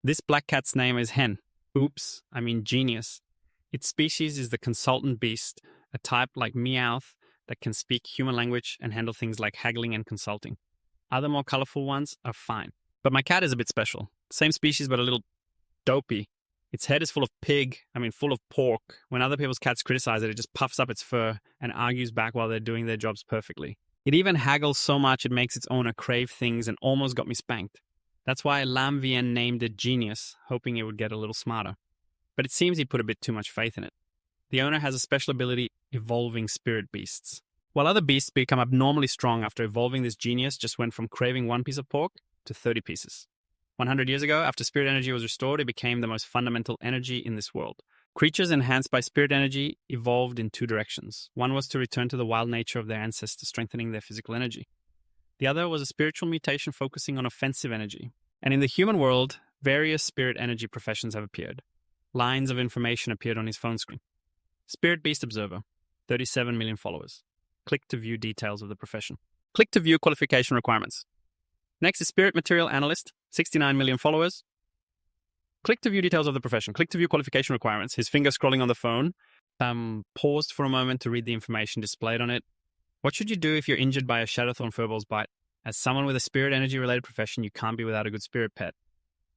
This black cat's name is Hen. Oops, I mean genius. Its species is the consultant beast, a type like Meowth that can speak human language and handle things like haggling and consulting. Other more colorful ones are fine. But my cat is a bit special. Same species, but a little dopey. Its head is full of pork. When other people's cats criticize it, it just puffs up its fur and argues back while they're doing their jobs perfectly. It even haggles so much it makes its owner crave things and almost got me spanked. That's why Lam Vien named it Genius, hoping it would get a little smarter. But it seems he put a bit too much faith in it. The owner has a special ability, evolving spirit beasts. While other beasts become abnormally strong after evolving, this Genius just went from craving 1 piece of pork to 30 pieces. 100 years ago, after spirit energy was restored, it became the most fundamental energy in this world. Creatures enhanced by spirit energy evolved in 2 directions. One was to return to the wild nature of their ancestors, strengthening their physical energy. The other was a spiritual mutation focusing on offensive energy. And in the human world, various spirit energy professions have appeared. Lines of information appeared on his phone screen. Spirit Beast Observer, 37 million followers. Click to view details of the profession. Click to view qualification requirements. Next is Spirit Material Analyst, 69 million followers. Click to view details of the profession. Click to view qualification requirements. His finger scrolling on the phone. Paused for a moment to read the information displayed on it. What should you do if you're injured by a Shadowthorn Furbol's bite? As someone with a spirit energy related profession, you can't be without a good spirit pet.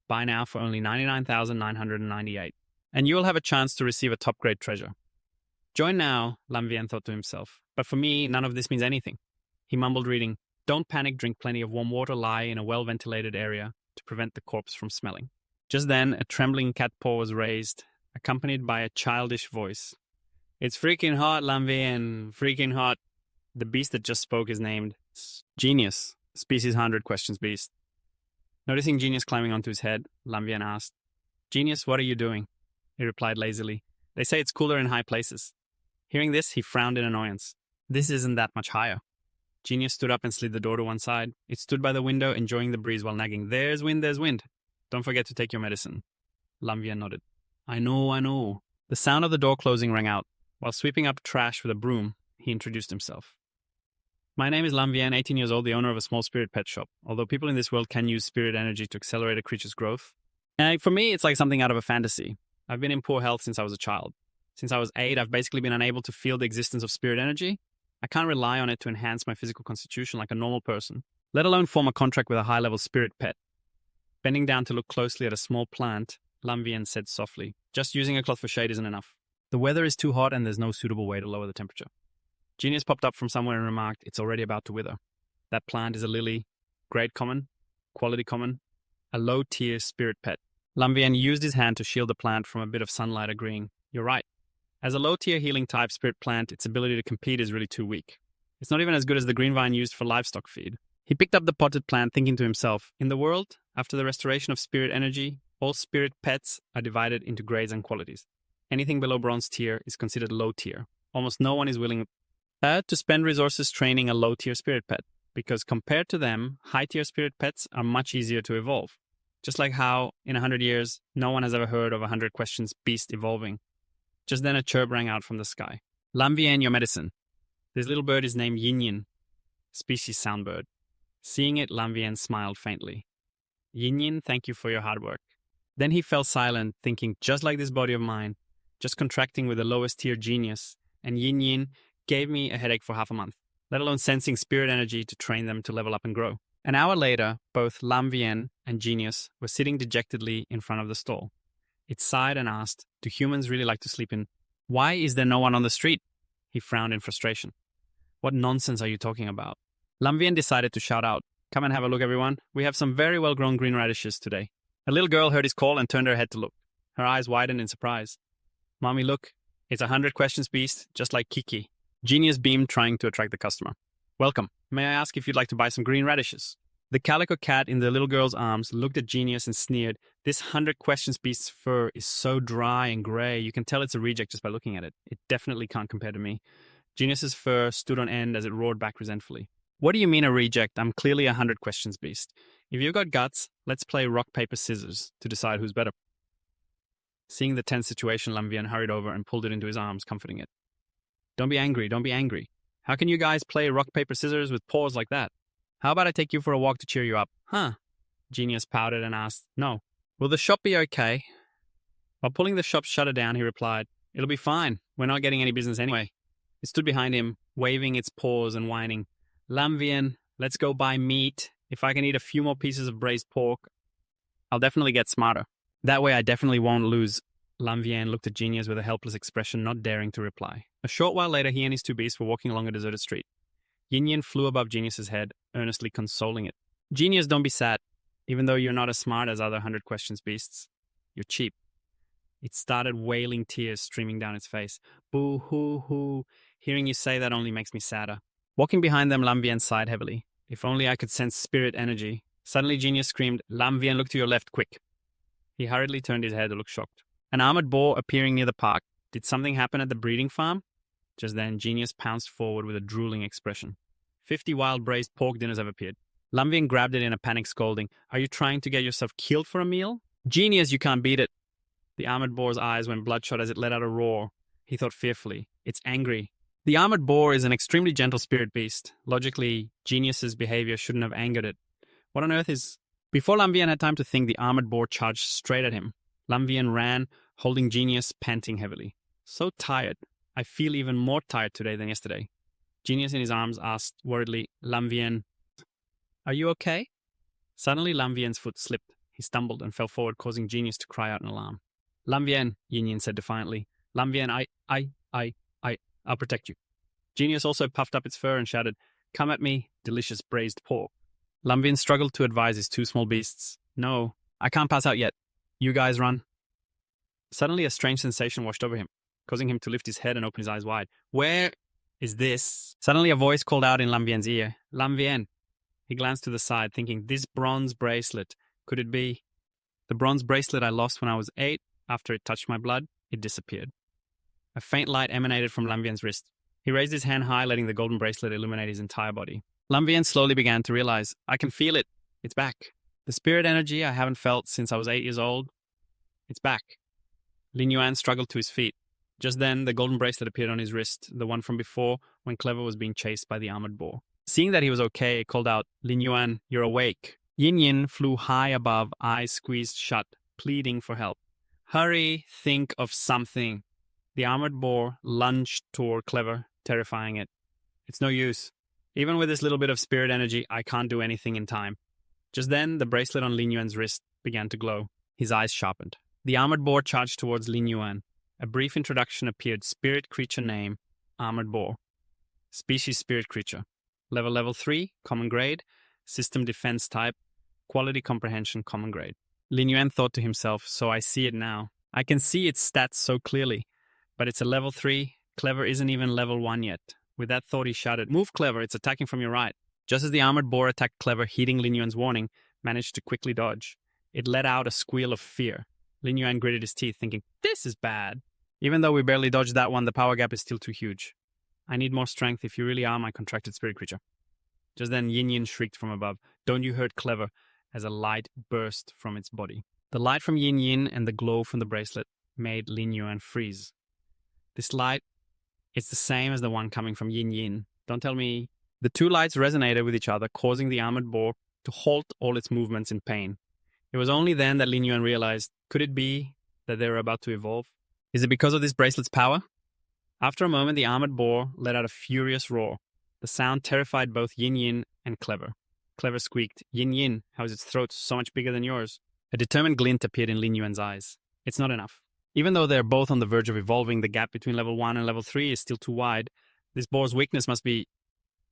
Buy now for only 99,998. And you will have a chance to receive a top grade treasure. Join now, Lam Vien thought to himself. But for me, none of this means anything. He mumbled, reading, "Don't panic, drink plenty of warm water, lie in a well-ventilated area to prevent the corpse from smelling." Just then, a trembling cat paw was raised, accompanied by a childish voice. "It's freaking hot, Lam Vien, freaking hot." The beast that just spoke is named Genius, species 100 questions beast. Noticing Genius climbing onto his head, Lam Vien asked, "Genius, what are you doing?" He replied lazily, "They say it's cooler in high places." Hearing this, he frowned in annoyance. This isn't that much higher. Genius stood up and slid the door to one side. It stood by the window, enjoying the breeze while nagging, "There's wind, there's wind. Don't forget to take your medicine." Lam Vien nodded. I know. The sound of the door closing rang out. While sweeping up trash with a broom, he introduced himself. "My name is Lam Vien, 18 years old, the owner of a small spirit pet shop. Although people in this world can use spirit energy to accelerate a creature's growth. For me, it's like something out of a fantasy. I've been in poor health since I was a child. Since I was 8, I've basically been unable to feel the existence of spirit energy. I can't rely on it to enhance my physical constitution like a normal person, let alone form a contract with a high-level spirit pet." Bending down to look closely at a small plant, Lam Vien said softly, "Just using a cloth for shade isn't enough. The weather is too hot and there's no suitable way to lower the temperature." Genius popped up from somewhere and remarked, "It's already about to wither. That plant is a lily, grade common, quality common, a low-tier spirit pet." Lam Vien used his hand to shield the plant from a bit of sunlight, agreeing, "You're right. As a low-tier healing type spirit plant, its ability to compete is really too weak. It's not even as good as the green vine used for livestock feed." He picked up the potted plant, thinking to himself, in the world, after the restoration of spirit energy, all spirit pets are divided into grades and qualities. Anything below bronze tier is considered low tier. Almost no one is willing to spend resources training a low-tier spirit pet, because compared to them, high-tier spirit pets are much easier to evolve. Just like how, in 100 years, no one has ever heard of 100 questions beast evolving. Just then a chirp rang out from the sky. "Lam Vien, your medicine." This little bird is named Yin Yin, species soundbird. Seeing it, Lam Vien smiled faintly. "Yin Yin, thank you for your hard work." Then he fell silent, thinking, just like this body of mine, just contracting with the lowest tier Genius, and Yin Yin gave me a headache for half a month, let alone sensing spirit energy to train them to level up and grow. An hour later, both Lam Vien and Genius were sitting dejectedly in front of the stall. It sighed and asked, "Do humans really like to sleep in? Why is there no one on the street?" He frowned in frustration. "What nonsense are you talking about?" Lam Vien decided to shout out, "Come and have a look, everyone. We have some very well-grown green radishes today." A little girl heard his call and turned her head to look. Her eyes widened in surprise. "Mommy, look. It's 100 questions beast, just like Kiki." Genius beamed, trying to attract the customer. "Welcome. May I ask if you'd like to buy some green radishes?" The calico cat in the little girl's arms looked at Genius and sneered. "This 100 questions beast's fur is so dry and gray, you can tell it's a reject just by looking at it. It definitely can't compare to me." Genius's fur stood on end as it roared back resentfully. "What do you mean a reject? I'm clearly a 100 questions beast. If you've got guts, let's play rock, paper, scissors to decide who's better." Seeing the tense situation, Lam Vien hurried over and pulled it into his arms, comforting it. Don't be angry. How can you guys play rock, paper, scissors with paws like that? How about I take you for a walk to cheer you up?" "Huh?" Genius pouted and asked, "No, Will the shop be okay? While pulling the shop shutter down, he replied, It'll be fine. We're not getting any business anyway. It stood behind him, waving its paws and whining. Lamvian, let's go buy meat. If I can eat a few more pieces of braised pork, I'll definitely get smarter. That way I definitely won't lose. Lamvian looked at Genius with a helpless expression, not daring to reply. A short while later, he and his two beasts were walking along a deserted street. Yin Yin flew above Genius's head, earnestly consoling it. Genius, don't be sad. Even though you're not as smart as other 100 questions beasts, you're cheap. It started wailing, tears streaming down its face. Boo hoo hoo. Hearing you say that only makes me sadder. Walking behind them, Lamvian sighed heavily. If only I could sense spirit energy. Suddenly, Genius screamed, Lamvian, look to your left, quick. He hurriedly turned his head to look shocked. An armored boar appearing near the park. Did something happen at the breeding farm? Just then, Genius pounced forward with a drooling expression. 50 wild braised pork dinners have appeared. Lamvian grabbed it in a panic, scolding, Are you trying to get yourself killed for a meal? Genius, you can't beat it. The armored boar's eyes went bloodshot as it let out a roar. He thought fearfully. It's angry. The armored boar is an extremely gentle spirit beast. Logically, Genius's behavior shouldn't have angered it. What on earth is... Before Lamvian had time to think, the armored boar charged straight at him. Lamvian ran, holding Genius, panting heavily. So tired. I feel even more tired today than yesterday. Genius in his arms asked worriedly, Lamvian, are you okay? Suddenly, Lamvian's foot slipped. He stumbled and fell forward, causing Genius to cry out in alarm. Lamvian, Yin Yin said defiantly. Lamvian, I'll protect you. Genius also puffed up its fur and shouted, Come at me, delicious braised pork. Lamvian struggled to advise his two small beasts. No, I can't pass out yet. You guys run. Suddenly, a strange sensation washed over him, causing him to lift his head and open his eyes wide. Where is this? Suddenly, a voice called out in Lamvian's ear. Lamvian. He glanced to the side, thinking, this bronze bracelet. Could it be? The bronze bracelet I lost when I was 8. After it touched my blood, it disappeared. A faint light emanated from Lamvian's wrist. He raised his hand high, letting the golden bracelet illuminate his entire body. Lamvian slowly began to realize, I can feel it. It's back. The spirit energy I haven't felt since I was 8 years old. It's back. Lin Yuan struggled to his feet. Just then, the golden bracelet appeared on his wrist, the one from before when Clever was being chased by the armored boar. Seeing that he was okay, it called out, Lin Yuan, you're awake. Yin Yin flew high above, eyes squeezed shut, pleading for help. Hurry, think of something. The armored boar lunged toward Clever, terrifying it. It's no use. Even with this little bit of spirit energy, I can't do anything in time. Just then, the bracelet on Lin Yuan's wrist began to glow. His eyes sharpened. The armored boar charged towards Lin Yuan. A brief introduction appeared. Spirit creature name, armored boar. Species spirit creature. Level 3, common grade. System defense type. Quality comprehension, common grade. Lin Yuan thought to himself, so I see it now. I can see its stats so clearly. But it's a level 3. Clever isn't even level 1 yet. With that thought, he shouted, Move, Clever, it's attacking from your right. Just as the armored boar attacked Clever, heeding Lin Yuan's warning, managed to quickly dodge. It let out a squeal of fear. Lin Yuan gritted his teeth, thinking, this is bad. Even though we barely dodged that one, the power gap is still too huge. I need more strength if you really are my contracted spirit creature. Just then, Yin Yin shrieked from above, Don't you hurt Clever, as a light burst from its body. The light from Yin Yin and the glow from the bracelet made Lin Yuan freeze. This light, it's the same as the one coming from Yin Yin. Don't tell me. The two lights resonated with each other, causing the armored boar to halt all its movements in pain. It was only then that Lin Yuan realized, could it be that they were about to evolve? Is it because of this bracelet's power? After a moment, the armored boar let out a furious roar. The sound terrified both Yin Yin and Clever. Clever squeaked, Yin Yin, how is its throat so much bigger than yours? A determined glint appeared in Lin Yuan's eyes. It's not enough. Even though they're both on the verge of evolving, the gap between level 1 and level 3 is still too wide. This boar's weakness must be...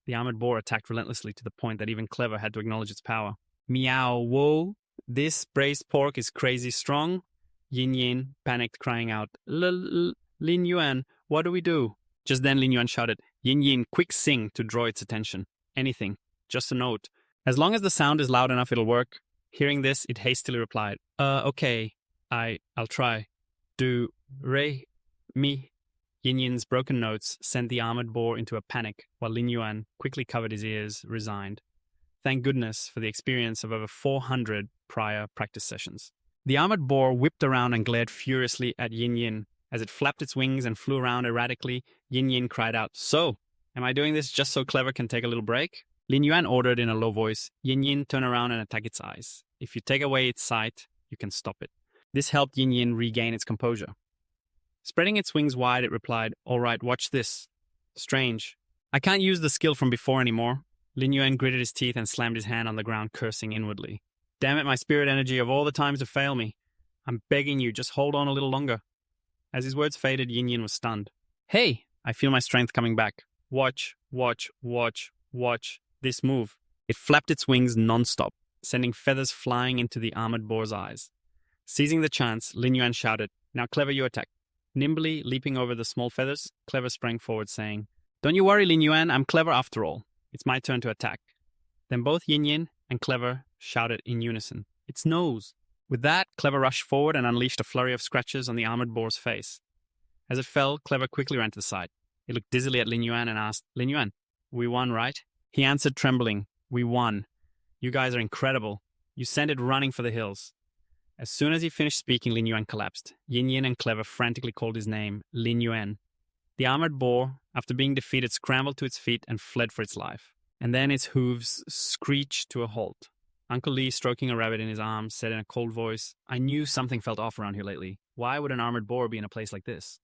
The armored boar attacked relentlessly to the point that even Clever had to acknowledge its power. Meow, whoa, this braised pork is crazy strong. Yin Yin panicked, crying out, Lin Yuan, what do we do? Just then Lin Yuan shouted, Yin Yin, quick sing to draw its attention. Anything, just a note. As long as the sound is loud enough, it'll work. Hearing this, it hastily replied, okay, I'll try. Do, re, mi. Yin Yin's broken notes sent the armored boar into a panic, while Lin Yuan quickly covered his ears, resigned. Thank goodness for the experience of over 400 prior practice sessions. The armored boar whipped around and glared furiously at Yin Yin. As it flapped its wings and flew around erratically, Yin Yin cried out, So, am I doing this just so Clever can take a little break? Lin Yuan ordered in a low voice, Yin Yin, turn around and attack its eyes. If you take away its sight, you can stop it. This helped Yin Yin regain its composure. Spreading its wings wide, it replied, "All right, watch this." Strange. I can't use the skill from before anymore. Lin Yuan gritted his teeth and slammed his hand on the ground, cursing inwardly. Damn it, my spirit energy of all the times to fail me. I'm begging you, just hold on a little longer. As his words faded, Yin Yin was stunned. Hey, I feel my strength coming back. Watch, watch, watch, watch this move. It flapped its wings non-stop, sending feathers flying into the armored boar's eyes. Seizing the chance, Lin Yuan shouted, "Now, Clever, you attack." Nimbly leaping over the small feathers, Clever sprang forward, saying, "Don't you worry, Lin Yuan, I'm clever after all. It's my turn to attack." Then both Yin Yin and Clever shouted in unison, "Its nose!" With that, Clever rushed forward and unleashed a flurry of scratches on the armored boar's face. As it fell, Clever quickly ran to the side. It looked dizzily at Lin Yuan and asked, "Lin Yuan, we won, right?" He answered, trembling, "We won. You guys are incredible. You sent it running for the hills." As soon as he finished speaking, Lin Yuan collapsed. Yin Yin and Clever frantically called his name, Lin Yuan. The armored boar, after being defeated, scrambled to its feet and fled for its life. And then its hooves screeched to a halt. Uncle Lee, stroking a rabbit in his arms, said in a cold voice, "I knew something felt off around here lately. Why would an armored boar be in a place like this?"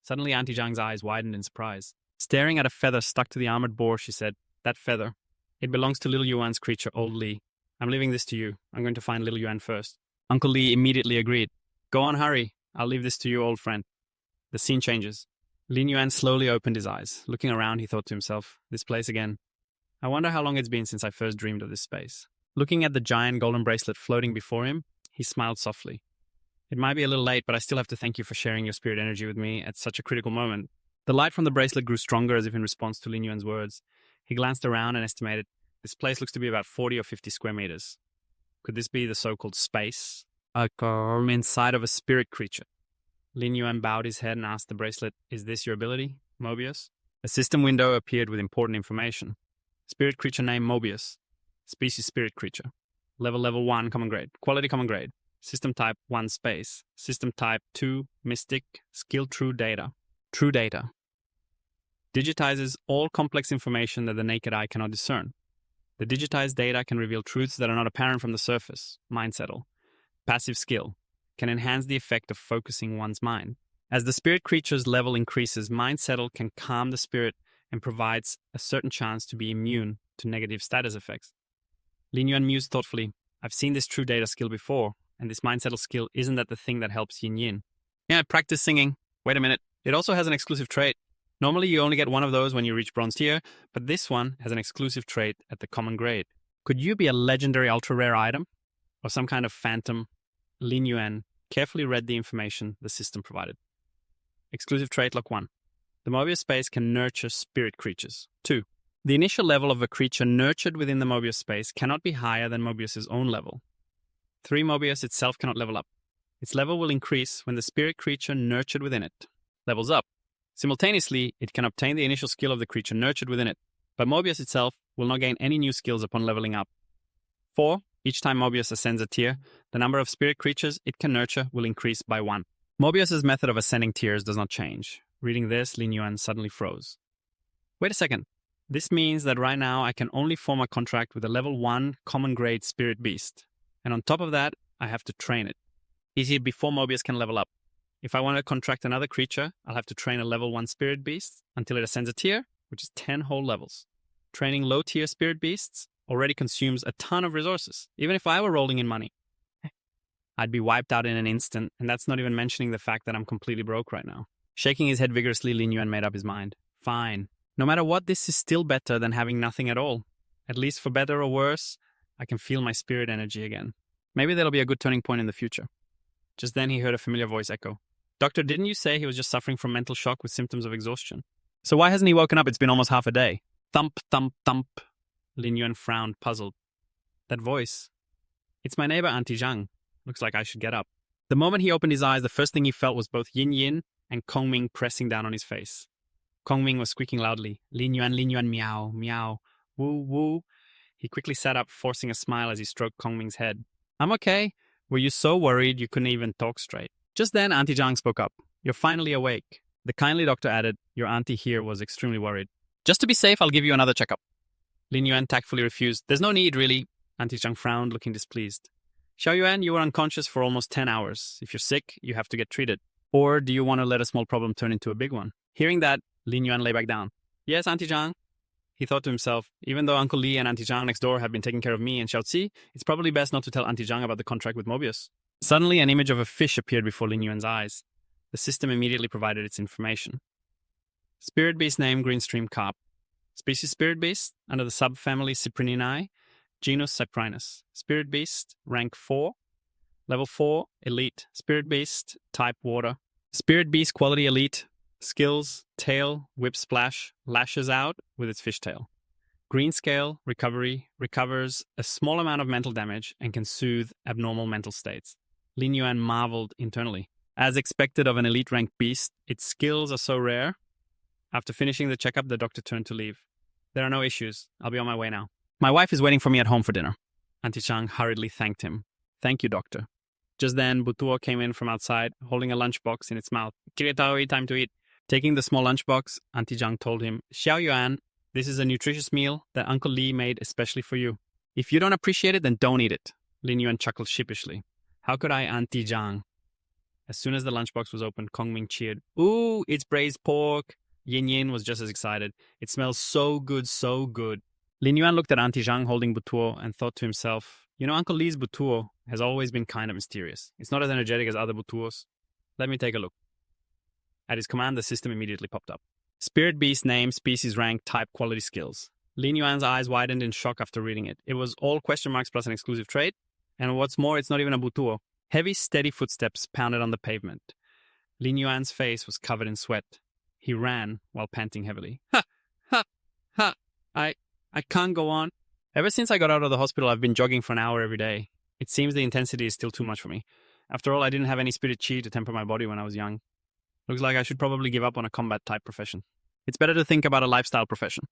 Suddenly, Auntie Zhang's eyes widened in surprise. Staring at a feather stuck to the armored boar, she said, "That feather. It belongs to little Yuan's creature, Old Lee. I'm leaving this to you. I'm going to find little Yuan first." Uncle Lee immediately agreed. "Go on, hurry. I'll leave this to you, old friend." The scene changes. Lin Yuan slowly opened his eyes. Looking around, he thought to himself, "This place again. I wonder how long it's been since I first dreamed of this space." Looking at the giant golden bracelet floating before him, he smiled softly. "It might be a little late, but I still have to thank you for sharing your spirit energy with me at such a critical moment." The light from the bracelet grew stronger as if in response to Lin Yuan's words. He glanced around and estimated, "This place looks to be about 40 or 50 square meters. Could this be the so-called space? Inside of a spirit creature?" Lin Yuan bowed his head and asked the bracelet, "Is this your ability, Mobius?" A system window appeared with important information. Spirit creature name Mobius. Species spirit creature. Level 1 common grade. Quality common grade. System type 1 space. System type 2 mystic. Skill true data. True data. Digitizes all complex information that the naked eye cannot discern. The digitized data can reveal truths that are not apparent from the surface. Mind settle. Passive skill. Can enhance the effect of focusing one's mind. As the spirit creature's level increases, Mind Settle can calm the spirit and provides a certain chance to be immune to negative status effects. Lin Yuan mused thoughtfully, "I've seen this true data skill before, and this Mind Settle skill isn't that the thing that helps Yin Yin?" "Yeah, practice singing. Wait a minute. It also has an exclusive trait. Normally you only get one of those when you reach bronze tier, but this one has an exclusive trait at the common grade. Could you be a legendary ultra-rare item? Or some kind of phantom?" Lin Yuan carefully read the information the system provided. Exclusive trait lock 1. The Mobius space can nurture spirit creatures. 2. The initial level of a creature nurtured within the Mobius space cannot be higher than Mobius's own level. 3. Mobius itself cannot level up. Its level will increase when the spirit creature nurtured within it levels up. Simultaneously, it can obtain the initial skill of the creature nurtured within it, but Mobius itself will not gain any new skills upon leveling up. 4. Each time Mobius ascends a tier, the number of spirit creatures it can nurture will increase by 1. Mobius's method of ascending tiers does not change. Reading this, Lin Yuan suddenly froze. Wait a second. This means that right now I can only form a contract with a level 1 common grade spirit beast. And on top of that, I have to train it. Easy before Mobius can level up. If I want to contract another creature, I'll have to train a level 1 spirit beast until it ascends a tier, which is 10 whole levels. Training low tier spirit beasts already consumes a ton of resources, even if I were rolling in money. I'd be wiped out in an instant, and that's not even mentioning the fact that I'm completely broke right now. Shaking his head vigorously, Lin Yuan made up his mind. Fine. No matter what, this is still better than having nothing at all. At least for better or worse, I can feel my spirit energy again. Maybe that'll be a good turning point in the future. Just then he heard a familiar voice echo. "Doctor, didn't you say he was just suffering from mental shock with symptoms of exhaustion? So why hasn't he woken up? It's been almost half a day." Thump, thump, thump. Lin Yuan frowned, puzzled. That voice. It's my neighbor, Auntie Zhang. Looks like I should get up. The moment he opened his eyes, the first thing he felt was both Yin Yin and Kong Ming pressing down on his face. Kong Ming was squeaking loudly. Lin Yuan, meow, meow, woo, woo. He quickly sat up, forcing a smile as he stroked Kong Ming's head. "I'm okay. Were you so worried you couldn't even talk straight?" Just then, Auntie Zhang spoke up. "You're finally awake." The kindly doctor added, "Your auntie here was extremely worried. Just to be safe, I'll give you another checkup." Lin Yuan tactfully refused. "There's no need, really." Auntie Zhang frowned, looking displeased. Xiao Yuan, you were unconscious for almost 10 hours. If you're sick, you have to get treated. Or do you want to let a small problem turn into a big one? Hearing that, Lin Yuan lay back down. Yes, Auntie Zhang. He thought to himself, even though Uncle Li and Auntie Zhang next door have been taking care of me and Xiaozi, it's probably best not to tell Auntie Zhang about the contract with Mobius. Suddenly, an image of a fish appeared before Lin Yuan's eyes. The system immediately provided its information. Spirit beast name, Greenstream carp. Species spirit beast, under the subfamily Cyprininae, genus Cyprinus. Spirit beast, rank 4. Level 4, elite. Spirit beast, type water. Spirit beast quality elite. Skills, tail, whip splash, lashes out with its fishtail. Green scale, recovery, recovers a small amount of mental damage and can soothe abnormal mental states. Lin Yuan marveled internally. As expected of an elite rank beast, its skills are so rare. After finishing the checkup, the doctor turned to leave. There are no issues. I'll be on my way now. My wife is waiting for me at home for dinner. Auntie Chang hurriedly thanked him. Thank you, doctor. Just then, Butuo came in from outside, holding a lunchbox in its mouth. Kiritaoi, time to eat. Taking the small lunchbox, Auntie Zhang told him, Xiao Yuan, this is a nutritious meal that Uncle Li made especially for you. If you don't appreciate it, then don't eat it. Lin Yuan chuckled sheepishly. How could I, Auntie Zhang? As soon as the lunchbox was opened, Kongming cheered. Ooh, it's braised pork. Yin Yin was just as excited. It smells so good, so good. Lin Yuan looked at Auntie Zhang holding Butuo and thought to himself, you know, Uncle Li's Butuo has always been kind of mysterious. It's not as energetic as other Butuos. Let me take a look. At his command, the system immediately popped up. Spirit beast name, species rank, type, quality, skills. Lin Yuan's eyes widened in shock after reading it. It was all question marks plus an exclusive trait. And what's more, it's not even a Butuo. Heavy, steady footsteps pounded on the pavement. Lin Yuan's face was covered in sweat. He ran while panting heavily. Ha! Ha! Ha! I can't go on. Ever since I got out of the hospital, I've been jogging for an hour every day. It seems the intensity is still too much for me. After all, I didn't have any spirit chi to temper my body when I was young. Looks like I should probably give up on a combat-type profession. It's better to think about a lifestyle profession.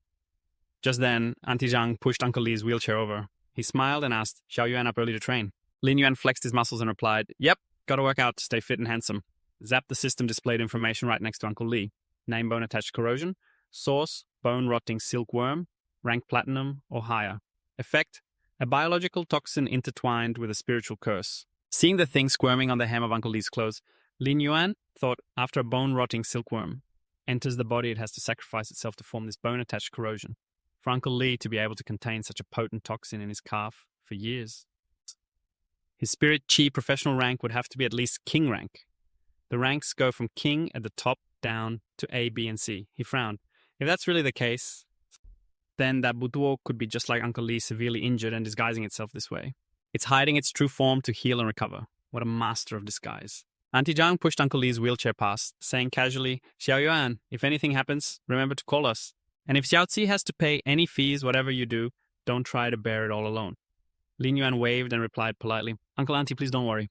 Just then, Auntie Zhang pushed Uncle Li's wheelchair over. He smiled and asked, Xiao Yuan up early to train? Lin Yuan flexed his muscles and replied, Yep, gotta work out to stay fit and handsome. Zap the system displayed information right next to Uncle Li. Name bone attached corrosion. Source, bone rotting silkworm. Rank platinum or higher. Effect, a biological toxin intertwined with a spiritual curse. Seeing the thing squirming on the hem of Uncle Li's clothes, Lin Yuan thought after a bone-rotting silkworm enters the body, it has to sacrifice itself to form this bone-attached corrosion. For Uncle Li to be able to contain such a potent toxin in his calf for years. His spirit chi professional rank would have to be at least king rank. The ranks go from king at the top down to A, B, and C. He frowned. If that's really the case, then that Butuo could be just like Uncle Li, severely injured and disguising itself this way. It's hiding its true form to heal and recover. What a master of disguise. Auntie Zhang pushed Uncle Li's wheelchair past, saying casually, Xiao Yuan, if anything happens, remember to call us. And if Xiaozi has to pay any fees, whatever you do, don't try to bear it all alone. Lin Yuan waved and replied politely, Uncle Auntie, please don't worry.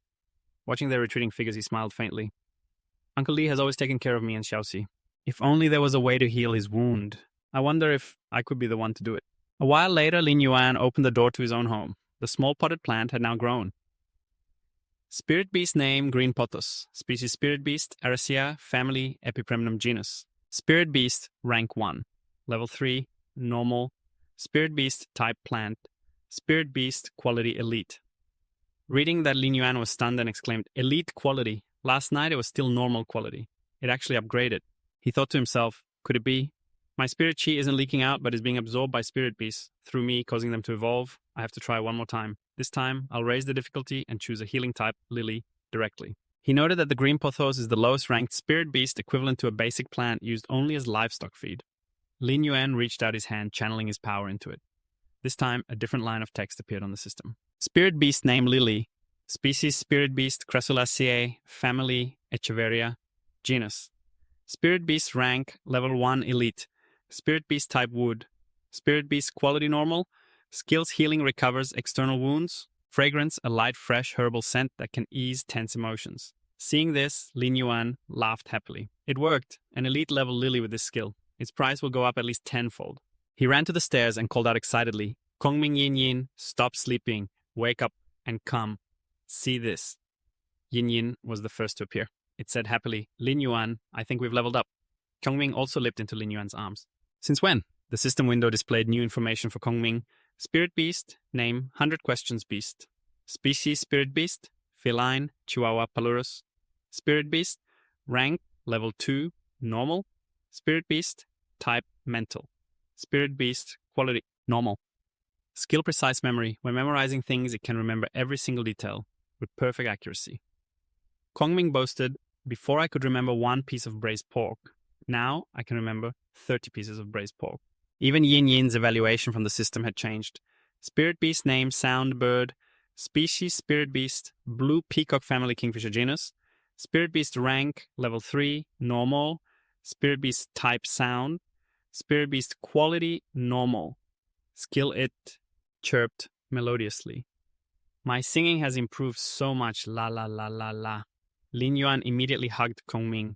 Watching their retreating figures, he smiled faintly. Uncle Li has always taken care of me and Xiaozi. If only there was a way to heal his wound. I wonder if I could be the one to do it. A while later, Lin Yuan opened the door to his own home. The small potted plant had now grown. Spirit beast name, green pothos. Species spirit beast, Aracia, family, Epipremnum genus. Spirit beast, rank 1. Level 3, normal. Spirit beast, type plant. Spirit beast, quality elite. Reading that, Lin Yuan was stunned and exclaimed, Elite quality. Last night it was still normal quality. It actually upgraded. He thought to himself, could it be? My spirit chi isn't leaking out but is being absorbed by spirit beasts, through me causing them to evolve. I have to try one more time. This time, I'll raise the difficulty and choose a healing type, Lily, directly. He noted that the green pothos is the lowest ranked spirit beast equivalent to a basic plant used only as livestock feed. Lin Yuan reached out his hand, channeling his power into it. This time, a different line of text appeared on the system. Spirit beast name Lily. Species spirit beast Crassulaceae. Family Echeveria. Genus. Spirit beast rank level 1 elite. Spirit beast type wood. Spirit beast quality normal. Skills healing recovers external wounds. Fragrance, a light, fresh herbal scent that can ease tense emotions. Seeing this, Lin Yuan laughed happily. It worked, an elite level lily with this skill. Its price will go up at least tenfold. He ran to the stairs and called out excitedly, Kongming Yin Yin, stop sleeping, wake up and come. See this. Yin Yin was the first to appear. It said happily, Lin Yuan, I think we've leveled up. Kongming also leaped into Lin Yuan's arms. Since when? The system window displayed new information for Kongming. Spirit beast, name, 100 questions beast. Species Spirit Beast, Feline, Chihuahua Palurus. Spirit Beast, rank level 2, normal. Spirit Beast, type mental. Spirit Beast, quality normal. Skill precise memory. When memorizing things, it can remember every single detail with perfect accuracy. Kongming boasted, before I could remember one piece of braised pork. Now I can remember 30 pieces of braised pork. Even Yin Yin's evaluation from the system had changed. Spirit Beast name, sound, bird. Species, Spirit Beast, blue peacock family kingfisher genus. Spirit Beast rank, level 3, normal. Spirit Beast type, sound. Spirit Beast quality, normal. Skill it chirped melodiously. My singing has improved so much, la la la la la. Lin Yuan immediately hugged Kongming.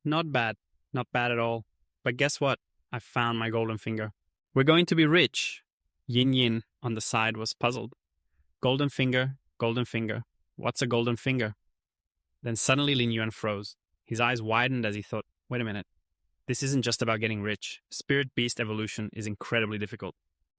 Not bad at all. But guess what? I found my golden finger. We're going to be rich. Yin Yin on the side was puzzled. Golden finger, what's a golden finger? Then suddenly Lin Yuan froze. His eyes widened as he thought, wait a minute. This isn't just about getting rich. Spirit beast evolution is incredibly difficult.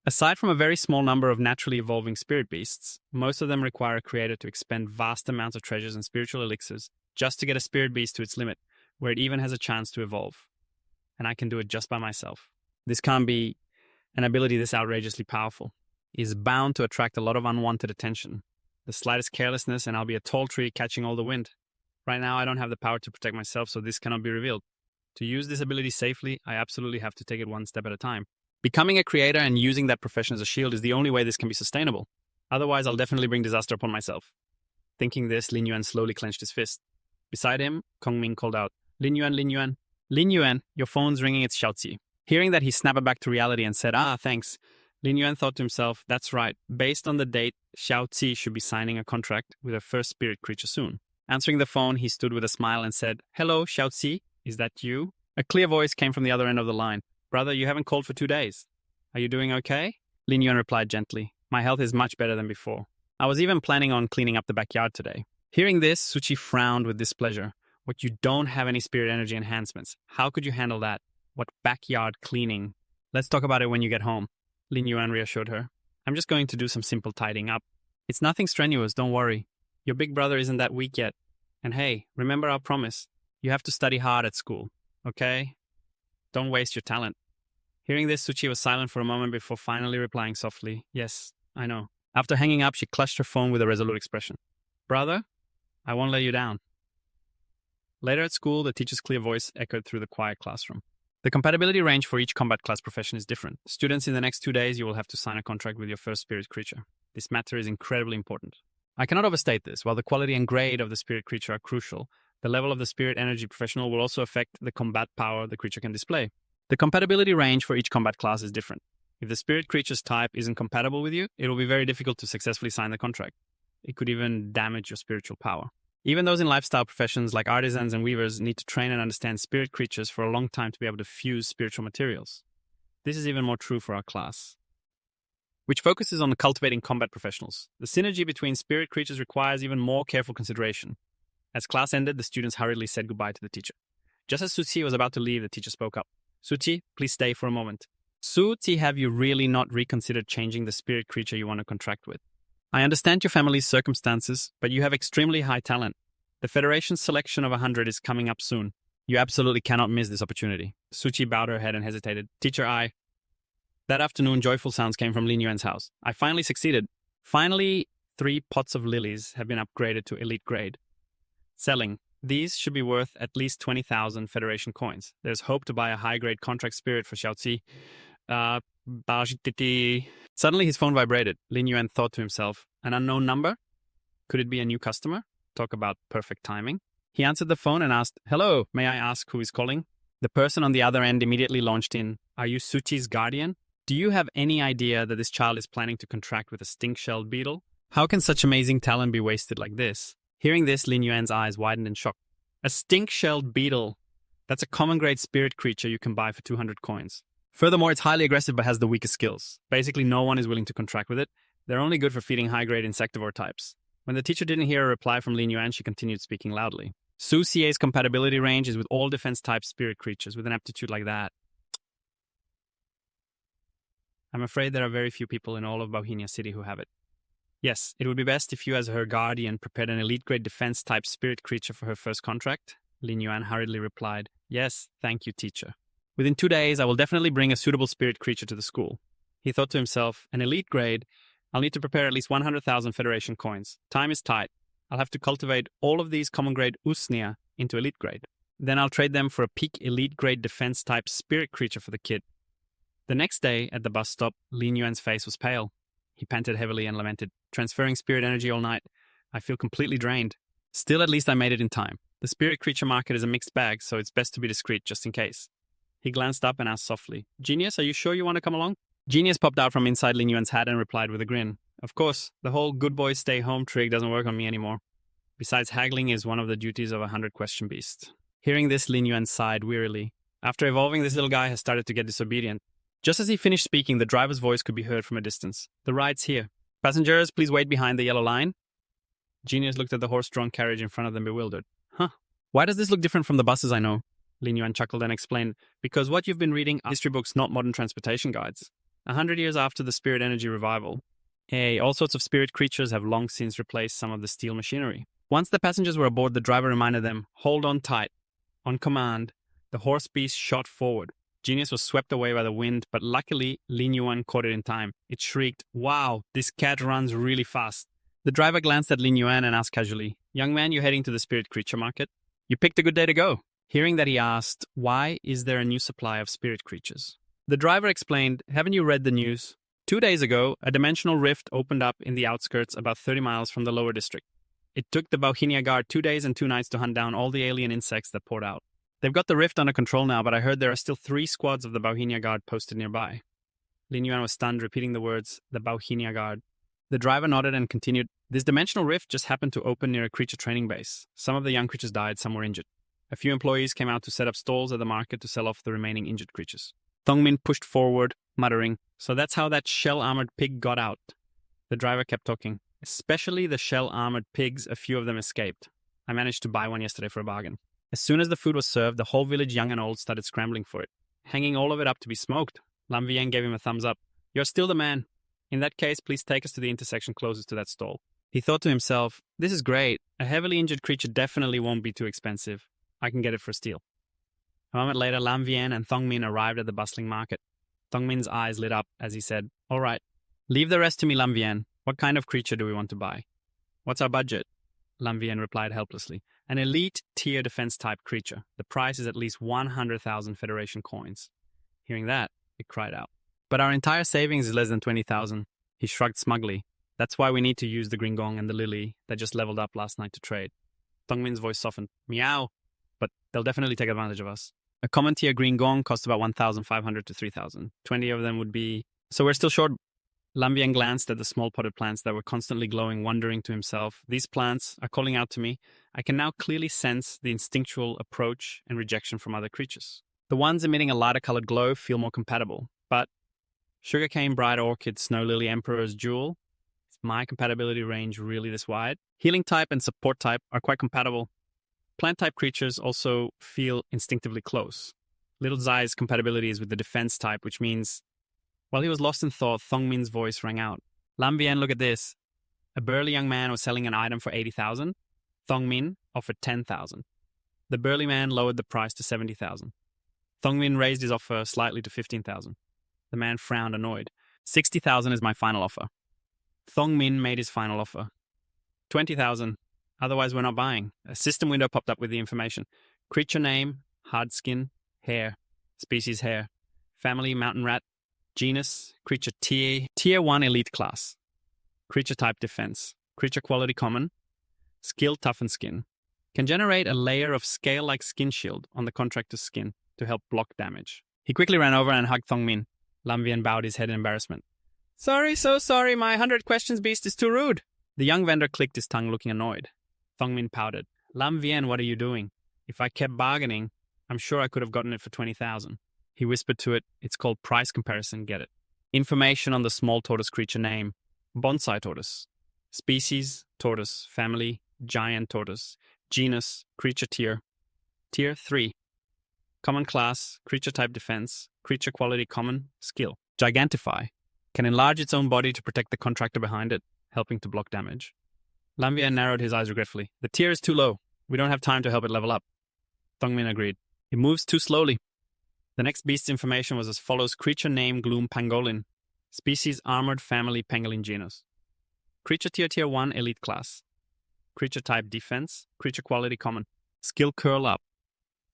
Aside from a very small number of naturally evolving spirit beasts, most of them require a creator to expend vast amounts of treasures and spiritual elixirs just to get a spirit beast to its limit, where it even has a chance to evolve. And I can do it just by myself. This can't be an ability this outrageously powerful. It is bound to attract a lot of unwanted attention. The slightest carelessness and I'll be a tall tree catching all the wind. Right now I don't have the power to protect myself, so this cannot be revealed. To use this ability safely, I absolutely have to take it one step at a time. Becoming a creator and using that profession as a shield is the only way this can be sustainable. Otherwise, I'll definitely bring disaster upon myself. Thinking this, Lin Yuan slowly clenched his fist. Beside him, Kongming called out, Lin Yuan, Lin Yuan. Lin Yuan, your phone's ringing, it's Xiaozi. Hearing that, he snapped back to reality and said, thanks. Lin Yuan thought to himself, that's right. Based on the date, Xiaozi should be signing a contract with her first spirit creature soon. Answering the phone, he stood with a smile and said, Hello, Xiaozi, is that you? A clear voice came from the other end of the line. Brother, you haven't called for 2 days. Are you doing okay? Lin Yuan replied gently. My health is much better than before. I was even planning on cleaning up the backyard today. Hearing this, Suchi frowned with displeasure. What, you don't have any spirit energy enhancements? How could you handle that? What backyard cleaning? Let's talk about it when you get home. Lin Yuan reassured her. I'm just going to do some simple tidying up. It's nothing strenuous, don't worry. Your big brother isn't that weak yet. And hey, remember our promise. You have to study hard at school, okay? Don't waste your talent. Hearing this, Suchi was silent for a moment before finally replying softly, Yes, I know. After hanging up, she clutched her phone with a resolute expression. Brother, I won't let you down. Later at school, the teacher's clear voice echoed through the quiet classroom. The compatibility range for each combat class profession is different. Students, in the next 2 days, you will have to sign a contract with your first spirit creature. This matter is incredibly important. I cannot overstate this. While the quality and grade of the spirit creature are crucial, the level of the spirit energy professional will also affect the combat power the creature can display. The compatibility range for each combat class is different. If the spirit creature's type isn't compatible with you, it will be very difficult to successfully sign the contract. It could even damage your spiritual power. Even those in lifestyle professions like artisans and weavers need to train and understand spirit creatures for a long time to be able to fuse spiritual materials. This is even more true for our class, which focuses on cultivating combat professionals. The synergy between spirit creatures requires even more careful consideration. As class ended, the students hurriedly said goodbye to the teacher. Just as Suchi was about to leave, the teacher spoke up. Suchi, please stay for a moment. Suchi, have you really not reconsidered changing the spirit creature you want to contract with? I understand your family's circumstances, but you have extremely high talent. The Federation's selection of 100 is coming up soon. You absolutely cannot miss this opportunity. Suchi bowed her head and hesitated. Teacher, That afternoon, joyful sounds came from Lin Yuan's house. I finally succeeded. Finally, 3 pots of lilies have been upgraded to elite grade. Selling. These should be worth at least 20,000 Federation coins. There's hope to buy a high-grade contract spirit for Xiaozi. Suddenly his phone vibrated. Lin Yuan thought to himself, an unknown number? Could it be a new customer? Talk about perfect timing. He answered the phone and asked, Hello, may I ask who is calling? The person on the other end immediately launched in, Are you Suchi's guardian? Do you have any idea that this child is planning to contract with a stink-shelled beetle? How can such amazing talent be wasted like this? Hearing this, Lin Yuan's eyes widened in shock. A stink-shelled beetle. That's a common-grade spirit creature you can buy for 200 coins. Furthermore, it's highly aggressive but has the weakest skills. Basically, no one is willing to contract with it. They're only good for feeding high-grade insectivore types. When the teacher didn't hear a reply from Lin Yuan, she continued speaking loudly. Su Xie's compatibility range is with all defense-type spirit creatures with an aptitude like that. I'm afraid there are very few people in all of Bohemia City who have it. Yes, it would be best if you as her guardian prepared an elite grade defense type spirit creature for her first contract. Lin Yuan hurriedly replied, Yes, thank you, teacher. Within 2 days, I will definitely bring a suitable spirit creature to the school. He thought to himself, an elite grade, I'll need to prepare at least 100,000 Federation coins. Time is tight. I'll have to cultivate all of these common grade Usnia into elite grade. Then I'll trade them for a peak elite grade defense type spirit creature for the kid. The next day, at the bus stop, Lin Yuan's face was pale. He panted heavily and lamented, transferring spirit energy all night. I feel completely drained. Still, at least I made it in time. The spirit creature market is a mixed bag, so it's best to be discreet just in case. He glanced up and asked softly, Genius, are you sure you want to come along? Genius popped out from inside Lin Yuan's hat and replied with a grin. Of course, the whole good boys stay home trick doesn't work on me anymore. Besides, haggling is one of the duties of a 100-question beast. Hearing this, Lin Yuan sighed wearily. After evolving, this little guy has started to get disobedient. Just as he finished speaking, the driver's voice could be heard from a distance. The ride's here. Passengers, please wait behind the yellow line. Genius looked at the horse-drawn carriage in front of them bewildered. Huh. Why does this look different from the buses I know? Lin Yuan chuckled and explained, Because what you've been reading are history books, not modern transportation guides. 100 years after the spirit energy revival, all sorts of spirit creatures have long since replaced some of the steel machinery. Once the passengers were aboard, the driver reminded them, hold on tight. On command, the horse beast shot forward. Genius was swept away by the wind, but luckily, Lin Yuan caught it in time. It shrieked, Wow, this cat runs really fast. The driver glanced at Lin Yuan and asked casually, Young man, you're heading to the spirit creature market? You picked a good day to go. Hearing that, he asked, Why is there a new supply of spirit creatures? The driver explained, Haven't you read the news? 2 days ago, a dimensional rift opened up in the outskirts about 30 miles from the lower district. It took the Bauhinia Guard 2 days and 2 nights to hunt down all the alien insects that poured out. They've got the rift under control now, but I heard there are still 3 squads of the Bauhinia Guard posted nearby. Lin Yuan was stunned, repeating the words, the Bauhinia Guard. The driver nodded and continued, This dimensional rift just happened to open near a creature training base. Some of the young creatures died, some were injured. A few employees came out to set up stalls at the market to sell off the remaining injured creatures. Thongmin pushed forward, muttering, So that's how that shell-armored pig got out. The driver kept talking. Especially the shell-armored pigs, a few of them escaped. I managed to buy one yesterday for a bargain. As soon as the food was served, the whole village, young and old, started scrambling for it, hanging all of it up to be smoked. Lam Vieng gave him a thumbs up. You're still the man. In that case, please take us to the intersection closest to that stall. He thought to himself, This is great. A heavily injured creature definitely won't be too expensive. I can get it for a steal. A moment later, Lam Vieng and Thongmin arrived at the bustling market. Thongmin's eyes lit up as he said, All right, leave the rest to me, Lam Vieng. What kind of creature do we want to buy? What's our budget? Lam Vieng replied helplessly. An elite tier defense type creature. The price is at least 100,000 Federation coins. Hearing that, it cried out. But our entire savings is less than 20,000. He shrugged smugly. That's why we need to use the Gringong and the Lily that just leveled up last night to trade. Thongmin's voice softened. Meow. But they'll definitely take advantage of us. A common tier Gringong costs about 1,500 to 3,000. 20 of them would be... So we're still short. Lam Vieng glanced at the small potted plants that were constantly glowing, wondering to himself, These plants are calling out to me. I can now clearly sense the instinctual approach and rejection from other creatures. The ones emitting a lighter colored glow feel more compatible. But sugarcane, bright orchid, snow lily, emperor's jewel, is my compatibility range really this wide? Healing type and support type are quite compatible. Plant type creatures also feel instinctively close. Little Zai's compatibility is with the defense type, which means... While he was lost in thought, Thongmin's voice rang out. Lam Vieng, look at this. A burly young man was selling an item for 80,000. Thongmin offered 10,000. The burly man lowered the price to 70,000. Thongmin raised his offer slightly to 15,000. The man frowned, annoyed. 60,000 is my final offer. Thongmin made his final offer. 20,000. Otherwise, we're not buying. A system window popped up with the information. Creature name, hard skin, hair. Species hair. Family, mountain rat. Genus, creature tier 1 elite class. Creature type defense. Creature quality common. Skill toughen skin. Can generate a layer of scale-like skin shield on the contractor's skin to help block damage. He quickly ran over and hugged Thongmin. Lam Vieng bowed his head in embarrassment. Sorry, so sorry, my 100 questions beast is too rude. The young vendor clicked his tongue, looking annoyed. Thongmin pouted. Lam Vieng, what are you doing? If I kept bargaining, I'm sure I could have gotten it for 20,000. He whispered to it, It's called price comparison, get it. Information on the small tortoise creature name, bonsai tortoise. Species, tortoise. Family, giant tortoise. Genus, creature tier. Tier 3. Common class, creature type defense. Creature quality common, skill. Gigantify. Can enlarge its own body to protect the contractor behind it. helping to block damage. Lam Vian narrowed his eyes regretfully. The tier is too low. We don't have time to help it level up. Thongmin agreed. It moves too slowly. The next beast's information was as follows. Creature name Gloom Pangolin. Species Armored Family Pangolin genus. Creature tier 1 elite class. Creature type defense. Creature quality common. Skill curl up.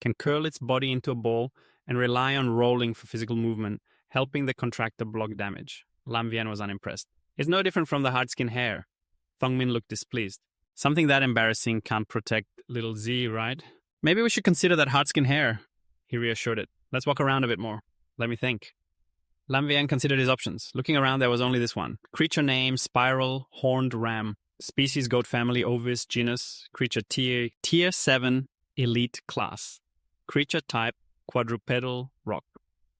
Can curl its body into a ball and rely on rolling for physical movement, helping the contractor block damage. Lam Vian was unimpressed. It's no different from the hard-skin hare. Thongmin looked displeased. Something that embarrassing can't protect little Z, right? Maybe we should consider that hard-skin hare, he reassured it. Let's walk around a bit more. Let me think. Lam Vian considered his options. Looking around, there was only this one. Creature name, Spiral Horned Ram. Species Goat Family Ovis genus. Creature tier 7 elite class. Creature type quadrupedal rock.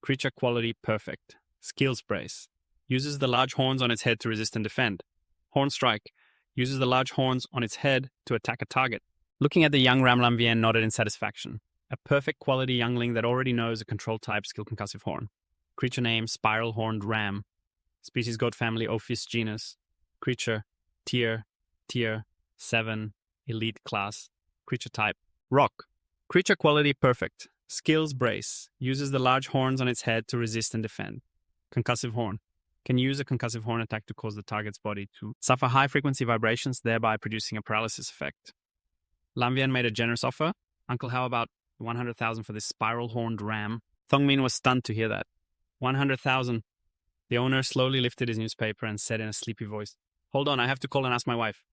Creature quality perfect. Skills brace. Uses the large horns on its head to resist and defend. Horn strike. Uses the large horns on its head to attack a target. Looking at the young ram, Lam Vian nodded in satisfaction. A perfect quality youngling that already knows a control type skill concussive horn. Creature name Spiral Horned Ram. Species Goat Family Ophis genus. Creature tier 7 elite class. Creature type rock. Creature quality perfect. Skills brace. Uses the large horns on its head to resist and defend. Concussive horn. Can use a concussive horn attack to cause the target's body to suffer high-frequency vibrations, thereby producing a paralysis effect. Lam Vian made a generous offer. Uncle, how about 100,000 for this spiral-horned ram? Thongmin was stunned to hear that. 100,000. The owner slowly lifted his newspaper and said in a sleepy voice, Hold on, I have to call and ask my wife.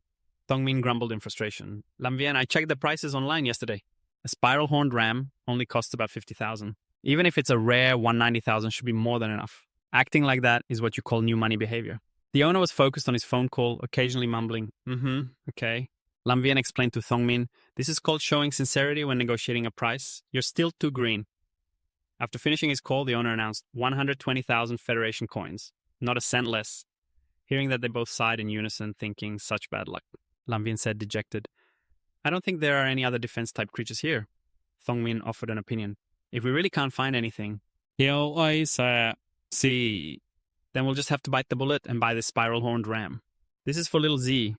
Thongmin grumbled in frustration. Lam Vian, I checked the prices online yesterday. A spiral-horned ram only costs about 50,000. Even if it's a rare 190,000 should be more than enough. Acting like that is what you call new money behavior. The owner was focused on his phone call, occasionally mumbling, okay. Lam Vian explained to Thongmin, this is called showing sincerity when negotiating a price. You're still too green. After finishing his call, the owner announced 120,000 Federation coins, not a cent less. Hearing that, they both sighed in unison, thinking, such bad luck. Lam Vian said, dejected, I don't think there are any other defense-type creatures here. Thongmin offered an opinion. If we really can't find anything, see, then we'll just have to bite the bullet and buy this spiral-horned ram. This is for little Z.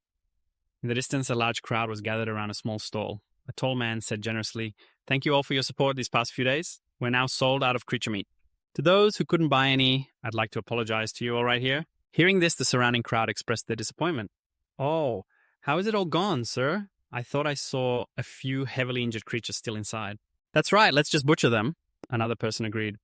In the distance, a large crowd was gathered around a small stall. A tall man said generously, Thank you all for your support these past few days. We're now sold out of creature meat. To those who couldn't buy any, I'd like to apologize to you all right here. Hearing this, the surrounding crowd expressed their disappointment. Oh, how is it all gone, sir? I thought I saw a few heavily injured creatures still inside. That's right, let's just butcher them, another person agreed.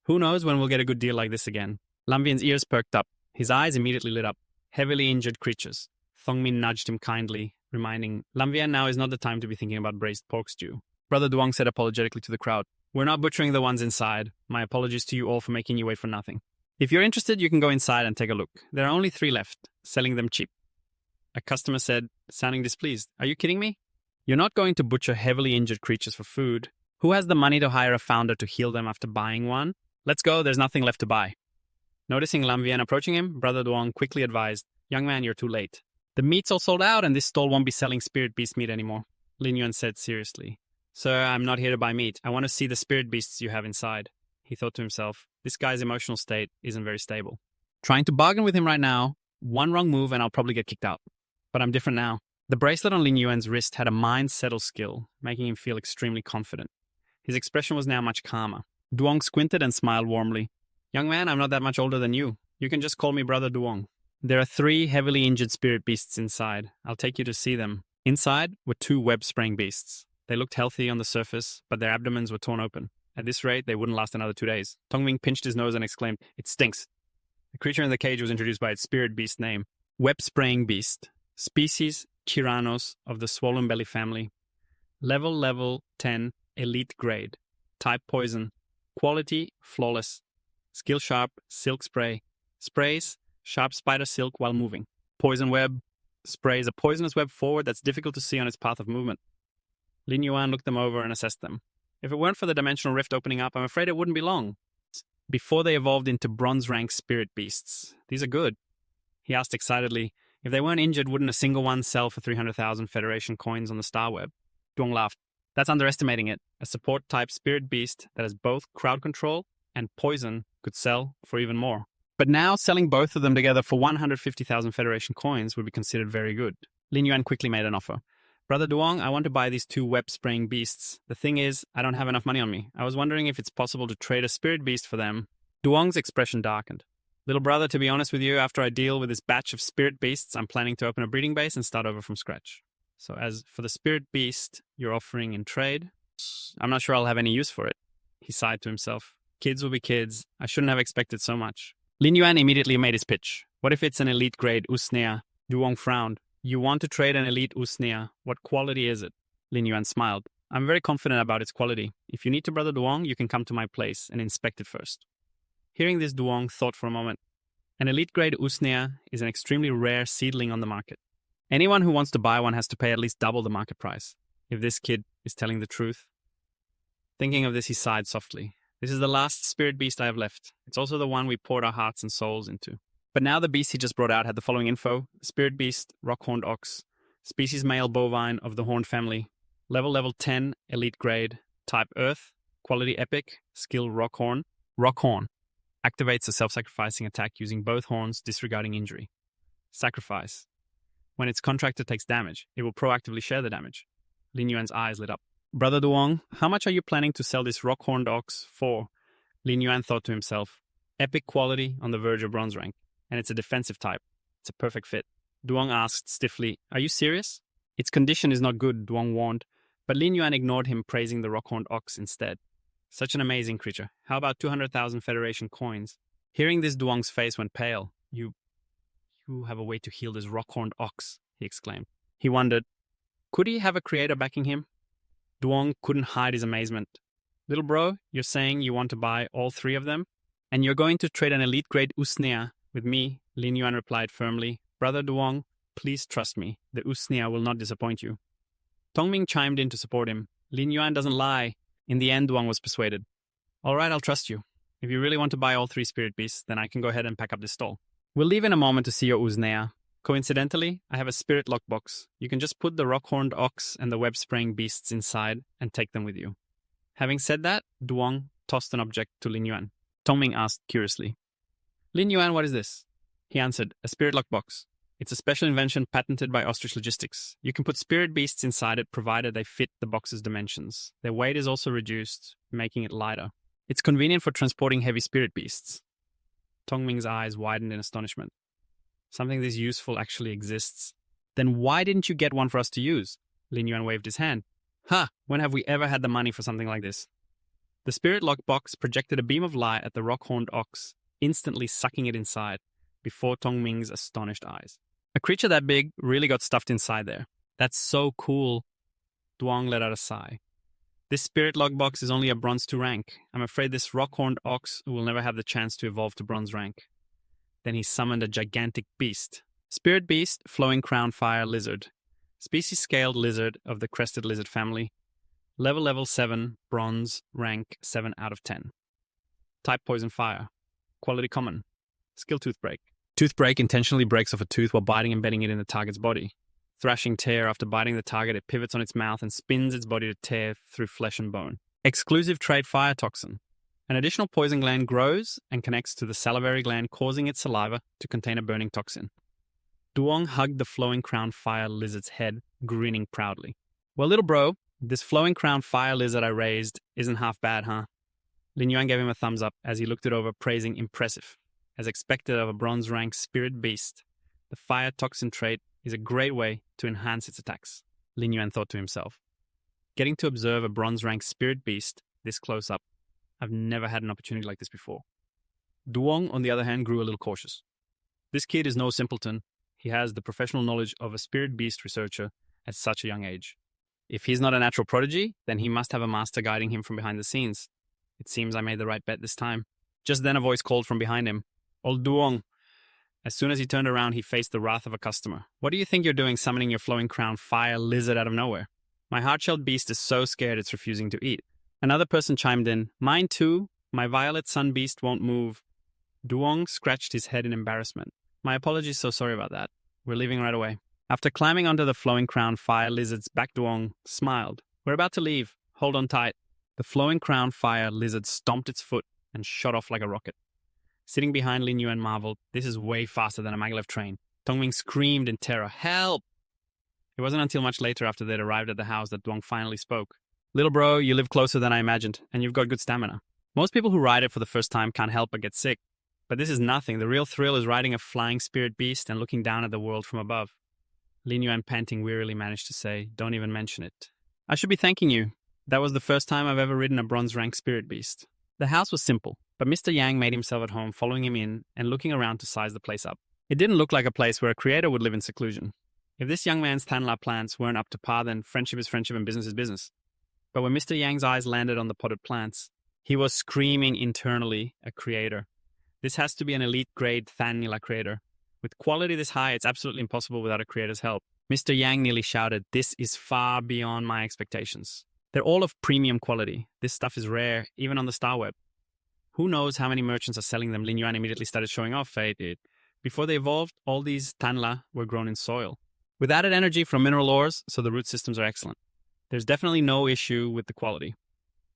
Who knows when we'll get a good deal like this again? Lam Vian's ears perked up. His eyes immediately lit up. Heavily injured creatures. Thongmin nudged him kindly, reminding, Lam Vian, now is not the time to be thinking about braised pork stew. Brother Duong said apologetically to the crowd, We're not butchering the ones inside. My apologies to you all for making you wait for nothing. If you're interested, you can go inside and take a look. There are only 3 left, selling them cheap. A customer said, sounding displeased, Are you kidding me? You're not going to butcher heavily injured creatures for food. Who has the money to hire a founder to heal them after buying one? Let's go, there's nothing left to buy. Noticing Lam Vian approaching him, Brother Duong quickly advised, Young man, you're too late. The meat's all sold out and this stall won't be selling spirit beast meat anymore. Lin Yuan said seriously. Sir, I'm not here to buy meat. I want to see the spirit beasts you have inside. He thought to himself, this guy's emotional state isn't very stable. Trying to bargain with him right now, one wrong move and I'll probably get kicked out. But I'm different now. The bracelet on Lin Yuan's wrist had a mind-settle skill, making him feel extremely confident. His expression was now much calmer. Duong squinted and smiled warmly. Young man, I'm not that much older than you. You can just call me Brother Duong. There are 3 heavily injured spirit beasts inside. I'll take you to see them. Inside were 2 web-spraying beasts. They looked healthy on the surface, but their abdomens were torn open. At this rate, they wouldn't last another 2 days. Thongmin pinched his nose and exclaimed, It stinks. The creature in the cage was introduced by its spirit beast name. Web-spraying beast. Species Tyrannos of the swollen belly family. Level 10, elite grade. Type poison. Quality flawless. Skill sharp, silk spray. Sprays, sharp spider silk while moving. Poison web. Sprays a poisonous web forward that's difficult to see on its path of movement. Lin Yuan looked them over and assessed them. If it weren't for the dimensional rift opening up, I'm afraid it wouldn't be long. Before they evolved into bronze rank spirit beasts. These are good. He asked excitedly, if they weren't injured, wouldn't a single one sell for 300,000 Federation coins on the Star Web? Duong laughed. That's underestimating it. A support-type spirit beast that has both crowd control and poison could sell for even more. But now selling both of them together for 150,000 Federation coins would be considered very good. Lin Yuan quickly made an offer. Brother Duong, I want to buy these 2 web-spraying beasts. The thing is, I don't have enough money on me. I was wondering if it's possible to trade a spirit beast for them. Duong's expression darkened. Little brother, to be honest with you, after I deal with this batch of spirit beasts, I'm planning to open a breeding base and start over from scratch. So as for the spirit beast you're offering in trade, I'm not sure I'll have any use for it. He sighed to himself. Kids will be kids. I shouldn't have expected so much. Lin Yuan immediately made his pitch. What if it's an elite grade Usnea? Duong frowned. You want to trade an elite Usnea. What quality is it? Lin Yuan smiled. I'm very confident about its quality. If you need to, Brother Duong, you can come to my place and inspect it first. Hearing this, Duong thought for a moment. An elite grade Usnea is an extremely rare seedling on the market. Anyone who wants to buy one has to pay at least double the market price. If this kid is telling the truth. Thinking of this, he sighed softly. This is the last spirit beast I have left. It's also the one we poured our hearts and souls into. But now the beast he just brought out had the following info. Spirit beast, rock-horned ox. Species male bovine of the horned family. Level 10, elite grade. Type earth. Quality epic. Skill rockhorn. Rockhorn. Activates a self-sacrificing attack using both horns, disregarding injury. Sacrifice. When its contractor takes damage, it will proactively share the damage. Lin Yuan's eyes lit up. Brother Duong, how much are you planning to sell this rock-horned ox for? Lin Yuan thought to himself. Epic quality on the verge of bronze rank. And it's a defensive type. It's a perfect fit. Duong asked stiffly, are you serious? Its condition is not good, Duong warned, but Lin Yuan ignored him, praising the rock-horned ox instead. Such an amazing creature. How about 200,000 Federation coins? Hearing this, Duong's face went pale. You have a way to heal this rock-horned ox, he exclaimed. He wondered, could he have a creator backing him? Duong couldn't hide his amazement. Little bro, you're saying you want to buy all 3 of them? And you're going to trade an elite grade Usnea with me? Lin Yuan replied firmly. Brother Duong, please trust me. The Usnea will not disappoint you. Tongming chimed in to support him. Lin Yuan doesn't lie. In the end, Duong was persuaded. All right, I'll trust you. If you really want to buy all 3 spirit beasts, then I can go ahead and pack up this stall. We'll leave in a moment to see your Usnea. Coincidentally, I have a spirit lockbox. You can just put the rock-horned ox and the web-spraying beasts inside and take them with you. Having said that, Duong tossed an object to Lin Yuan. Tongming asked curiously, Lin Yuan, what is this? He answered, a spirit lockbox. It's a special invention patented by Ostrich Logistics. You can put spirit beasts inside it provided they fit the box's dimensions. Their weight is also reduced, making it lighter. It's convenient for transporting heavy spirit beasts. Tongming's eyes widened in astonishment. Something this useful actually exists. Then why didn't you get one for us to use? Lin Yuan waved his hand. When have we ever had the money for something like this? The spirit lockbox projected a beam of light at the rock-horned ox, instantly sucking it inside, before Tongming's astonished eyes. A creature that big really got stuffed inside there. That's so cool. Duong let out a sigh. This spirit lockbox is only a bronze 2 rank. I'm afraid this rock-horned ox will never have the chance to evolve to bronze rank. Then he summoned a gigantic beast. Spirit beast, flowing crown fire lizard. Species scaled lizard of the crested lizard family. Level 7, bronze, rank 7 out of 10. Type poison fire. Quality common. Skill toothbreak. Toothbreak intentionally breaks off a tooth while biting and embedding it in the target's body. Thrashing tear. After biting the target, it pivots on its mouth and spins its body to tear through flesh and bone. Exclusive trait fire toxin. An additional poison gland grows and connects to the salivary gland, causing its saliva to contain a burning toxin. Duong hugged the flowing crown fire lizard's head, grinning proudly. Well, little bro, this flowing crown fire lizard I raised isn't half bad, huh? Lin Yuan gave him a thumbs up as he looked it over, praising impressive. As expected of a bronze rank spirit beast, the fire toxin trait is a great way to enhance its attacks. Lin Yuan thought to himself. Getting to observe a bronze rank spirit beast this close up, I've never had an opportunity like this before. Duong, on the other hand, grew a little cautious. This kid is no simpleton. He has the professional knowledge of a spirit beast researcher at such a young age. If he's not a natural prodigy, then he must have a master guiding him from behind the scenes. It seems I made the right bet this time. Just then a voice called from behind him. Old Duong. As soon as he turned around, he faced the wrath of a customer. What do you think you're doing summoning your flowing crown fire lizard out of nowhere? My hard-shelled beast is so scared it's refusing to eat. Another person chimed in. Mine too. My violet sun beast won't move. Duong scratched his head in embarrassment. My apologies, so sorry about that. We're leaving right away. After climbing onto the flowing crown fire lizard's back, Duong smiled. We're about to leave. Hold on tight. The flowing crown fire lizard stomped its foot and shot off like a rocket. Sitting behind Lin Yuan marveled, this is way faster than a maglev train. Dongming screamed in terror, help! It wasn't until much later after they'd arrived at the house that Dong finally spoke. Little bro, you live closer than I imagined, and you've got good stamina. Most people who ride it for the first time can't help but get sick. But this is nothing. The real thrill is riding a flying spirit beast and looking down at the world from above. Lin Yuan, panting wearily, managed to say, don't even mention it. I should be thanking you. That was the first time I've ever ridden a bronze rank spirit beast. The house was simple, but Mr. Yang made himself at home, following him in and looking around to size the place up. It didn't look like a place where a creator would live in seclusion. If this young man's Tanla plants weren't up to par, then friendship is friendship and business is business. But when Mr. Yang's eyes landed on the potted plants, he was screaming internally, a creator. This has to be an elite-grade Thanla creator. With quality this high, it's absolutely impossible without a creator's help. Mr. Yang nearly shouted, this is far beyond my expectations. They're all of premium quality. This stuff is rare, even on the Star Web. Who knows how many merchants are selling them? Lin Yuan immediately started showing off. Before they evolved, all these Tanla were grown in soil, with added energy from mineral ores, so the root systems are excellent. There's definitely no issue with the quality.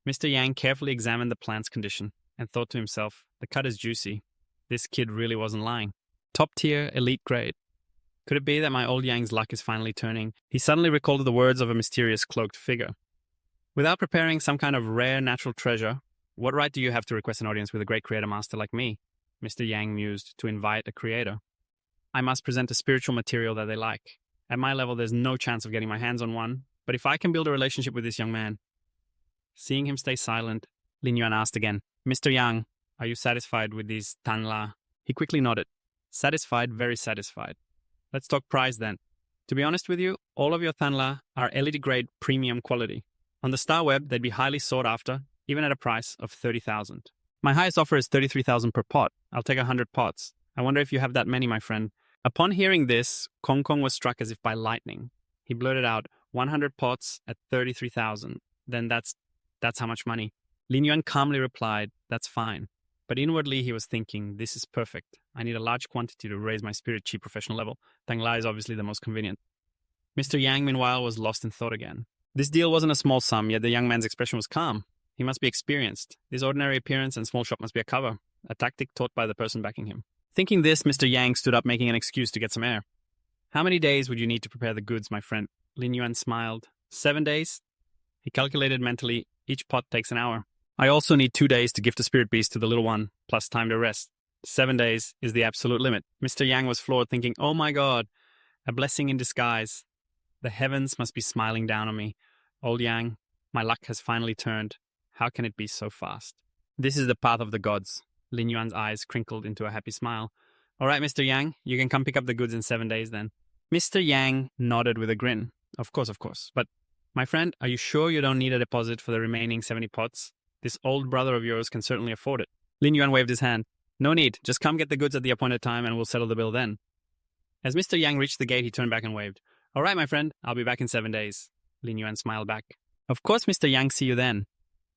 Mr. Yang carefully examined the plant's condition and thought to himself, the cut is juicy. This kid really wasn't lying. Top tier, elite grade. Could it be that my old Yang's luck is finally turning? He suddenly recalled the words of a mysterious cloaked figure. Without preparing some kind of rare natural treasure, what right do you have to request an audience with a great creator master like me? Mr. Yang mused, to invite a creator. I must present a spiritual material that they like. At my level, there's no chance of getting my hands on one, but if I can build a relationship with this young man. Seeing him stay silent, Lin Yuan asked again, Mr. Yang, are you satisfied with these Tanla? He quickly nodded. Satisfied, very satisfied. Let's talk price then. To be honest with you, all of your Tanla are elite grade premium quality. On the Star Web, they'd be highly sought after, even at a price of 30,000. My highest offer is 33,000 per pot. I'll take 100 pots. I wonder if you have that many, my friend. Upon hearing this, Kong Kong was struck as if by lightning. He blurted out, 100 pots at 33,000. Then that's how much money. Lin Yuan calmly replied, that's fine. But inwardly he was thinking, this is perfect. I need a large quantity to raise my spirit chi professional level. Tangla is obviously the most convenient. Mr. Yang, meanwhile, was lost in thought again. This deal wasn't a small sum, yet the young man's expression was calm. He must be experienced. This ordinary appearance and small shop must be a cover, a tactic taught by the person backing him. Thinking this, Mr. Yang stood up, making an excuse to get some air. How many days would you need to prepare the goods, my friend? Lin Yuan smiled. 7 days? He calculated mentally, each pot takes an hour. I also need 2 days to gift a spirit beast to the little one, plus time to rest. 7 days is the absolute limit. Mr. Yang was floored, thinking, oh my god, a blessing in disguise. The heavens must be smiling down on me. Old Yang, my luck has finally turned. How can it be so fast? This is the path of the gods. Lin Yuan's eyes crinkled into a happy smile. All right, Mr. Yang, you can come pick up the goods in 7 days then. Mr. Yang nodded with a grin. Of course. But, my friend, are you sure you don't need a deposit for the remaining 70 pots? This old brother of yours can certainly afford it. Lin Yuan waved his hand. No need. Just come get the goods at the appointed time and we'll settle the bill then. As Mr. Yang reached the gate, he turned back and waved. All right, my friend, I'll be back in 7 days. Lin Yuan smiled back. Of course, Mr. Yang, see you then.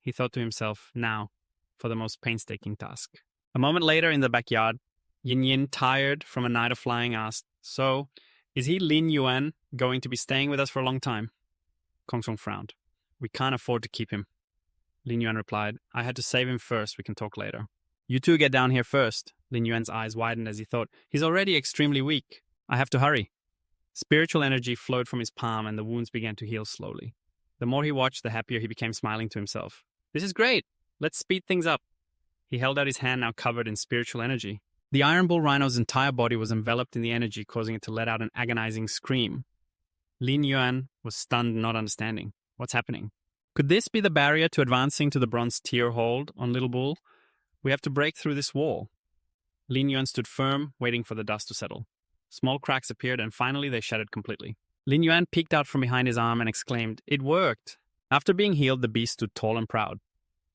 He thought to himself, now, for the most painstaking task. A moment later in the backyard, Yin Yin, tired from a night of flying, asked, so, is he Lin Yuan going to be staying with us for a long time? Kong Song frowned. We can't afford to keep him. Lin Yuan replied, I had to save him first, we can talk later. You two get down here first. Lin Yuan's eyes widened as he thought, he's already extremely weak. I have to hurry. Spiritual energy flowed from his palm and the wounds began to heal slowly. The more he watched, the happier he became, smiling to himself. This is great. Let's speed things up. He held out his hand, now covered in spiritual energy. The Iron Bull Rhino's entire body was enveloped in the energy, causing it to let out an agonizing scream. Lin Yuan was stunned, not understanding. What's happening? Could this be the barrier to advancing to the bronze tier hold on Little Bull? We have to break through this wall. Lin Yuan stood firm, waiting for the dust to settle. Small cracks appeared and finally they shattered completely. Lin Yuan peeked out from behind his arm and exclaimed, it worked! After being healed, the beast stood tall and proud.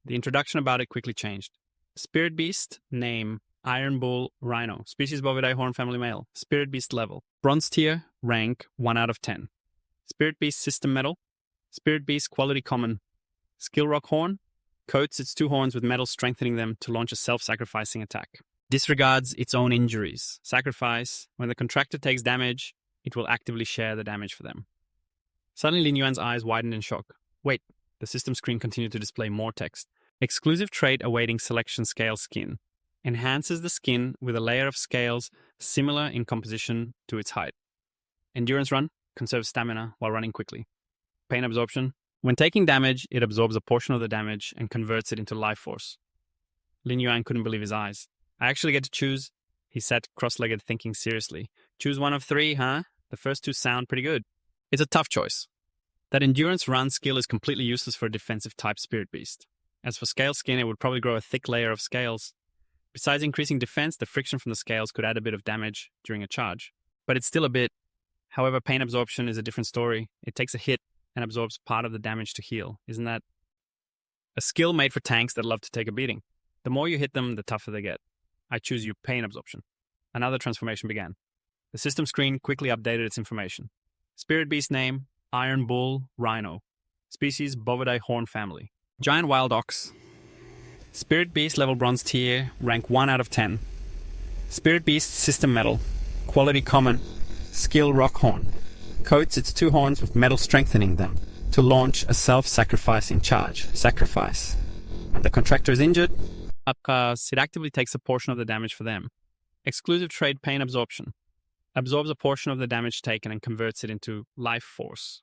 The introduction about it quickly changed. Spirit beast, name, Iron Bull Rhino, species Bovidae horn family male, spirit beast level, bronze tier, rank 1 out of 10. Spirit beast system metal, spirit beast quality common. Skill rock horn, coats its 2 horns with metal, strengthening them to launch a self-sacrificing attack. Disregards its own injuries. Sacrifice, when the contractor takes damage, it will actively share the damage for them. Suddenly Lin Yuan's eyes widened in shock. Wait, the system screen continued to display more text. Exclusive trait awaiting selection scale skin. Enhances the skin with a layer of scales similar in composition to its height. Endurance run. Conserves stamina while running quickly. Pain absorption. When taking damage, it absorbs a portion of the damage and converts it into life force. Lin Yuan couldn't believe his eyes. I actually get to choose? He sat cross-legged thinking seriously. Choose one of three, huh? The first two sound pretty good. It's a tough choice. That endurance run skill is completely useless for a defensive type spirit beast. As for scale skin, it would probably grow a thick layer of scales. Besides increasing defense, the friction from the scales could add a bit of damage during a charge. But it's still a bit. However, pain absorption is a different story. It takes a hit and absorbs part of the damage to heal. Isn't that a skill made for tanks that love to take a beating? The more you hit them, the tougher they get. I choose you, pain absorption. Another transformation began. The system screen quickly updated its information. Spirit beast name, Iron Bull Rhino. Species, Bovidae horn family. Giant wild ox. Spirit beast level bronze tier, rank 1 out of 10. Spirit beast system metal. Quality common. Skill rock horn. Coats its 2 horns with metal strengthening them to launch a self-sacrificing charge. Sacrifice. When the contractor is injured, it actively takes a portion of the damage for them. Exclusive trait pain absorption. Absorbs a portion of the damage taken and converts it into life force.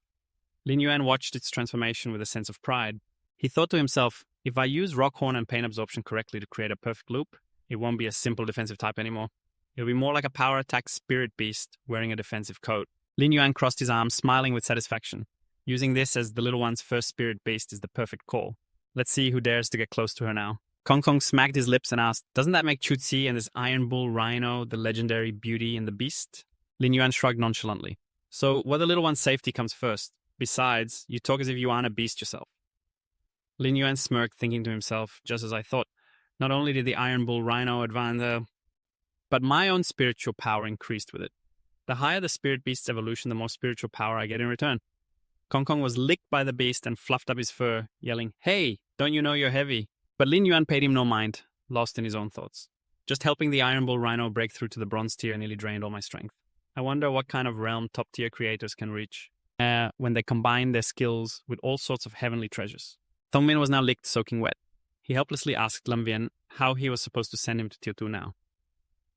Lin Yuan watched its transformation with a sense of pride. He thought to himself, if I use Rockhorn and pain absorption correctly to create a perfect loop, it won't be a simple defensive type anymore. It'll be more like a power attack spirit beast wearing a defensive coat. Lin Yuan crossed his arms, smiling with satisfaction. Using this as the little one's first spirit beast is the perfect call. Let's see who dares to get close to her now. Kong Kong smacked his lips and asked, doesn't that make Chutzi and this Iron Bull Rhino the legendary Beauty and the Beast? Lin Yuan shrugged nonchalantly. So, the little one's safety comes first. Besides, you talk as if you aren't a beast yourself. Lin Yuan smirked, thinking to himself, just as I thought. Not only did the Iron Bull Rhino advance, but my own spiritual power increased with it. The higher the spirit beast's evolution, the more spiritual power I get in return. Kong Kong was licked by the beast and fluffed up his fur, yelling, hey, don't you know you're heavy? But Lin Yuan paid him no mind, lost in his own thoughts. Just helping the Iron Bull Rhino break through to the bronze tier nearly drained all my strength. I wonder what kind of realm top-tier creators can reach when they combine their skills with all sorts of heavenly treasures. Thongmin was now licked, soaking wet. He helplessly asked Lam Vien how he was supposed to send him to Tier 2 now.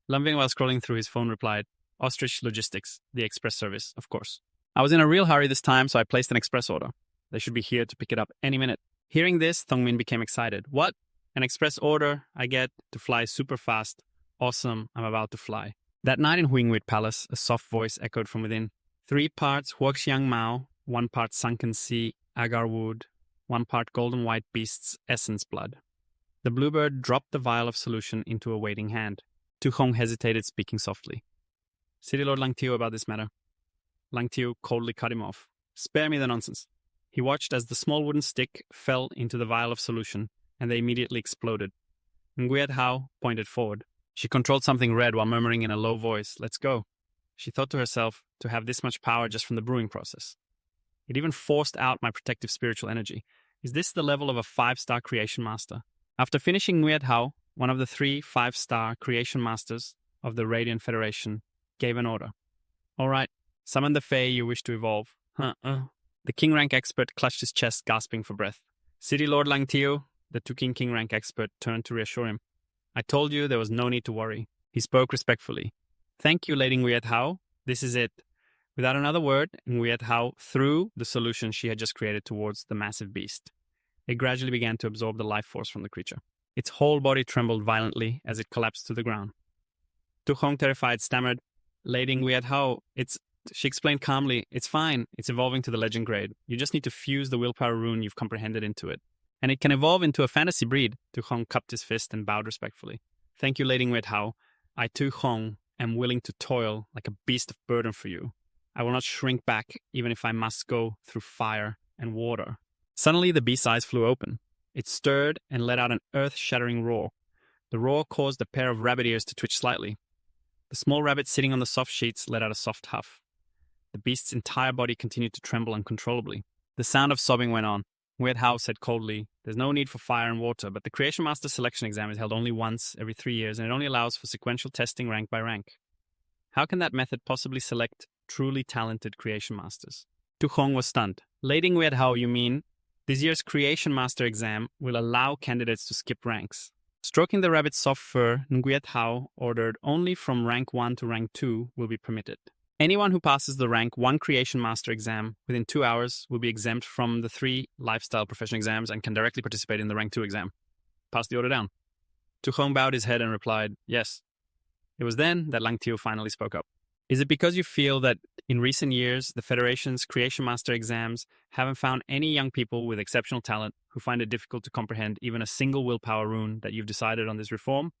Lam Vien, while scrolling through his phone, replied, Ostrich Logistics, the express service, of course. I was in a real hurry this time, so I placed an express order. They should be here to pick it up any minute. Hearing this, Thongmin became excited. What? An express order I get to fly super fast. Awesome, I'm about to fly. That night in Huingwit Palace, a soft voice echoed from within. 3 parts Huoxiang Mao, 1 part Sunken Sea, agar wood, 1 part golden white beast's essence blood. The bluebird dropped the vial of solution into a waiting hand. Tu Hong hesitated, speaking softly. City Lord Lang Tio about this matter. Lang Tio coldly cut him off. Spare me the nonsense. He watched as the small wooden stick fell into the vial of solution, and they immediately exploded. Nguyet Hao pointed forward. She controlled something red while murmuring in a low voice, let's go. She thought to herself, to have this much power just from the brewing process. It even forced out my protective spiritual energy. Is this the level of a 5-star creation master? After finishing Nguyet Hao, one of the 3 5-star creation masters of the Radiant Federation gave an order. All right, summon the Fae you wish to evolve. The King Rank expert clutched his chest, gasping for breath. City Lord Lang Tio, the Tuking King Rank expert, turned to reassure him. I told you there was no need to worry. He spoke respectfully. Thank you, Lady Nguyet Hao. This is it. Without another word, Nguyet Hao threw the solution she had just created towards the massive beast. It gradually began to absorb the life force from the creature. Its whole body trembled violently as it collapsed to the ground. Tu Hong, terrified, stammered, Lady Nguyet Hao, she explained calmly, it's fine, it's evolving to the legend grade. You just need to fuse the willpower rune you've comprehended into it. And it can evolve into a fantasy breed. Tu Hong cupped his fist and bowed respectfully. Thank you, Lady Nguyet Hao. I, Tu Hong, am willing to toil like a beast of burden for you. I will not shrink back, even if I must go through fire and water. Suddenly, the beast's eyes flew open. It stirred and let out an earth-shattering roar. The roar caused a pair of rabbit ears to twitch slightly. The small rabbit sitting on the soft sheets let out a soft huff. The beast's entire body continued to tremble uncontrollably. The sound of sobbing went on. Nguyet Hao said coldly, there's no need for fire and water, but the Creation Master selection exam is held only once every 3 years, and it only allows for sequential testing rank by rank. How can that method possibly select truly talented Creation Masters? Tu Hong was stunned. Lady Nguyet Hao, you mean? This year's Creation Master exam will allow candidates to skip ranks. Stroking the rabbit's soft fur, Nguyet Hao ordered only from rank 1 to rank 2 will be permitted. Anyone who passes the rank 1 Creation Master exam within 2 hours will be exempt from the 3 lifestyle profession exams and can directly participate in the rank 2 exam. Pass the order down. Tuchong bowed his head and replied, yes. It was then that Lang Tiu finally spoke up. Is it because you feel that in recent years, the Federation's Creation Master exams haven't found any young people with exceptional talent who find it difficult to comprehend even a single willpower rune that you've decided on this reform?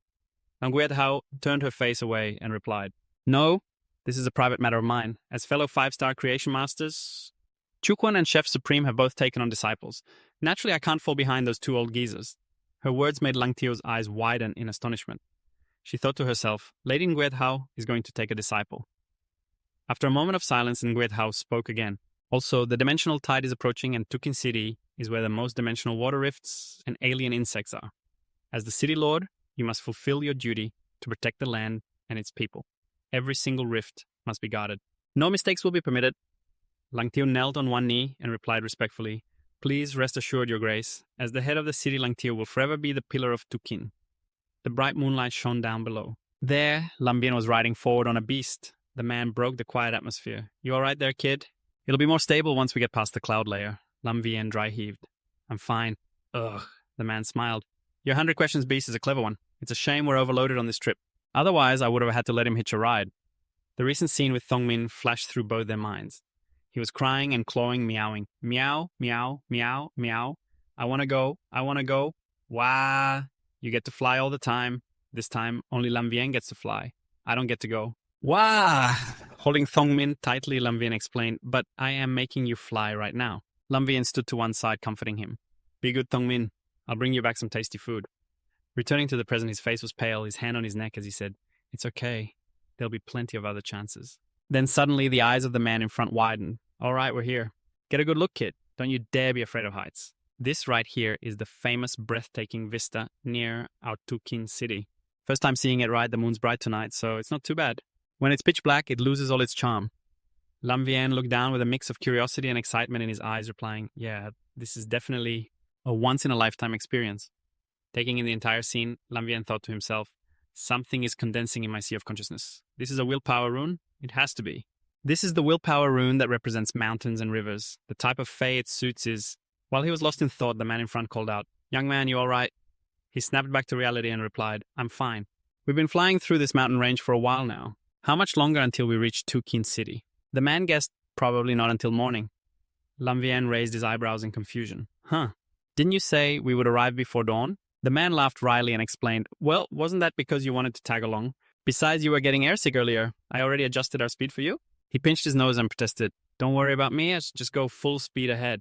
Nguyen Hao turned her face away and replied, no, this is a private matter of mine. As fellow 5-star Creation Masters, Chukwon and Chef Supreme have both taken on disciples. Naturally, I can't fall behind those 2 old geezers. Her words made Lang Tio's eyes widen in astonishment. She thought to herself, Lady Nguyen Hao is going to take a disciple. After a moment of silence, Nguyen Hao spoke again. Also, the dimensional tide is approaching and Tukin City is where the most dimensional water rifts and alien insects are. As the city lord, you must fulfill your duty to protect the land and its people. Every single rift must be guarded. No mistakes will be permitted. Lang Tio knelt on one knee and replied respectfully, please rest assured, Your Grace, as the head of the city, Lang Tio will forever be the pillar of Tukin. The bright moonlight shone down below. There, Lam Bien was riding forward on a beast. The man broke the quiet atmosphere. You all right there, kid? It'll be more stable once we get past the cloud layer. Lam Bien dry heaved. I'm fine. Ugh. The man smiled. Your 100 questions beast is a clever one. It's a shame we're overloaded on this trip. Otherwise, I would have had to let him hitch a ride. The recent scene with Thongmin flashed through both their minds. He was crying and clawing, meowing. Meow, meow, meow, meow. I want to go. I want to go. Wah. You get to fly all the time. This time, only Lam Bien gets to fly. I don't get to go. Wah! Holding Thongmin tightly, Lam Bien explained, but I am making you fly right now. Lam Bien stood to one side, comforting him. Be good, Thongmin. I'll bring you back some tasty food. Returning to the present, his face was pale, his hand on his neck as he said, It's okay. There'll be plenty of other chances. Then suddenly the eyes of the man in front widened. All right, we're here. Get a good look, kid. Don't you dare be afraid of heights. This right here is the famous breathtaking vista near our Tukin city. First time seeing it right, the moon's bright tonight, so it's not too bad. When it's pitch black, it loses all its charm. Lam Bien looked down with a mix of curiosity and excitement in his eyes, replying, yeah, this is definitely a once-in-a-lifetime experience. Taking in the entire scene, Lam Bien thought to himself, something is condensing in my sea of consciousness. This is a willpower rune? It has to be. This is the willpower rune that represents mountains and rivers. The type of fey it suits is... While he was lost in thought, the man in front called out, young man, you all right? He snapped back to reality and replied, I'm fine. We've been flying through this mountain range for a while now. How much longer until we reach Tukin City? The man guessed probably not until morning. Lam Bien raised his eyebrows in confusion. Huh. Didn't you say we would arrive before dawn? The man laughed wryly and explained, well, wasn't that because you wanted to tag along? Besides, you were getting airsick earlier. I already adjusted our speed for you. He pinched his nose and protested, don't worry about me, just go full speed ahead.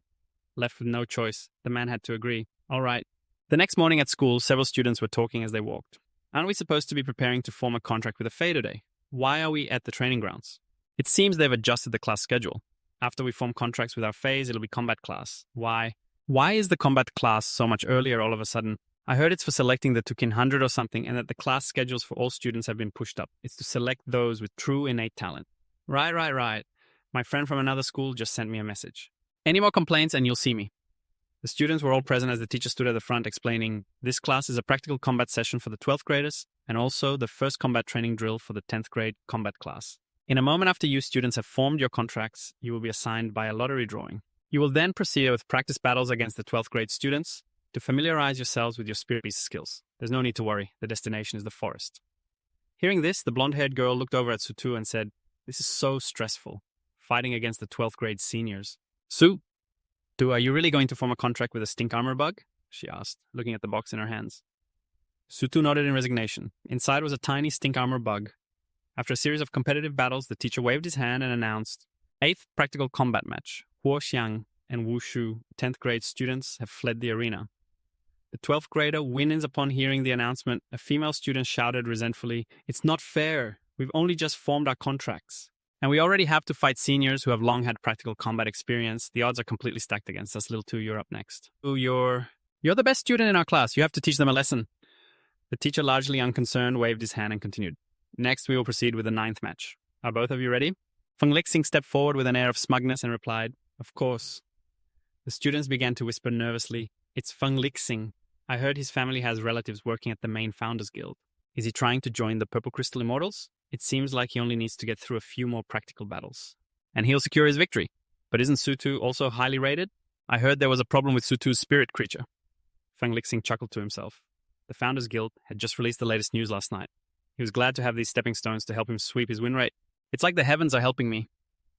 Left with no choice, the man had to agree. All right. The next morning at school, several students were talking as they walked. Aren't we supposed to be preparing to form a contract with a Fae today? Why are we at the training grounds? It seems they've adjusted the class schedule. After we form contracts with our Faes, it'll be combat class. Why? Why is the combat class so much earlier all of a sudden? I heard it's for selecting the Tukin 100 or something, and that the class schedules for all students have been pushed up. It's to select those with true innate talent. Right. My friend from another school just sent me a message. Any more complaints and you'll see me. The students were all present as the teacher stood at the front explaining, this class is a practical combat session for the 12th graders and also the first combat training drill for the 10th grade combat class. In a moment after you students have formed your contracts, you will be assigned by a lottery drawing. You will then proceed with practice battles against the 12th grade students to familiarize yourselves with your spirit beast skills. There's no need to worry, the destination is the forest. Hearing this, the blonde-haired girl looked over at Sutu and said, this is so stressful, fighting against the 12th grade seniors. Su, are you really going to form a contract with a stink armor bug? She asked, looking at the box in her hands. Sutu nodded in resignation. Inside was a tiny stink armor bug. After a series of competitive battles, the teacher waved his hand and announced, 8th practical combat match. Huo Xiang and Wu Shu, 10th grade students, have fled the arena. The 12th grader wins upon hearing the announcement. A female student shouted resentfully, it's not fair. We've only just formed our contracts. And we already have to fight seniors who have long had practical combat experience. The odds are completely stacked against us. Little 2, you're up next. Ooh, you're the best student in our class. You have to teach them a lesson. The teacher, largely unconcerned, waved his hand and continued. Next, we will proceed with the 9th match. Are both of you ready? Feng Lixing stepped forward with an air of smugness and replied, of course. The students began to whisper nervously, it's Feng Lixing. I heard his family has relatives working at the main Founders Guild. Is he trying to join the Purple Crystal Immortals? It seems like he only needs to get through a few more practical battles. And he'll secure his victory. But isn't Sutu also highly rated? I heard there was a problem with Sutu's spirit creature. Feng Lixing chuckled to himself. The Founders Guild had just released the latest news last night. He was glad to have these stepping stones to help him sweep his win rate. It's like the heavens are helping me.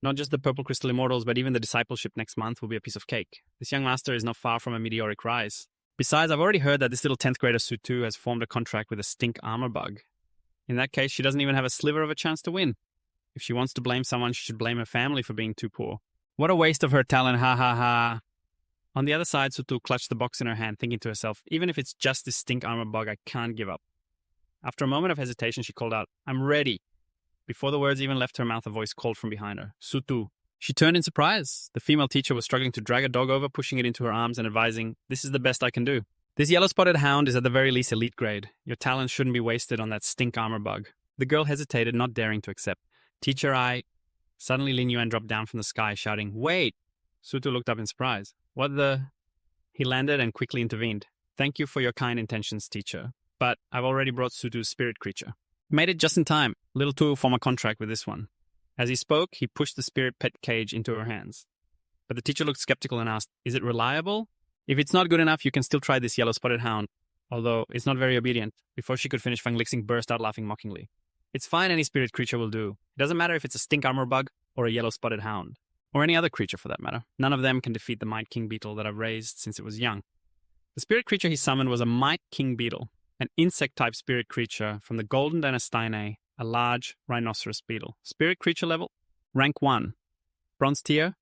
Not just the Purple Crystal Immortals, but even the discipleship next month will be a piece of cake. This young master is not far from a meteoric rise. Besides, I've already heard that this little 10th grader Sutu has formed a contract with a stink armor bug. In that case, she doesn't even have a sliver of a chance to win. If she wants to blame someone, she should blame her family for being too poor. What a waste of her talent, ha ha ha. On the other side, Sutu clutched the box in her hand, thinking to herself, even if it's just this stink armor bug, I can't give up. After a moment of hesitation, she called out, I'm ready. Before the words even left her mouth, a voice called from behind her, Sutu. She turned in surprise. The female teacher was struggling to drag a dog over, pushing it into her arms and advising, this is the best I can do. This yellow-spotted hound is at the very least elite grade. Your talent shouldn't be wasted on that stink armor bug. The girl hesitated, not daring to accept. Teacher, Suddenly Lin Yuan dropped down from the sky, shouting, Wait! Sutu looked up in surprise. What the... He landed and quickly intervened. Thank you for your kind intentions, teacher. But I've already brought Sutu's spirit creature. Made it just in time. Little two will form a contract with this one. As he spoke, he pushed the spirit pet cage into her hands. But the teacher looked skeptical and asked, Is it reliable? If it's not good enough, you can still try this yellow-spotted hound. Although, it's not very obedient. Before she could finish, Feng Lixing burst out laughing mockingly. It's fine, any spirit creature will do. It doesn't matter if it's a stink armor bug or a yellow-spotted hound. Or any other creature for that matter. None of them can defeat the Might King Beetle that I've raised since it was young. The spirit creature he summoned was a Might King Beetle, an insect-type spirit creature from the Golden Dynastine, a large rhinoceros beetle. Spirit creature level, rank 1. Bronze tier,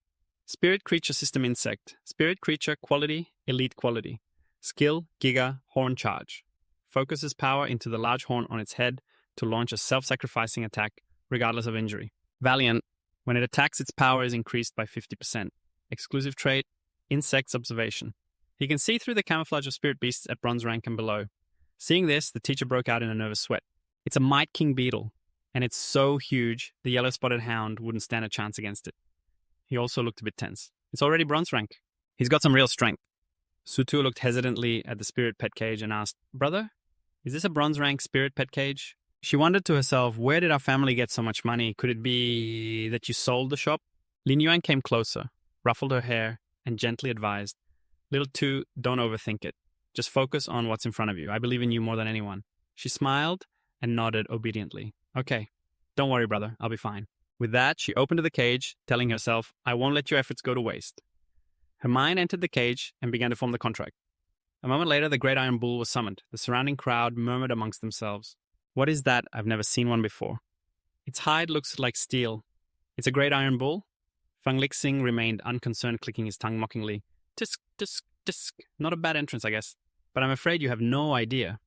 spirit creature system insect. Spirit creature quality, elite quality. Skill, Giga, horn charge. Focuses power into the large horn on its head to launch a self-sacrificing attack, regardless of injury. Valiant, when it attacks, its power is increased by 50%. Exclusive trait, insects observation. He can see through the camouflage of spirit beasts at bronze rank and below. Seeing this, the teacher broke out in a nervous sweat. It's a Might King Beetle, and it's so huge, the yellow-spotted hound wouldn't stand a chance against it. He also looked a bit tense. It's already bronze rank. He's got some real strength. Sutu looked hesitantly at the spirit pet cage and asked, Brother, is this a bronze rank spirit pet cage? She wondered to herself, where did our family get so much money? Could it be that you sold the shop? Lin Yuan came closer, ruffled her hair, and gently advised, Little two, don't overthink it. Just focus on what's in front of you. I believe in you more than anyone. She smiled and nodded obediently. Okay, don't worry, brother. I'll be fine. With that, she opened the cage, telling herself, I won't let your efforts go to waste. Her mind entered the cage and began to form the contract. A moment later, the great iron bull was summoned. The surrounding crowd murmured amongst themselves. What is that? I've never seen one before. Its hide looks like steel. It's a great iron bull? Feng Lixing remained unconcerned, clicking his tongue mockingly. Tisk, tisk, tisk. Not a bad entrance, I guess. But I'm afraid you have no idea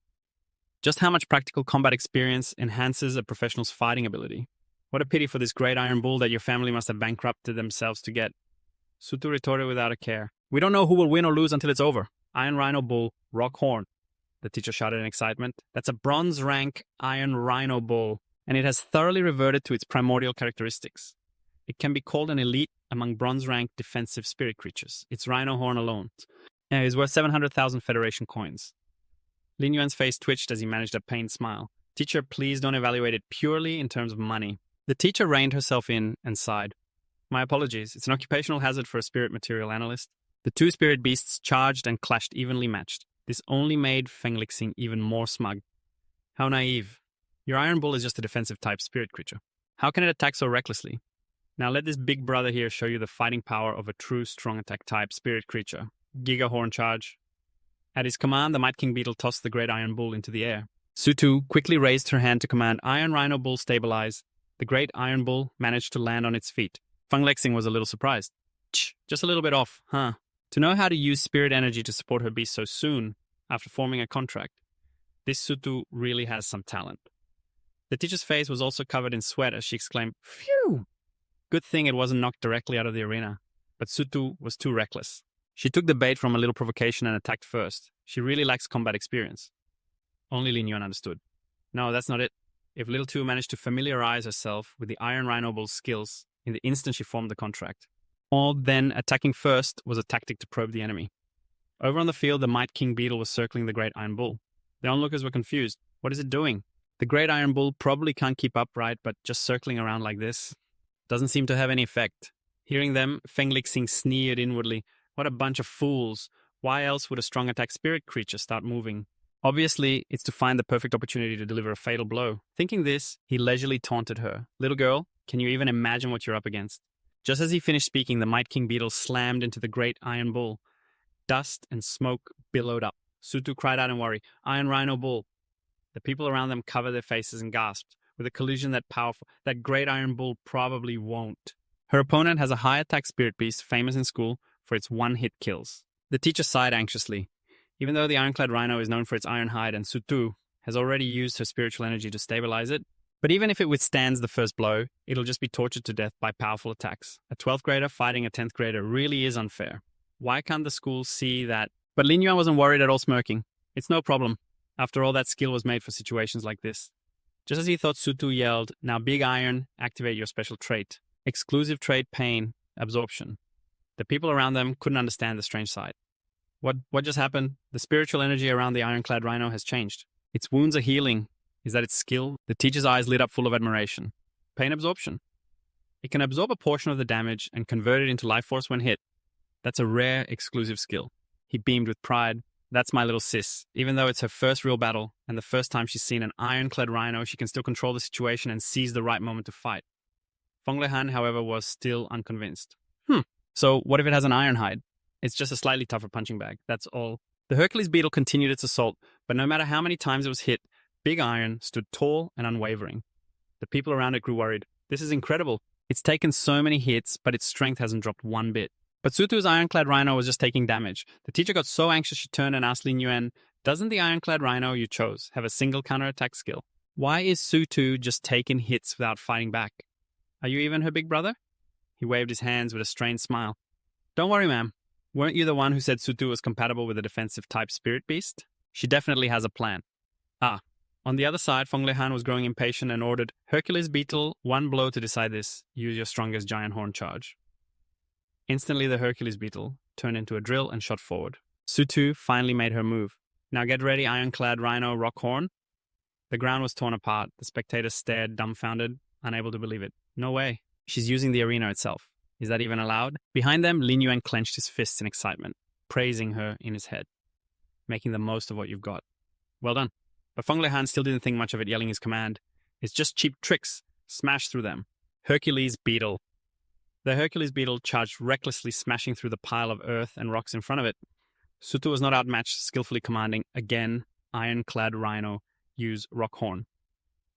just how much practical combat experience enhances a professional's fighting ability. What a pity for this great iron bull that your family must have bankrupted themselves to get. Sutu retorted without a care. We don't know who will win or lose until it's over. Iron Rhino Bull, Rock Horn. The teacher shouted in excitement. That's a bronze rank Iron Rhino Bull, and it has thoroughly reverted to its primordial characteristics. It can be called an elite among bronze rank defensive spirit creatures. Its rhino horn alone is worth 700,000 Federation coins. Lin Yuan's face twitched as he managed a pained smile. Teacher, please don't evaluate it purely in terms of money. The teacher reined herself in and sighed. My apologies. It's an occupational hazard for a spirit material analyst. The two spirit beasts charged and clashed evenly matched. This only made Feng Lixing even more smug. How naive. Your Iron Bull is just a defensive type spirit creature. How can it attack so recklessly? Now let this big brother here show you the fighting power of a true strong attack type spirit creature. Giga Horn Charge. At his command, the Might King Beetle tossed the great Iron Bull into the air. Sutu quickly raised her hand to command Iron Rhino Bull stabilize. The great Iron Bull managed to land on its feet. Feng Lixing was a little surprised. Just a little bit off, huh? To know how to use spirit energy to support her beast so soon, after forming a contract, this Sutu really has some talent. The teacher's face was also covered in sweat as she exclaimed, Phew! Good thing it wasn't knocked directly out of the arena. But Sutu was too reckless. She took the bait from a little provocation and attacked first. She really lacks combat experience. Only Lin Yuan understood. No, that's not it. If Little Two managed to familiarize herself with the Iron Rhino Bull's skills in the instant she formed the contract, or then attacking first was a tactic to probe the enemy. Over on the field, the Might King beetle was circling the Great Iron Bull. The onlookers were confused. What is it doing? The Great Iron Bull probably can't keep upright, but just circling around like this doesn't seem to have any effect. Hearing them, Feng Lixing sneered inwardly. What a bunch of fools. Why else would a strong attack spirit creature start moving? Obviously, it's to find the perfect opportunity to deliver a fatal blow. Thinking this, he leisurely taunted her. Little girl, can you even imagine what you're up against? Just as he finished speaking, the Might King beetle slammed into the Great Iron Bull. Dust and smoke billowed up. Sutu cried out in worry, Iron Rhino Bull. The people around them covered their faces and gasped. With a collision that powerful, that Great Iron Bull probably won't. Her opponent has a high attack spirit beast famous in school for its one-hit kills. The teacher sighed anxiously. Even though the ironclad rhino is known for its iron hide and Sutu has already used her spiritual energy to stabilize it, but even if it withstands the first blow, it'll just be tortured to death by powerful attacks. A 12th grader fighting a 10th grader really is unfair. Why can't the school see that? But Lin Yuan wasn't worried at all, smirking. It's no problem. After all, that skill was made for situations like this. Just as he thought, Sutu yelled, now Big Iron, activate your special trait. Exclusive trait pain, absorption. The people around them couldn't understand the strange sight. What just happened? The spiritual energy around the ironclad rhino has changed. Its wounds are healing. Is that its skill? The teacher's eyes lit up full of admiration. Pain absorption. It can absorb a portion of the damage and convert it into life force when hit. That's a rare, exclusive skill. He beamed with pride. That's my little sis. Even though it's her first real battle, and the first time she's seen an ironclad rhino, she can still control the situation and seize the right moment to fight. Feng Lehan, however, was still unconvinced. So what if it has an iron hide? It's just a slightly tougher punching bag, that's all. The Hercules beetle continued its assault, but no matter how many times it was hit, Big Iron stood tall and unwavering. The people around it grew worried. This is incredible. It's taken so many hits, but its strength hasn't dropped one bit. But Sutu's ironclad rhino was just taking damage. The teacher got so anxious she turned and asked Lin Yuan, doesn't the ironclad rhino you chose have a single counterattack skill? Why is Sutu just taking hits without fighting back? Are you even her big brother? He waved his hands with a strained smile. Don't worry, ma'am. Weren't you the one who said Sutu was compatible with a defensive type spirit beast? She definitely has a plan. On the other side, Feng Lehan was growing impatient and ordered, Hercules beetle, one blow to decide this. Use your strongest giant horn charge. Instantly, the Hercules beetle turned into a drill and shot forward. Sutu finally made her move. Now get ready, ironclad rhino rock horn. The ground was torn apart. The spectators stared, dumbfounded, unable to believe it. No way. She's using the arena itself. Is that even allowed? Behind them, Lin Yuan clenched his fists in excitement, praising her in his head. Making the most of what you've got. Well done. But Feng Lehan still didn't think much of it, yelling his command. It's just cheap tricks. Smash through them. Hercules beetle. The Hercules beetle charged recklessly, smashing through the pile of earth and rocks in front of it. Sutu was not outmatched, skillfully commanding, again, ironclad rhino, use rock horn.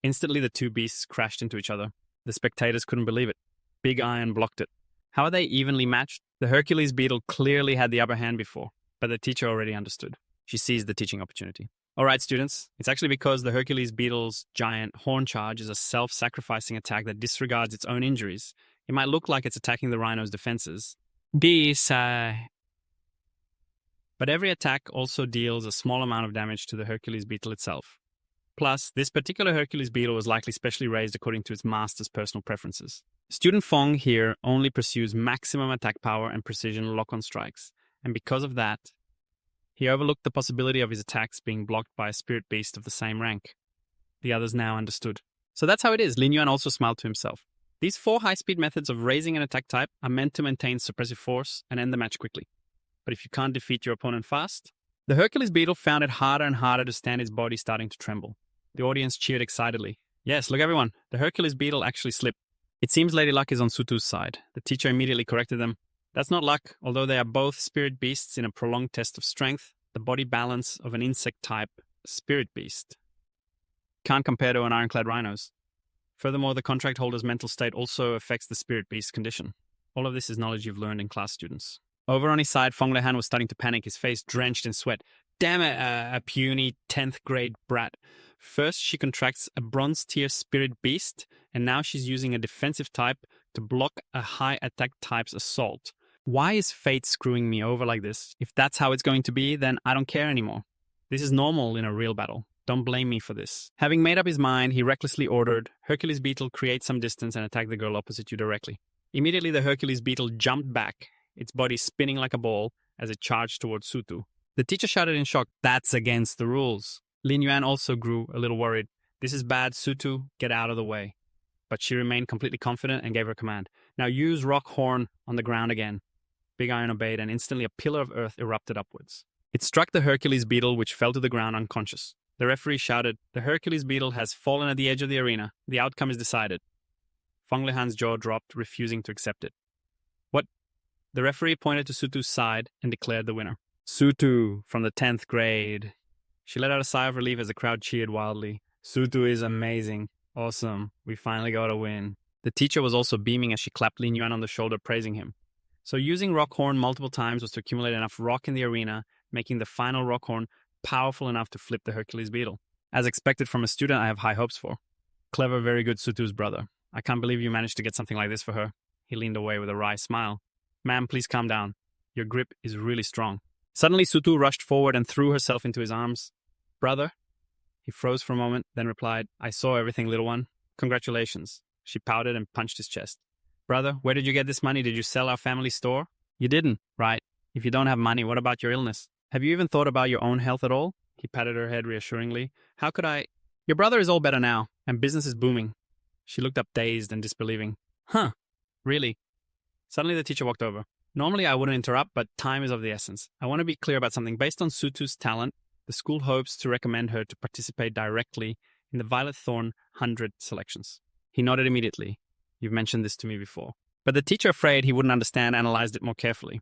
Instantly, the two beasts crashed into each other. The spectators couldn't believe it. Big Iron blocked it. How are they evenly matched? The Hercules beetle clearly had the upper hand before, but the teacher already understood. She seized the teaching opportunity. All right, students, it's actually because the Hercules beetle's giant horn charge is a self-sacrificing attack that disregards its own injuries. It might look like it's attacking the rhino's defenses. But every attack also deals a small amount of damage to the Hercules beetle itself. Plus, this particular Hercules beetle was likely specially raised according to its master's personal preferences. Student Fong here only pursues maximum attack power and precision lock-on strikes, and because of that, he overlooked the possibility of his attacks being blocked by a spirit beast of the same rank. The others now understood. So that's how it is. Lin Yuan also smiled to himself. These 4 high-speed methods of raising an attack type are meant to maintain suppressive force and end the match quickly. But if you can't defeat your opponent fast, the Hercules beetle found it harder and harder to stand his body starting to tremble. The audience cheered excitedly. Yes, look everyone, the Hercules beetle actually slipped. It seems Lady Luck is on Sutu's side. The teacher immediately corrected them. That's not luck, although they are both spirit beasts in a prolonged test of strength, the body balance of an insect-type spirit beast can't compare to an ironclad rhino's. Furthermore, the contract holder's mental state also affects the spirit beast's condition. All of this is knowledge you've learned in class, students. Over on his side, Feng Lehan was starting to panic, his face drenched in sweat. Damn it, a puny 10th grade brat. First, she contracts a bronze-tier spirit beast, and now she's using a defensive type to block a high-attack type's assault. Why is fate screwing me over like this? If that's how it's going to be, then I don't care anymore. This is normal in a real battle. Don't blame me for this. Having made up his mind, he recklessly ordered, Hercules beetle, create some distance and attack the girl opposite you directly. Immediately, the Hercules beetle jumped back, its body spinning like a ball, as it charged towards Sutu. The teacher shouted in shock, "That's against the rules." Lin Yuan also grew a little worried. "This is bad, Sutu, get out of the way." But she remained completely confident and gave her command. "Now use rock horn on the ground again." Big Iron obeyed, and instantly a pillar of earth erupted upwards. It struck the Hercules beetle, which fell to the ground unconscious. The referee shouted, "The Hercules beetle has fallen at the edge of the arena. The outcome is decided." Feng Lehan's jaw dropped, refusing to accept it. "What?" The referee pointed to Sutu's side and declared the winner. "Sutu, from the 10th grade." She let out a sigh of relief as the crowd cheered wildly. "Sutu is amazing. Awesome. We finally got a win." The teacher was also beaming as she clapped Lin Yuan on the shoulder, praising him. So using rock horn multiple times was to accumulate enough rock in the arena, making the final rock horn powerful enough to flip the Hercules beetle. As expected from a student I have high hopes for. Clever, very good Sutu's brother. I can't believe you managed to get something like this for her. He leaned away with a wry smile. "Ma'am, please calm down. Your grip is really strong." Suddenly Sutu rushed forward and threw herself into his arms. "Brother?" He froze for a moment, then replied, "I saw everything, little one. Congratulations." She pouted and punched his chest. "Brother, where did you get this money? Did you sell our family store?" "You didn't, right? If you don't have money, what about your illness? Have you even thought about your own health at all?" He patted her head reassuringly. "How could I—" "Your brother is all better now, and business is booming." She looked up dazed and disbelieving. "Huh, really?" Suddenly the teacher walked over. "Normally I wouldn't interrupt, but time is of the essence. I want to be clear about something. Based on Sutu's talent, the school hopes to recommend her to participate directly in the Violet Thorn 100 selections." He nodded immediately. "You've mentioned this to me before." But the teacher, afraid he wouldn't understand, analyzed it more carefully.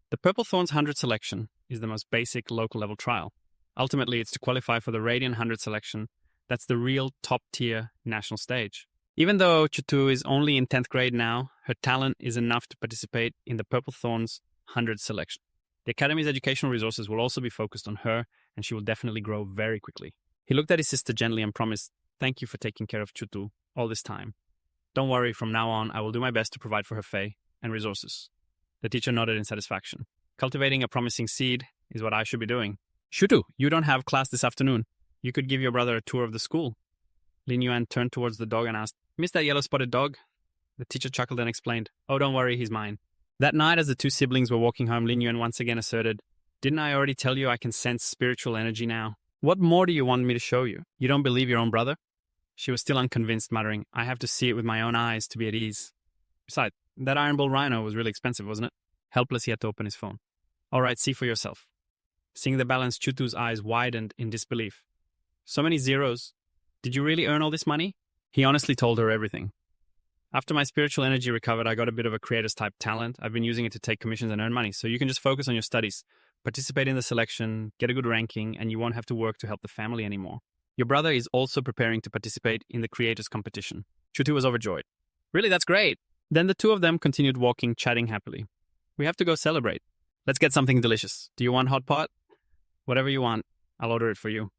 The Purple Thorns 100 selection is the most basic local level trial. Ultimately, it's to qualify for the Radiant 100 selection. That's the real top-tier national stage. Even though Chutu is only in 10th grade now, her talent is enough to participate in the Purple Thorns 100 selection. The Academy's educational resources will also be focused on her, and she will definitely grow very quickly. He looked at his sister gently and promised, "Thank you for taking care of Chutu all this time. Don't worry, from now on, I will do my best to provide for her fae and resources." The teacher nodded in satisfaction. "Cultivating a promising seed is what I should be doing." "Chutu, you don't have class this afternoon. You could give your brother a tour of the school." Lin Yuan turned towards the dog and asked, "Miss that yellow-spotted dog?" The teacher chuckled and explained, "Oh, don't worry, he's mine." That night, as the two siblings were walking home, Lin Yuan once again asserted, "Didn't I already tell you I can sense spiritual energy now? What more do you want me to show you? You don't believe your own brother?" She was still unconvinced, muttering, "I have to see it with my own eyes to be at ease." Besides, that Iron Bull Rhino was really expensive, wasn't it? Helpless, he had to open his phone. "All right, see for yourself." Seeing the balance, Chutu's eyes widened in disbelief. "So many zeros. Did you really earn all this money?" He honestly told her everything. "After my spiritual energy recovered, I got a bit of a creator's type talent. I've been using it to take commissions and earn money, so you can just focus on your studies, participate in the selection, get a good ranking, and you won't have to work to help the family anymore. Your brother is also preparing to participate in the creators competition." Chutu was overjoyed. "Really, that's great." Then the two of them continued walking, chatting happily. "We have to go celebrate. Let's get something delicious. Do you want hot pot?" "Whatever you want. I'll order it for you."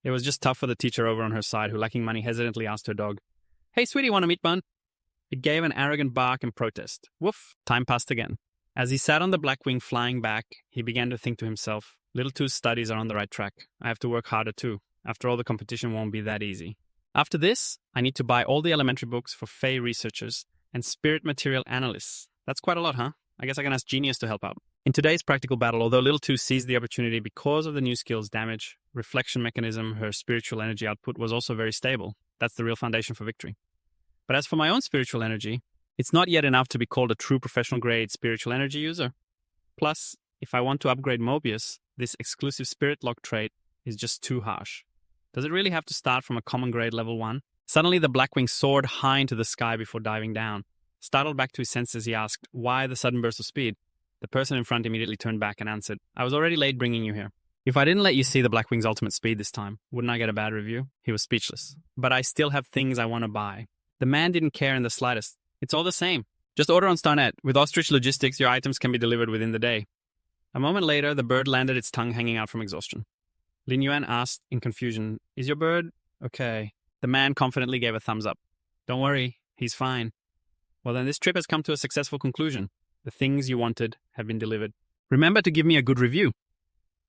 It was just tough for the teacher over on her side, who, lacking money, hesitantly asked her dog, "Hey, sweetie, want a meat bun?" It gave an arrogant bark in protest. Woof! Time passed again. As he sat on the Blackwing flying back, he began to think to himself, "Little Two's studies are on the right track. I have to work harder too. After all, the competition won't be that easy. After this, I need to buy all the elementary books for Fae researchers and spirit material analysts. That's quite a lot, huh? I guess I can ask Genius to help out." In today's practical battle, although Little Two seized the opportunity because of the new skill's damage, reflection mechanism, her spiritual energy output was also very stable. That's the real foundation for victory. But as for my own spiritual energy, it's not yet enough to be called a true professional grade spiritual energy user. Plus, if I want to upgrade Mobius, this exclusive spirit lock trait is just too harsh. Does it really have to start from a common grade level 1? Suddenly, the Blackwing soared high into the sky before diving down. Startled back to his senses, he asked, "Why the sudden burst of speed?" The person in front immediately turned back and answered, "I was already late bringing you here." "If I didn't let you see the Blackwing's ultimate speed this time, wouldn't I get a bad review?" He was speechless. "But I still have things I want to buy." The man didn't care in the slightest. "It's all the same. Just order on Starnet. With Ostrich Logistics, your items can be delivered within the day." A moment later, the bird landed, its tongue hanging out from exhaustion. Lin Yuan asked in confusion, "Is your bird okay?" The man confidently gave a thumbs up. "Don't worry, he's fine." "Well, then this trip has come to a successful conclusion. The things you wanted have been delivered. Remember to give me a good review."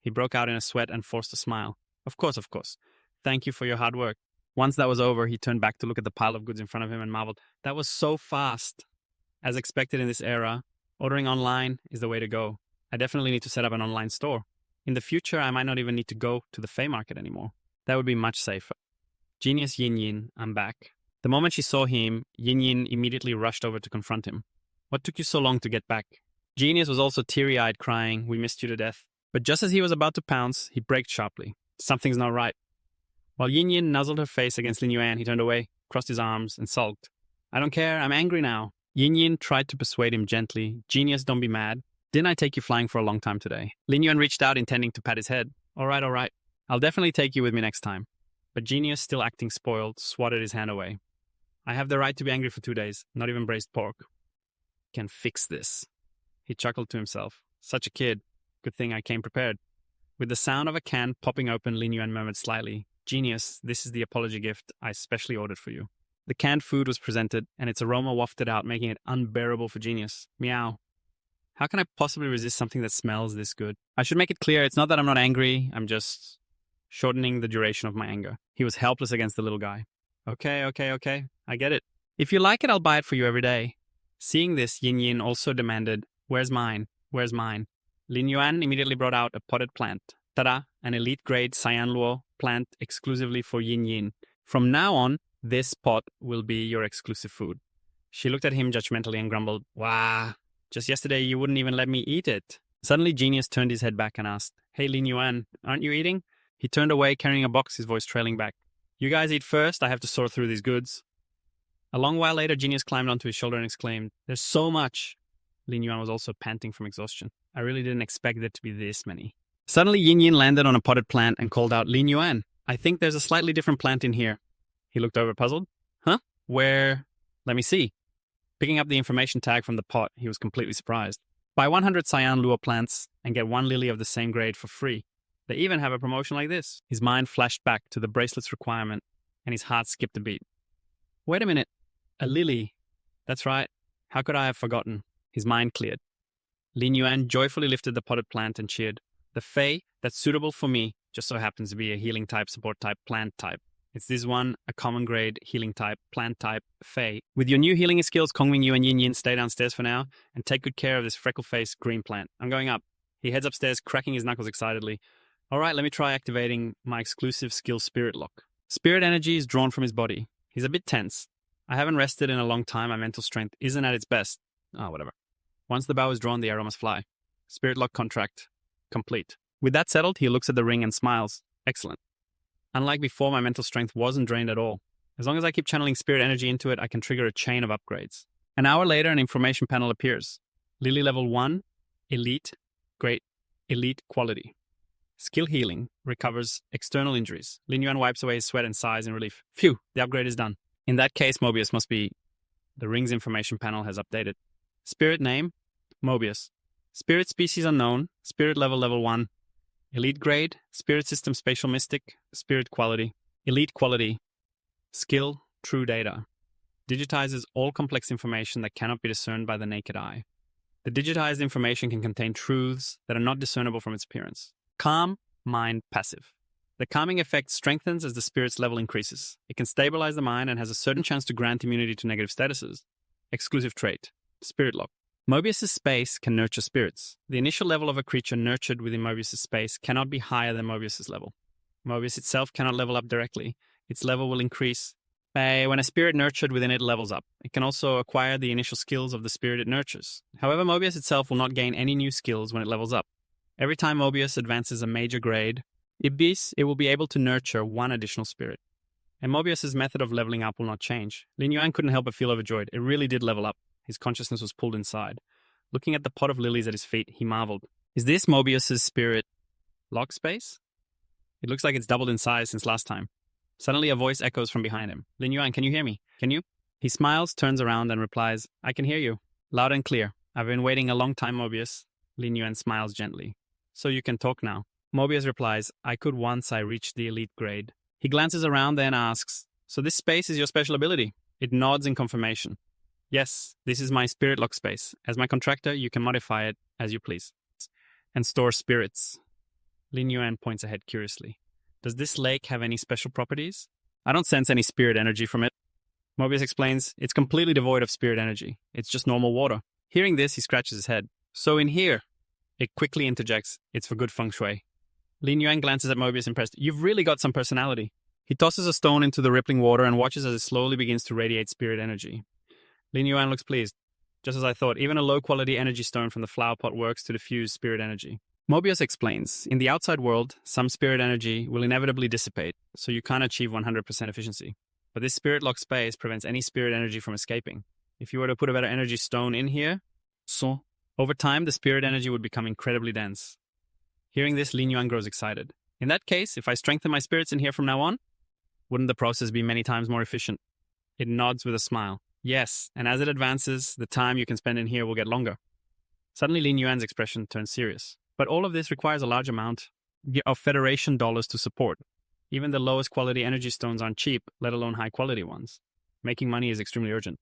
He broke out in a sweat and forced a smile. Of course. Thank you for your hard work." Once that was over, he turned back to look at the pile of goods in front of him and marveled, "That was so fast." As expected in this era, ordering online is the way to go. I definitely need to set up an online store. In the future, I might not even need to go to the Fey market anymore. That would be much safer. Genius Yin Yin, I'm back. The moment she saw him, Yin Yin immediately rushed over to confront him. What took you so long to get back? Genius was also teary-eyed, crying, we missed you to death. But just as he was about to pounce, he braked sharply. Something's not right. While Yin Yin nuzzled her face against Lin Yuan, he turned away, crossed his arms, and sulked. I don't care, I'm angry now. Yin Yin tried to persuade him gently. Genius, don't be mad. Didn't I take you flying for a long time today? Lin Yuan reached out, intending to pat his head. All right. I'll definitely take you with me next time. But Genius, still acting spoiled, swatted his hand away. I have the right to be angry for 2 days, not even braised pork. Can fix this. He chuckled to himself. Such a kid. Good thing I came prepared. With the sound of a can popping open, Lin Yuan murmured slightly, Genius, this is the apology gift I specially ordered for you. The canned food was presented, and its aroma wafted out, making it unbearable for Genius. Meow. How can I possibly resist something that smells this good? I should make it clear, it's not that I'm not angry, I'm just shortening the duration of my anger. He was helpless against the little guy. Okay. I get it. If you like it, I'll buy it for you every day. Seeing this, Yin Yin also demanded, Where's mine? Lin Yuan immediately brought out a potted plant. Ta-da! An elite-grade Cyanluo plant exclusively for Yin Yin. From now on, this pot will be your exclusive food. She looked at him judgmentally and grumbled, Wah! Just yesterday you wouldn't even let me eat it. Suddenly Genius turned his head back and asked, Hey Lin Yuan, aren't you eating? He turned away carrying a box, his voice trailing back. You guys eat first, I have to sort through these goods. A long while later, Genius climbed onto his shoulder and exclaimed, There's so much! Lin Yuan was also panting from exhaustion. I really didn't expect there to be this many. Suddenly, Yin Yin landed on a potted plant and called out, Lin Yuan, I think there's a slightly different plant in here. He looked over puzzled. Huh? Where? Let me see. Picking up the information tag from the pot, he was completely surprised. Buy 100 Cyan Lure plants and get 1 lily of the same grade for free. They even have a promotion like this. His mind flashed back to the bracelet's requirement, and his heart skipped a beat. Wait a minute. A lily. That's right. How could I have forgotten? His mind cleared. Lin Yuan joyfully lifted the potted plant and cheered. The Fey that's suitable for me just so happens to be a healing type, support type, plant type. It's this one, a common grade, healing type, plant type, Fey. With your new healing skills, Kongming Yu and Yin Yin, stay downstairs for now and take good care of this freckle-faced green plant. I'm going up. He heads upstairs, cracking his knuckles excitedly. All right, let me try activating my exclusive skill Spirit Lock. Spirit energy is drawn from his body. He's a bit tense. I haven't rested in a long time. My mental strength isn't at its best. Whatever. Once the bow is drawn, the arrow must fly. Spirit Lock contract complete. With that settled, he looks at the ring and smiles. Excellent. Unlike before, my mental strength wasn't drained at all. As long as I keep channeling spirit energy into it, I can trigger a chain of upgrades. An hour later, an information panel appears. Lily level 1, elite, great, elite quality. Skill healing, recovers external injuries. Lin Yuan wipes away his sweat and sighs in relief. Phew, the upgrade is done. In that case, Mobius must be... The ring's information panel has updated. Spirit name, Mobius. Spirit species unknown, spirit level 1. Elite grade, spirit system spatial mystic, spirit quality. Elite quality, skill, true data. Digitizes all complex information that cannot be discerned by the naked eye. The digitized information can contain truths that are not discernible from its appearance. Calm, mind, passive. The calming effect strengthens as the spirit's level increases. It can stabilize the mind and has a certain chance to grant immunity to negative statuses. Exclusive trait, Spirit Lock. Mobius's space can nurture spirits. The initial level of a creature nurtured within Mobius's space cannot be higher than Mobius's level. Mobius itself cannot level up directly. Its level will increase when a spirit nurtured within it levels up. It can also acquire the initial skills of the spirit it nurtures. However, Mobius itself will not gain any new skills when it levels up. Every time Mobius advances a major grade, it will be able to nurture 1 additional spirit. And Mobius's method of leveling up will not change. Lin Yuan couldn't help but feel overjoyed. It really did level up. His consciousness was pulled inside. Looking at the pot of lilies at his feet, he marveled. Is this Mobius's spirit lock space? It looks like it's doubled in size since last time. Suddenly a voice echoes from behind him. Lin Yuan, can you hear me? Can you? He smiles, turns around and replies, I can hear you. Loud and clear. I've been waiting a long time, Mobius. Lin Yuan smiles gently. So you can talk now. Mobius replies, I could once I reached the elite grade. He glances around then asks, so this space is your special ability? It nods in confirmation. Yes, this is my spirit lock space. As my contractor, you can modify it as you please. And store spirits. Lin Yuan points ahead curiously. Does this lake have any special properties? I don't sense any spirit energy from it. Mobius explains, it's completely devoid of spirit energy. It's just normal water. Hearing this, he scratches his head. So in here, It quickly interjects, it's for good feng shui. Lin Yuan glances at Mobius impressed. You've really got some personality. He tosses a stone into the rippling water and watches as it slowly begins to radiate spirit energy. Lin Yuan looks pleased. Just as I thought, even a low-quality energy stone from the flower pot works to diffuse spirit energy. Mobius explains, in the outside world, some spirit energy will inevitably dissipate, so you can't achieve 100% efficiency. But this spirit-locked space prevents any spirit energy from escaping. If you were to put a better energy stone in here, over time, the spirit energy would become incredibly dense. Hearing this, Lin Yuan grows excited. In that case, if I strengthen my spirits in here from now on, wouldn't the process be many times more efficient? It nods with a smile. Yes, and as it advances, the time you can spend in here will get longer. Suddenly, Lin Yuan's expression turns serious. But all of this requires a large amount of Federation dollars to support. Even the lowest quality energy stones aren't cheap, let alone high quality ones. Making money is extremely urgent.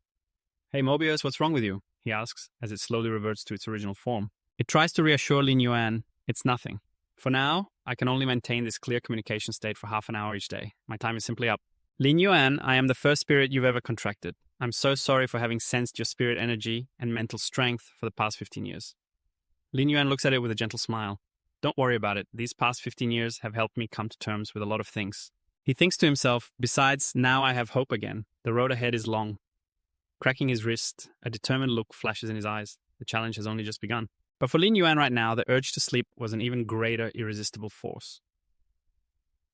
Hey Mobius, what's wrong with you? He asks, as it slowly reverts to its original form. It tries to reassure Lin Yuan, it's nothing. For now, I can only maintain this clear communication state for half an hour each day. My time is simply up. Lin Yuan, I am the first spirit you've ever contracted. I'm so sorry for having sensed your spirit energy and mental strength for the past 15 years. Lin Yuan looks at it with a gentle smile. Don't worry about it. These past 15 years have helped me come to terms with a lot of things. He thinks to himself, besides, now I have hope again. The road ahead is long. Cracking his wrist, a determined look flashes in his eyes. The challenge has only just begun. But for Lin Yuan right now, the urge to sleep was an even greater irresistible force.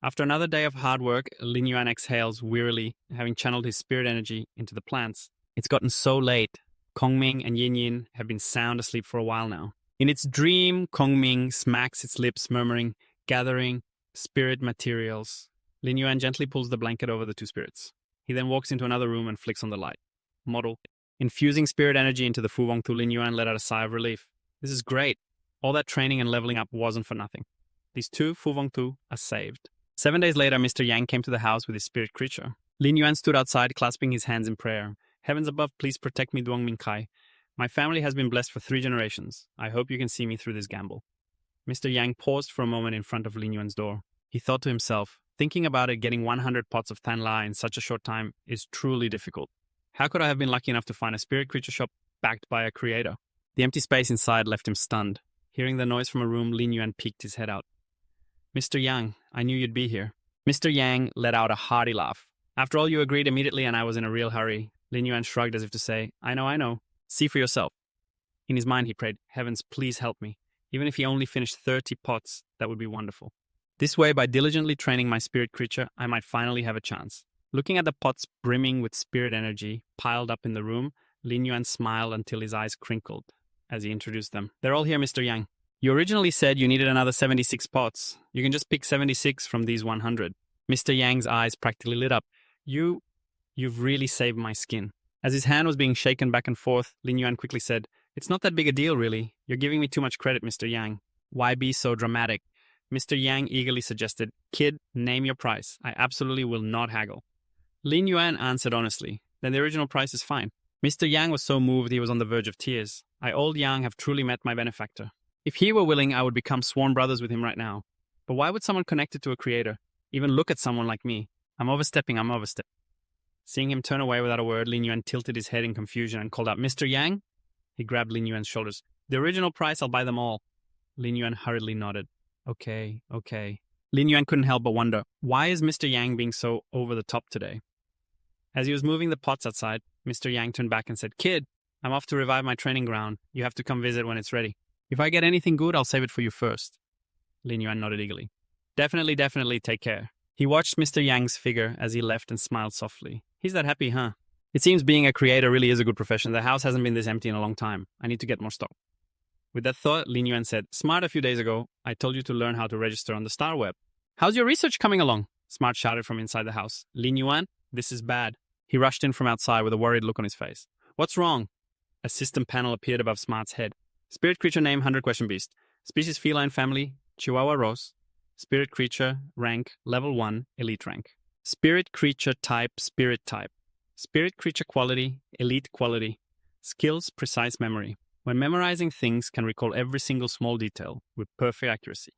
After another day of hard work, Lin Yuan exhales wearily, having channeled his spirit energy into the plants. It's gotten so late. Kongming and Yin Yin have been sound asleep for a while now. In its dream, Kongming smacks its lips, murmuring, gathering spirit materials. Lin Yuan gently pulls the blanket over the two spirits. He then walks into another room and flicks on the light. Model. Infusing spirit energy into the Fu Wong Tu, Lin Yuan let out a sigh of relief. This is great. All that training and leveling up wasn't for nothing. These two Fu Wong Tu are saved. 7 days later, Mr. Yang came to the house with his spirit creature. Lin Yuan stood outside, clasping his hands in prayer. Heavens above, please protect me, Duong Min Kai. My family has been blessed for 3 generations. I hope you can see me through this gamble. Mr. Yang paused for a moment in front of Lin Yuan's door. He thought to himself, thinking about it, getting 100 pots of Tan La in such a short time is truly difficult. How could I have been lucky enough to find a spirit creature shop backed by a creator? The empty space inside left him stunned. Hearing the noise from a room, Lin Yuan peeked his head out. Mr. Yang, I knew you'd be here. Mr. Yang let out a hearty laugh. After all, you agreed immediately and I was in a real hurry. Lin Yuan shrugged as if to say, I know. See for yourself. In his mind, he prayed, heavens, please help me. Even if he only finished 30 pots, that would be wonderful. This way, by diligently training my spirit creature, I might finally have a chance. Looking at the pots brimming with spirit energy piled up in the room, Lin Yuan smiled until his eyes crinkled as he introduced them. They're all here, Mr. Yang. You originally said you needed another 76 pots. You can just pick 76 from these 100. Mr. Yang's eyes practically lit up. You've really saved my skin. As his hand was being shaken back and forth, Lin Yuan quickly said, It's not that big a deal, really. You're giving me too much credit, Mr. Yang. Why be so dramatic? Mr. Yang eagerly suggested, Kid, name your price. I absolutely will not haggle. Lin Yuan answered honestly, Then the original price is fine. Mr. Yang was so moved he was on the verge of tears. I, old Yang, have truly met my benefactor. If he were willing, I would become sworn brothers with him right now. But why would someone connected to a creator even look at someone like me? I'm overstepping. Seeing him turn away without a word, Lin Yuan tilted his head in confusion and called out, Mr. Yang? He grabbed Lin Yuan's shoulders. The original price, I'll buy them all. Lin Yuan hurriedly nodded. Okay. Lin Yuan couldn't help but wonder, why is Mr. Yang being so over the top today? As he was moving the pots outside, Mr. Yang turned back and said, Kid, I'm off to revive my training ground. You have to come visit when it's ready. If I get anything good, I'll save it for you first. Lin Yuan nodded eagerly. Definitely, take care. He watched Mr. Yang's figure as he left and smiled softly. He's that happy, huh? It seems being a creator really is a good profession. The house hasn't been this empty in a long time. I need to get more stock. With that thought, Lin Yuan said, Smart, a few days ago, I told you to learn how to register on the Star Web. How's your research coming along? Smart shouted from inside the house. Lin Yuan, this is bad. He rushed in from outside with a worried look on his face. What's wrong? A system panel appeared above Smart's head. Spirit creature name, 100 question beast. Species feline family, Chihuahua Rose. Spirit creature, rank, level 1, elite rank. Spirit creature type, spirit type. Spirit creature quality, elite quality. Skills, precise memory. When memorizing things, can recall every single small detail with perfect accuracy.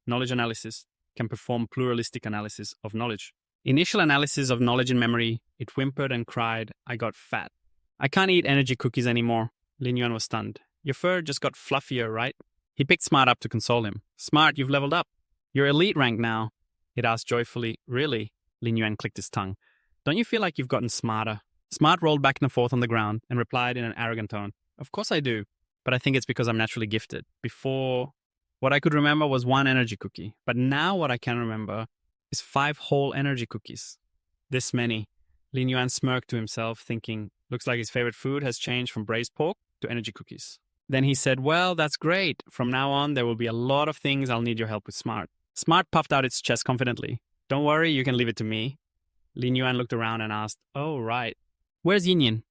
Knowledge analysis, can perform pluralistic analysis of knowledge. Initial analysis of knowledge and memory, it whimpered and cried, I got fat. I can't eat energy cookies anymore. Lin Yuan was stunned. Your fur just got fluffier, right? He picked Smart up to console him. Smart, you've leveled up. You're elite rank now. It asked joyfully. Really? Lin Yuan clicked his tongue. Don't you feel like you've gotten smarter? Smart rolled back and forth on the ground and replied in an arrogant tone. Of course I do, but I think it's because I'm naturally gifted. Before, what I could remember was 1 energy cookie, but now what I can remember is 5 whole energy cookies. This many. Lin Yuan smirked to himself, thinking, looks like his favorite food has changed from braised pork to energy cookies. Then he said, well, that's great. From now on, there will be a lot of things I'll need your help with, Smart. Smart puffed out its chest confidently. Don't worry, you can leave it to me. Lin Yuan looked around and asked, oh, right. Where's Yin Yin?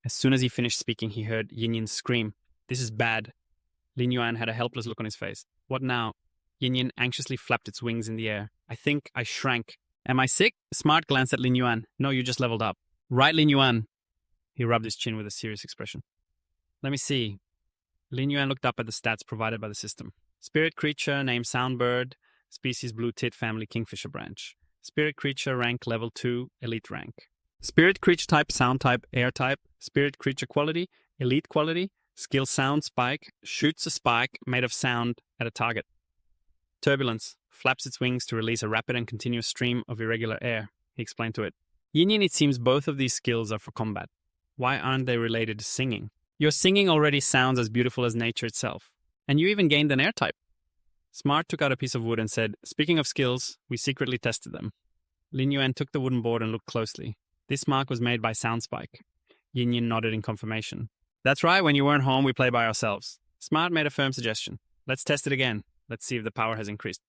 As soon as he finished speaking, he heard Yin Yin scream. This is bad. Lin Yuan had a helpless look on his face. What now? Yin Yin anxiously flapped its wings in the air. I think I shrank. Am I sick? Smart glanced at Lin Yuan. No, you just leveled up. Right, Lin Yuan. He rubbed his chin with a serious expression. Let me see. Lin Yuan looked up at the stats provided by the system. Spirit creature, name Soundbird, species blue tit, family Kingfisher branch. Spirit creature, rank level 2, elite rank. Spirit creature type, sound type, air type. Spirit creature quality, elite quality. Skill sound spike, shoots a spike made of sound at a target. Turbulence, flaps its wings to release a rapid and continuous stream of irregular air, he explained to it. Yin Yin, it seems both of these skills are for combat. Why aren't they related to singing? Your singing already sounds as beautiful as nature itself. And you even gained an air type. Smart took out a piece of wood and said, speaking of skills, we secretly tested them. Lin Yuan took the wooden board and looked closely. This mark was made by Soundspike. Yin Yin nodded in confirmation. That's right, when you weren't home, we play by ourselves. Smart made a firm suggestion. Let's test it again. Let's see if the power has increased.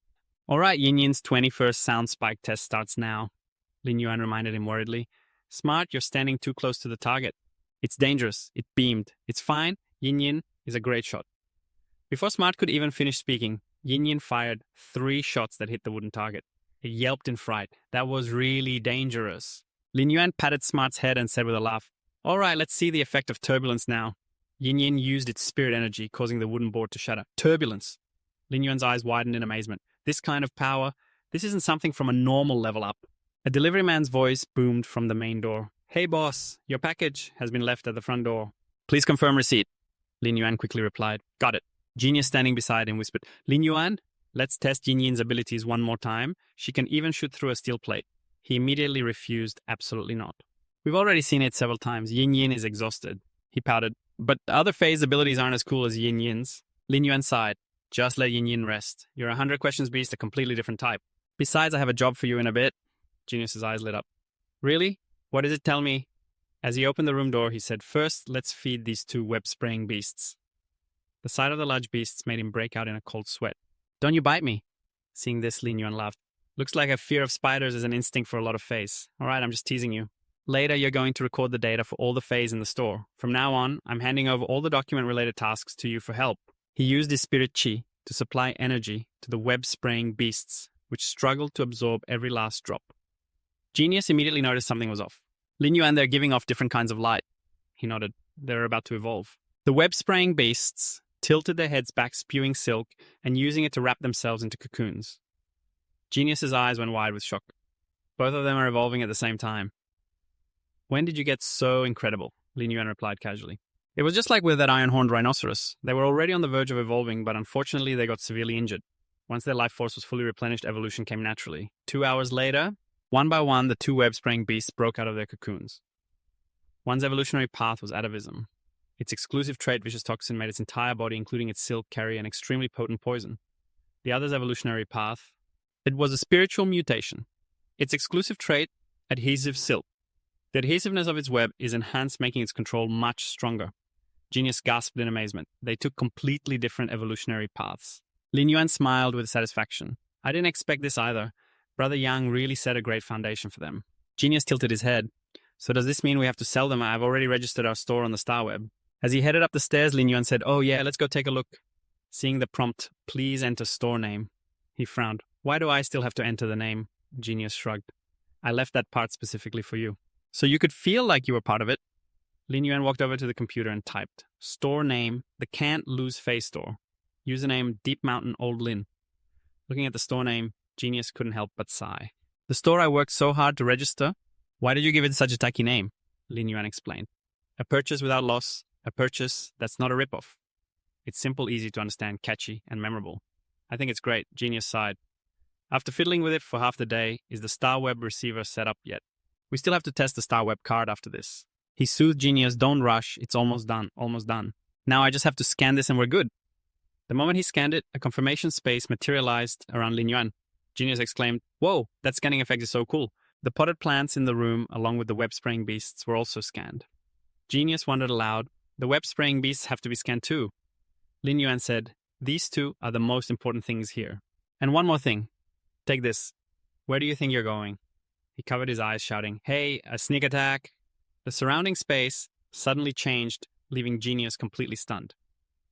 All right, Yin Yin's 21st Soundspike test starts now. Lin Yuan reminded him worriedly. Smart, you're standing too close to the target. It's dangerous. It beamed. It's fine. Yin Yin is a great shot. Before Smart could even finish speaking, Yin Yin fired 3 shots that hit the wooden target. It yelped in fright. That was really dangerous. Lin Yuan patted Smart's head and said with a laugh, all right, let's see the effect of turbulence now. Yin Yin used its spirit energy, causing the wooden board to shatter. Turbulence. Lin Yuan's eyes widened in amazement. This kind of power, this isn't something from a normal level up. A delivery man's voice boomed from the main door. Hey boss, your package has been left at the front door. Please confirm receipt. Lin Yuan quickly replied. Got it. Genius standing beside him whispered, Lin Yuan, let's test Yin Yin's abilities one more time. She can even shoot through a steel plate. He immediately refused, absolutely not. We've already seen it several times. Yin Yin is exhausted. He pouted. But the other phase abilities aren't as cool as Yin Yin's. Lin Yuan sighed. Just let Yin Yin rest. You're a 100 questions beast, a completely different type. Besides, I have a job for you in a bit. Genius's eyes lit up. Really? What does it tell me? As he opened the room door, he said, first, let's feed these 2 web-spraying beasts. The sight of the large beasts made him break out in a cold sweat. Don't you bite me? Seeing this, Lin Yuan laughed. Looks like a fear of spiders is an instinct for a lot of fays. All right, I'm just teasing you. Later, you're going to record the data for all the fays in the store. From now on, I'm handing over all the document-related tasks to you for help. He used his spirit chi to supply energy to the web-spraying beasts, which struggled to absorb every last drop. Genius immediately noticed something was off. Lin Yuan, they're giving off different kinds of light. He nodded. They're about to evolve. The web-spraying beasts tilted their heads back, spewing silk, and using it to wrap themselves into cocoons. Genius's eyes went wide with shock. Both of them are evolving at the same time. When did you get so incredible? Lin Yuan replied casually. It was just like with that iron-horned rhinoceros. They were already on the verge of evolving, but unfortunately they got severely injured. Once their life force was fully replenished, evolution came naturally. 2 hours later, one by one, the 2 web-spraying beasts broke out of their cocoons. One's evolutionary path was atavism. Its exclusive trait, vicious toxin, made its entire body, including its silk, carry an extremely potent poison. The other's evolutionary path, it was a spiritual mutation. Its exclusive trait, adhesive silk. The adhesiveness of its web is enhanced, making its control much stronger. Genius gasped in amazement. They took completely different evolutionary paths. Lin Yuan smiled with satisfaction. I didn't expect this either. Brother Yang really set a great foundation for them. Genius tilted his head. So does this mean we have to sell them? I've already registered our store on the Star Web. As he headed up the stairs, Lin Yuan said, oh yeah, let's go take a look. Seeing the prompt, please enter store name, he frowned. Why do I still have to enter the name? Genius shrugged. I left that part specifically for you. So you could feel like you were part of it. Lin Yuan walked over to the computer and typed, store name, the Can't Lose Face store. Username, Deep Mountain Old Lin. Looking at the store name, Genius couldn't help but sigh. The store I worked so hard to register? Why did you give it such a tacky name? Lin Yuan explained. A purchase without loss. A purchase that's not a ripoff. It's simple, easy to understand, catchy, and memorable. I think it's great. Genius sighed. After fiddling with it for half the day, is the StarWeb receiver set up yet? We still have to test the StarWeb card after this. He soothed Genius, don't rush, it's almost done, almost done. Now I just have to scan this and we're good. The moment he scanned it, a confirmation space materialized around Lin Yuan. Genius exclaimed, "Whoa, that scanning effect is so cool." The potted plants in the room, along with the web-spraying beasts, were also scanned. Genius wondered aloud, the web-spraying beasts have to be scanned too. Lin Yuan said, "These two are the most important things here. And one more thing. Take this. Where do you think you're going?" He covered his eyes, shouting, "Hey, a sneak attack!" The surrounding space suddenly changed, leaving Genius completely stunned.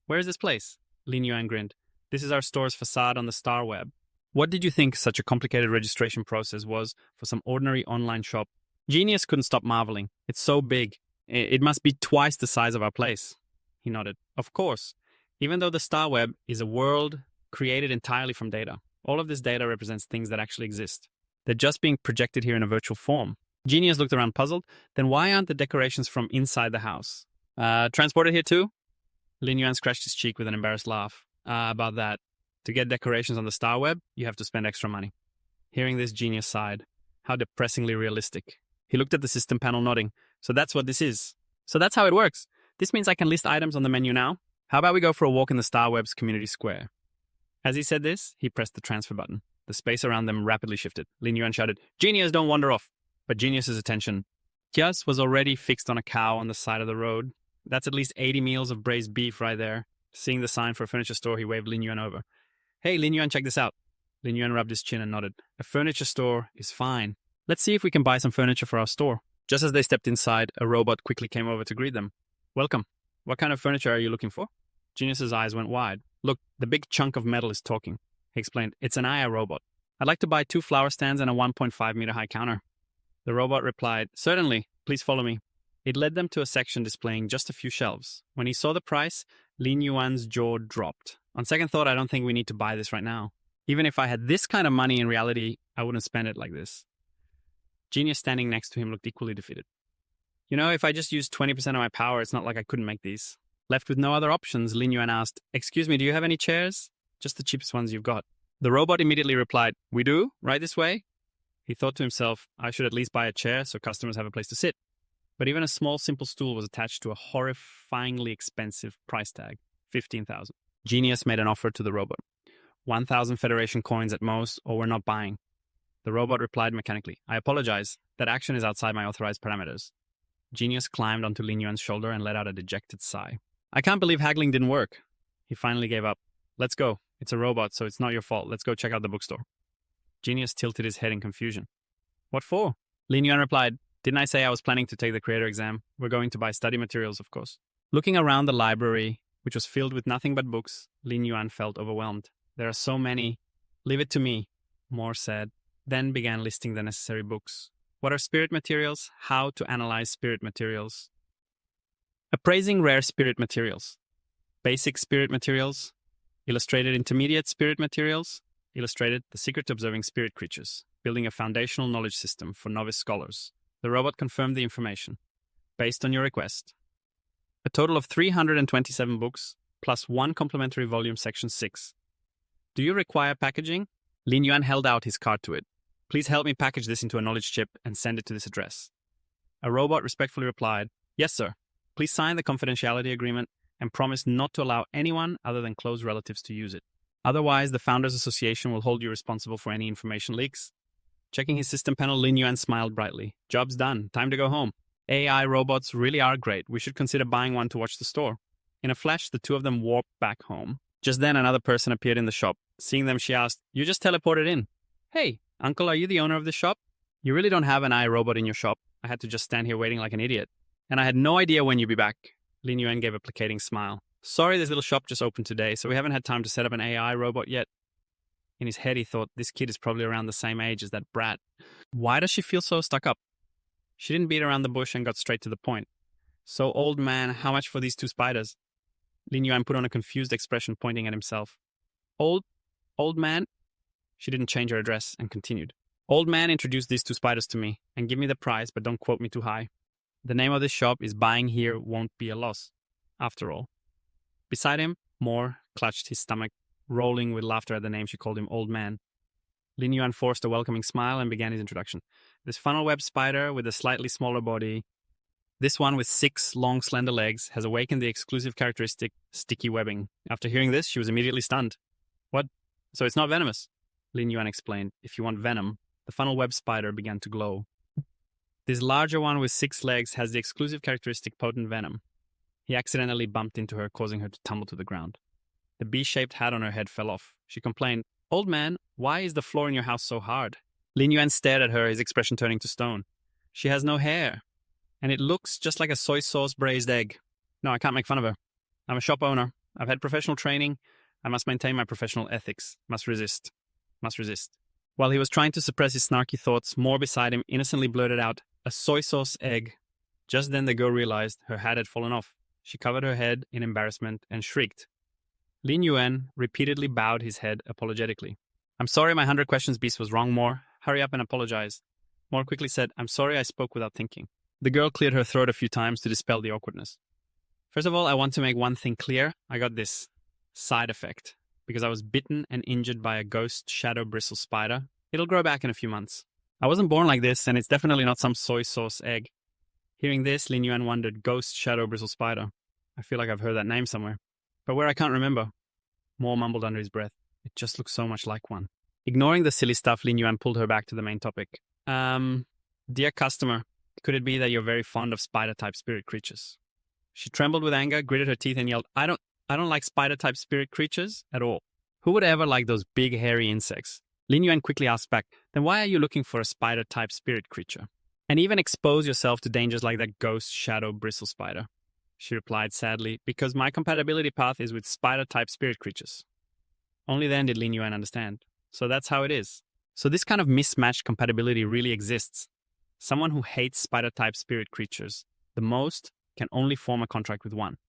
"Where is this place?" Lin Yuan grinned. "This is our store's facade on the Star Web." What did you think such a complicated registration process was for some ordinary online shop? Genius couldn't stop marveling. "It's so big. It must be twice the size of our place." He nodded. "Of course. Even though the Star Web is a world created entirely from data, all of this data represents things that actually exist. They're just being projected here in a virtual form." Genius looked around puzzled. "Then why aren't the decorations from inside the house? Transported here too?" Lin Yuan scratched his cheek with an embarrassed laugh. About that. To get decorations on the Star Web, you have to spend extra money." Hearing this, Genius sighed. How depressingly realistic. He looked at the system panel, nodding. "So that's what this is. So that's how it works. This means I can list items on the menu now. How about we go for a walk in the Star Web's community square?" As he said this, he pressed the transfer button. The space around them rapidly shifted. Lin Yuan shouted, "Genius, don't wander off." But Genius's attention just was already fixed on a cow on the side of the road. That's at least 80 meals of braised beef right there. Seeing the sign for a furniture store, he waved Lin Yuan over. "Hey, Lin Yuan, check this out." Lin Yuan rubbed his chin and nodded. "A furniture store is fine. Let's see if we can buy some furniture for our store." Just as they stepped inside, a robot quickly came over to greet them. "Welcome. What kind of furniture are you looking for?" Genius's eyes went wide. "Look, the big chunk of metal is talking." He explained, "It's an AI robot. I'd like to buy 2 flower stands and a 1.5 meter high counter." The robot replied, "Certainly. Please follow me." It led them to a section displaying just a few shelves. When he saw the price, Lin Yuan's jaw dropped. "On second thought, I don't think we need to buy this right now. Even if I had this kind of money in reality, I wouldn't spend it like this." Genius standing next to him looked equally defeated. "You know, if I just used 20% of my power, it's not like I couldn't make these." Left with no other options, Lin Yuan asked, "Excuse me, do you have any chairs?" "Just the cheapest ones you've got." The robot immediately replied, "We do? Right this way?" He thought to himself, I should at least buy a chair so customers have a place to sit. But even a small, simple stool was attached to a horrifyingly expensive price tag, 15,000. Genius made an offer to the robot. 1,000 Federation coins at most, or we're not buying. The robot replied mechanically, "I apologize. That action is outside my authorized parameters." Genius climbed onto Lin Yuan's shoulder and let out a dejected sigh. "I can't believe haggling didn't work." He finally gave up. "Let's go. It's a robot, so it's not your fault. Let's go check out the bookstore." Genius tilted his head in confusion. "What for?" Lin Yuan replied, "Didn't I say I was planning to take the creator exam? We're going to buy study materials, of course." Looking around the library, which was filled with nothing but books, Lin Yuan felt overwhelmed. "There are so many. Leave it to me," Moore said, then began listing the necessary books. What are spirit materials? How to analyze spirit materials. Appraising rare spirit materials. Basic spirit materials. Illustrated intermediate spirit materials. Illustrated The Secret to Observing Spirit Creatures. Building a foundational knowledge system for novice scholars. The robot confirmed the information. Based on your request. A total of 327 books, plus 1 complimentary volume section 6. Do you require packaging? Lin Yuan held out his card to it. Please help me package this into a knowledge chip and send it to this address. A robot respectfully replied, Yes, sir. Please sign the confidentiality agreement and promise not to allow anyone other than close relatives to use it. Otherwise, the Founders Association will hold you responsible for any information leaks. Checking his system panel, Lin Yuan smiled brightly. Job's done. Time to go home. AI robots really are great. We should consider buying one to watch the store. In a flash, the two of them warped back home. Just then, another person appeared in the shop. Seeing them, she asked, You just teleported in. Hey, uncle, are you the owner of this shop? You really don't have an AI robot in your shop. I had to just stand here waiting like an idiot. And I had no idea when you'd be back. Lin Yuan gave a placating smile. Sorry, this little shop just opened today, so we haven't had time to set up an AI robot yet. In his head, he thought, this kid is probably around the same age as that brat. Why does she feel so stuck up? She didn't beat around the bush and got straight to the point. So, old man, how much for these 2 spiders? Lin Yuan put on a confused expression, pointing at himself. Old man? She didn't change her address and continued. Old man introduced these 2 spiders to me, and give me the price, but don't quote me too high. The name of this shop is Buying Here Won't Be a Loss, after all. Beside him, Moore clutched his stomach, rolling with laughter at the name she called him old man. Lin Yuan forced a welcoming smile and began his introduction. This funnel web spider with a slightly smaller body, this one with 6 long, slender legs, has awakened the exclusive characteristic sticky webbing. After hearing this, she was immediately stunned. What? So it's not venomous? Lin Yuan explained. If you want venom, the funnel web spider began to glow. This larger one with 6 legs has the exclusive characteristic potent venom. He accidentally bumped into her, causing her to tumble to the ground. The bee-shaped hat on her head fell off. She complained, "Old man, why is the floor in your house so hard?" Lin Yuan stared at her, his expression turning to stone. "She has no hair, and it looks just like a soy sauce braised egg. No, I can't make fun of her. I'm a shop owner. I've had professional training. I must maintain my professional ethics. Must resist. Must resist." While he was trying to suppress his snarky thoughts, Moore beside him innocently blurted out, "A soy sauce egg." Just then the girl realized her hat had fallen off. She covered her head in embarrassment and shrieked. Lin Yuan repeatedly bowed his head apologetically. "I'm sorry my 100 questions beast was wrong, Moore. Hurry up and apologize." Moore quickly said, "I'm sorry I spoke without thinking." The girl cleared her throat a few times to dispel the awkwardness. "First of all, I want to make one thing clear. I got this side effect because I was bitten and injured by a ghost shadow bristle spider. It'll grow back in a few months. I wasn't born like this, and it's definitely not some soy sauce egg." Hearing this, Lin Yuan wondered, ghost shadow bristle spider. I feel like I've heard that name somewhere. But where I can't remember. Moore mumbled under his breath. It just looks so much like one. Ignoring the silly stuff, Lin Yuan pulled her back to the main topic. Dear customer, could it be that you're very fond of spider-type spirit creatures? She trembled with anger, gritted her teeth, and yelled, I don't like spider-type spirit creatures at all. Who would ever like those big, hairy insects? Lin Yuan quickly asked back, then why are you looking for a spider-type spirit creature? And even expose yourself to dangers like that ghost shadow bristle spider? She replied sadly, because my compatibility path is with spider-type spirit creatures. Only then did Lin Yuan understand. So that's how it is. So this kind of mismatched compatibility really exists. Someone who hates spider-type spirit creatures the most can only form a contract with one.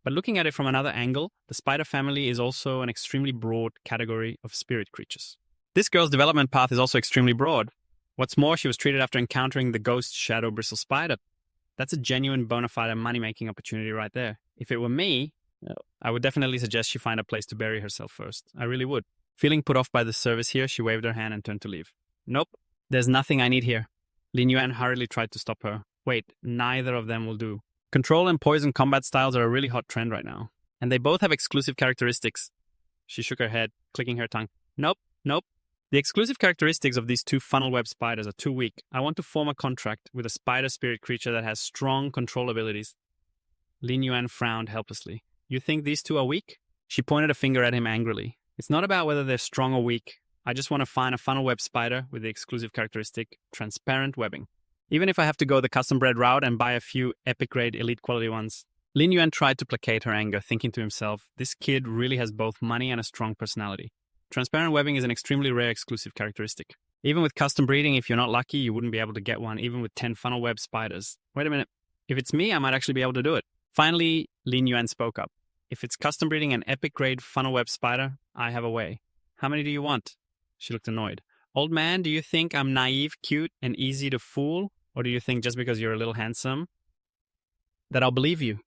But looking at it from another angle, the spider family is also an extremely broad category of spirit creatures. This girl's development path is also extremely broad. What's more, she was treated after encountering the ghost shadow bristle spider. That's a genuine bona fide money-making opportunity right there. If it were me, I would definitely suggest she find a place to bury herself first. I really would. Feeling put off by the service here, she waved her hand and turned to leave. Nope, there's nothing I need here. Lin Yuan hurriedly tried to stop her. Wait, neither of them will do. Control and poison combat styles are a really hot trend right now. And they both have exclusive characteristics. She shook her head, clicking her tongue. Nope. The exclusive characteristics of these 2 funnel web spiders are too weak. I want to form a contract with a spider spirit creature that has strong control abilities. Lin Yuan frowned helplessly. You think these 2 are weak? She pointed a finger at him angrily. It's not about whether they're strong or weak. I just want to find a funnel web spider with the exclusive characteristic transparent webbing. Even if I have to go the custom bred route and buy a few epic grade elite quality ones. Lin Yuan tried to placate her anger, thinking to himself, this kid really has both money and a strong personality. Transparent webbing is an extremely rare exclusive characteristic. Even with custom breeding, if you're not lucky, you wouldn't be able to get one, even with 10 funnel web spiders. Wait a minute. If it's me, I might actually be able to do it. Finally, Lin Yuan spoke up. If it's custom breeding an epic grade funnel web spider, I have a way. How many do you want? She looked annoyed. Old man, do you think I'm naive, cute, and easy to fool? Or do you think just because you're a little handsome that I'll believe you?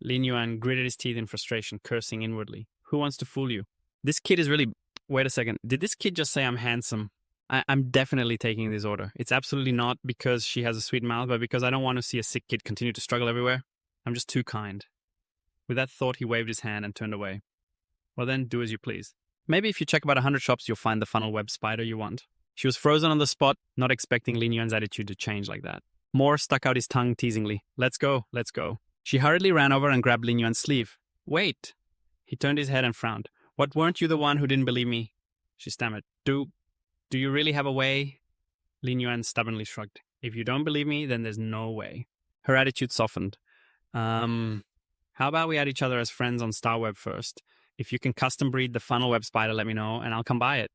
Lin Yuan gritted his teeth in frustration, cursing inwardly. Who wants to fool you? This kid is really... Wait a second. Did this kid just say I'm handsome? I'm definitely taking this order. It's absolutely not because she has a sweet mouth, but because I don't want to see a sick kid continue to struggle everywhere. I'm just too kind. With that thought, he waved his hand and turned away. Well then, do as you please. Maybe if you check about 100 shops, you'll find the funnel web spider you want. She was frozen on the spot, not expecting Lin Yuan's attitude to change like that. Moore stuck out his tongue teasingly. Let's go. She hurriedly ran over and grabbed Lin Yuan's sleeve. Wait. He turned his head and frowned. What, weren't you the one who didn't believe me? She stammered. Do you really have a way? Lin Yuan stubbornly shrugged. If you don't believe me, then there's no way. Her attitude softened. How about we add each other as friends on StarWeb first? If you can custom breed the funnel web spider, let me know, and I'll come buy it.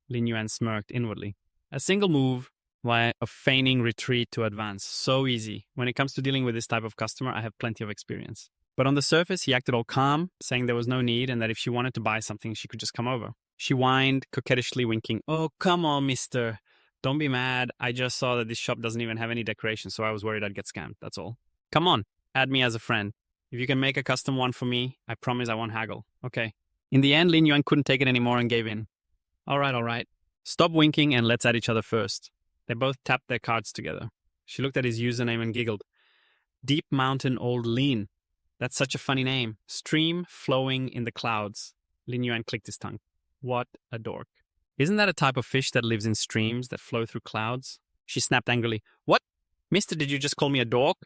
Lin Yuan smirked inwardly. A single move, via a feigning retreat to advance. So easy. When it comes to dealing with this type of customer, I have plenty of experience. But on the surface, he acted all calm, saying there was no need and that if she wanted to buy something, she could just come over. She whined, coquettishly winking. Oh, come on, mister. Don't be mad. I just saw that this shop doesn't even have any decorations, so I was worried I'd get scammed. That's all. Come on, add me as a friend. If you can make a custom one for me, I promise I won't haggle. Okay. In the end, Lin Yuan couldn't take it anymore and gave in. All right. Stop winking and let's add each other first. They both tapped their cards together. She looked at his username and giggled. Deep Mountain Old Lean. That's such a funny name. Stream flowing in the clouds. Lin Yuan clicked his tongue. What a dork. Isn't that a type of fish that lives in streams that flow through clouds? She snapped angrily. What? Mister, did you just call me a dork?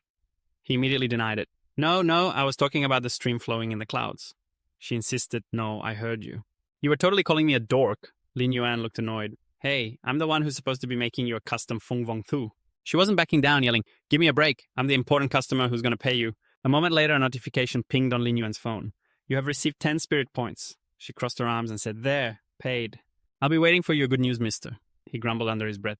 He immediately denied it. No, I was talking about the stream flowing in the clouds. She insisted. No, I heard you. You were totally calling me a dork. Lin Yuan looked annoyed. Hey, I'm the one who's supposed to be making you a custom Fung Vong Thu. She wasn't backing down, yelling, give me a break. I'm the important customer who's going to pay you. A moment later, a notification pinged on Lin Yuan's phone. You have received 10 spirit points. She crossed her arms and said, there, paid. I'll be waiting for your good news, mister. He grumbled under his breath.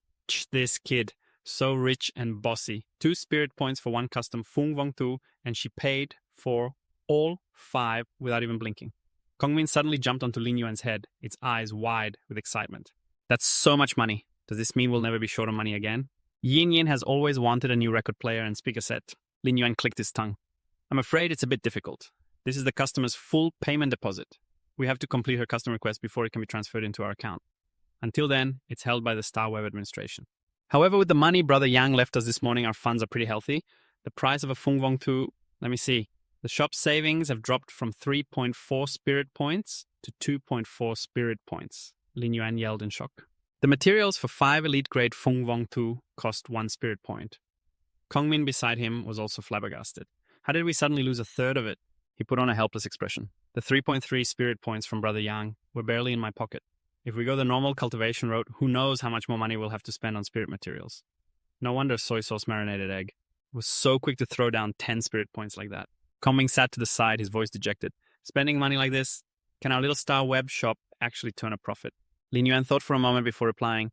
This kid, so rich and bossy. 2 spirit points for one custom Fung Vong Thu, and she paid for all 5 without even blinking. Kongmin suddenly jumped onto Lin Yuan's head, its eyes wide with excitement. That's so much money. Does this mean we'll never be short on money again? Yin Yin has always wanted a new record player and speaker set. Lin Yuan clicked his tongue. I'm afraid it's a bit difficult. This is the customer's full payment deposit. We have to complete her custom request before it can be transferred into our account. Until then, it's held by the Star Web administration. However, with the money Brother Yang left us this morning, our funds are pretty healthy. The price of a Fung Vong Thu, let me see. The shop's savings have dropped from 3.4 spirit points to 2.4 spirit points. Lin Yuan yelled in shock. The materials for 5 elite-grade Fung Vong Thu cost 1 spirit point. Kongmin beside him was also flabbergasted. How did we suddenly lose a third of it? He put on a helpless expression. The 3.3 spirit points from Brother Yang were barely in my pocket. If we go the normal cultivation route, who knows how much more money we'll have to spend on spirit materials. No wonder soy sauce marinated egg was so quick to throw down 10 spirit points like that. Kongming sat to the side, his voice dejected. Spending money like this? Can our little Star Web shop actually turn a profit? Lin Yuan thought for a moment before replying.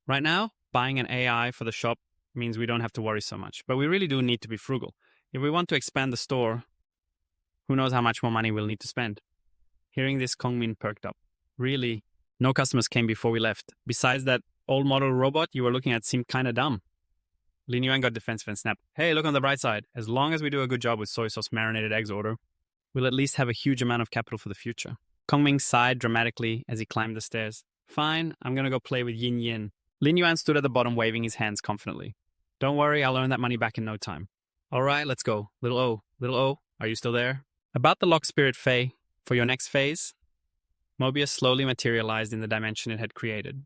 Right now, buying an AI for the shop means we don't have to worry so much, but we really do need to be frugal. If we want to expand the store, who knows how much more money we'll need to spend. Hearing this, Kongmin perked up. Really? No customers came before we left. Besides, that old model robot you were looking at seemed kinda dumb. Lin Yuan got defensive and snapped. Hey, look on the bright side. As long as we do a good job with soy sauce marinated eggs order, we'll at least have a huge amount of capital for the future. Kongming sighed dramatically as he climbed the stairs. Fine, I'm gonna go play with Yin Yin. Lin Yuan stood at the bottom waving his hands confidently. Don't worry, I'll earn that money back in no time. All right, let's go. Little O, are you still there? About the lock spirit Fae, for your next phase, Mobius slowly materialized in the dimension it had created.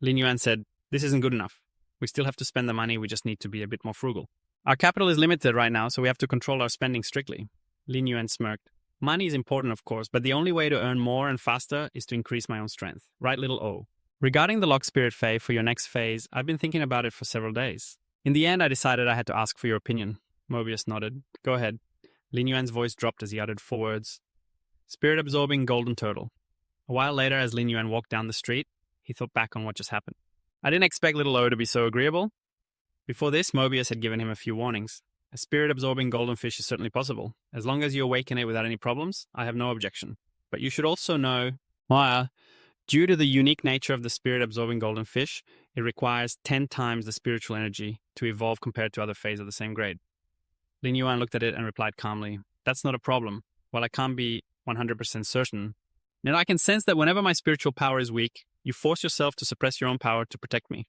Lin Yuan said, this isn't good enough. We still have to spend the money, we just need to be a bit more frugal. Our capital is limited right now, so we have to control our spending strictly. Lin Yuan smirked. Money is important, of course, but the only way to earn more and faster is to increase my own strength. Right, little O? Regarding the lock spirit Fae for your next phase, I've been thinking about it for several days. In the end, I decided I had to ask for your opinion. Mobius nodded. Go ahead. Lin Yuan's voice dropped as he uttered 4 words. Spirit-absorbing golden turtle. A while later, as Lin Yuan walked down the street, he thought back on what just happened. I didn't expect little O to be so agreeable. Before this, Mobius had given him a few warnings. A spirit-absorbing golden fish is certainly possible. As long as you awaken it without any problems, I have no objection. But you should also know, due to the unique nature of the spirit-absorbing golden fish, it requires 10 times the spiritual energy to evolve compared to other Faes of the same grade. Lin Yuan looked at it and replied calmly, that's not a problem. While I can't be 100% certain, yet I can sense that whenever my spiritual power is weak, you force yourself to suppress your own power to protect me.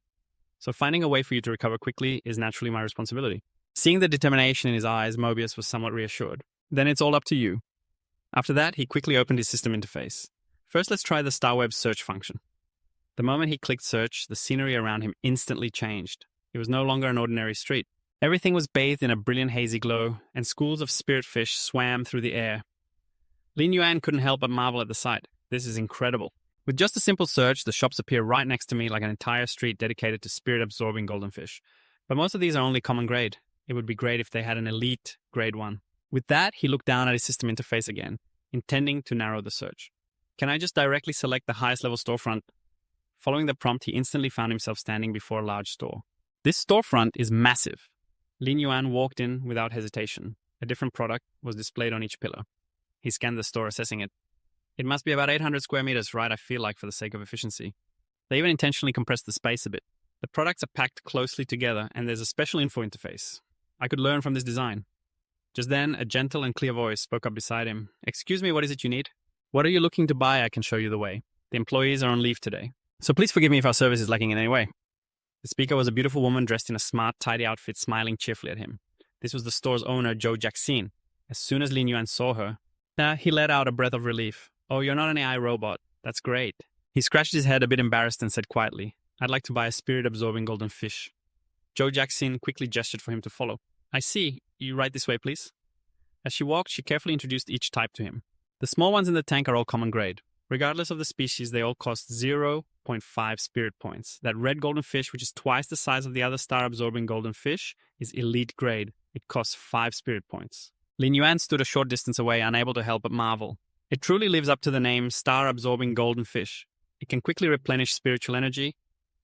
So finding a way for you to recover quickly is naturally my responsibility. Seeing the determination in his eyes, Mobius was somewhat reassured. Then it's all up to you. After that, he quickly opened his system interface. First, let's try the StarWeb search function. The moment he clicked search, the scenery around him instantly changed. It was no longer an ordinary street. Everything was bathed in a brilliant hazy glow, and schools of spirit fish swam through the air. Lin Yuan couldn't help but marvel at the sight. This is incredible. With just a simple search, the shops appear right next to me like an entire street dedicated to spirit-absorbing golden fish. But most of these are only common grade. It would be great if they had an elite grade one. With that, he looked down at his system interface again, intending to narrow the search. Can I just directly select the highest level storefront? Following the prompt, he instantly found himself standing before a large store. This storefront is massive. Lin Yuan walked in without hesitation. A different product was displayed on each pillar. He scanned the store, assessing it. It must be about 800 square meters, right? I feel like, for the sake of efficiency. They even intentionally compressed the space a bit. The products are packed closely together, and there's a special info interface. I could learn from this design. Just then, a gentle and clear voice spoke up beside him. Excuse me, what is it you need? What are you looking to buy? I can show you the way. The employees are on leave today. So please forgive me if our service is lacking in any way. The speaker was a beautiful woman dressed in a smart, tidy outfit, smiling cheerfully at him. This was the store's owner, Joe Jackson. As soon as Lin Yuan saw her, he let out a breath of relief. Oh, you're not an AI robot. That's great. He scratched his head a bit embarrassed and said quietly, I'd like to buy a spirit-absorbing golden fish. Joe Jackson quickly gestured for him to follow. I see. You right this way, please. As she walked, she carefully introduced each type to him. The small ones in the tank are all common grade. Regardless of the species, they all cost 0.5 spirit points. That red golden fish, which is twice the size of the other star-absorbing golden fish, is elite grade. It costs 5 spirit points. Lin Yuan stood a short distance away, unable to help but marvel. It truly lives up to the name star-absorbing golden fish. It can quickly replenish spiritual energy.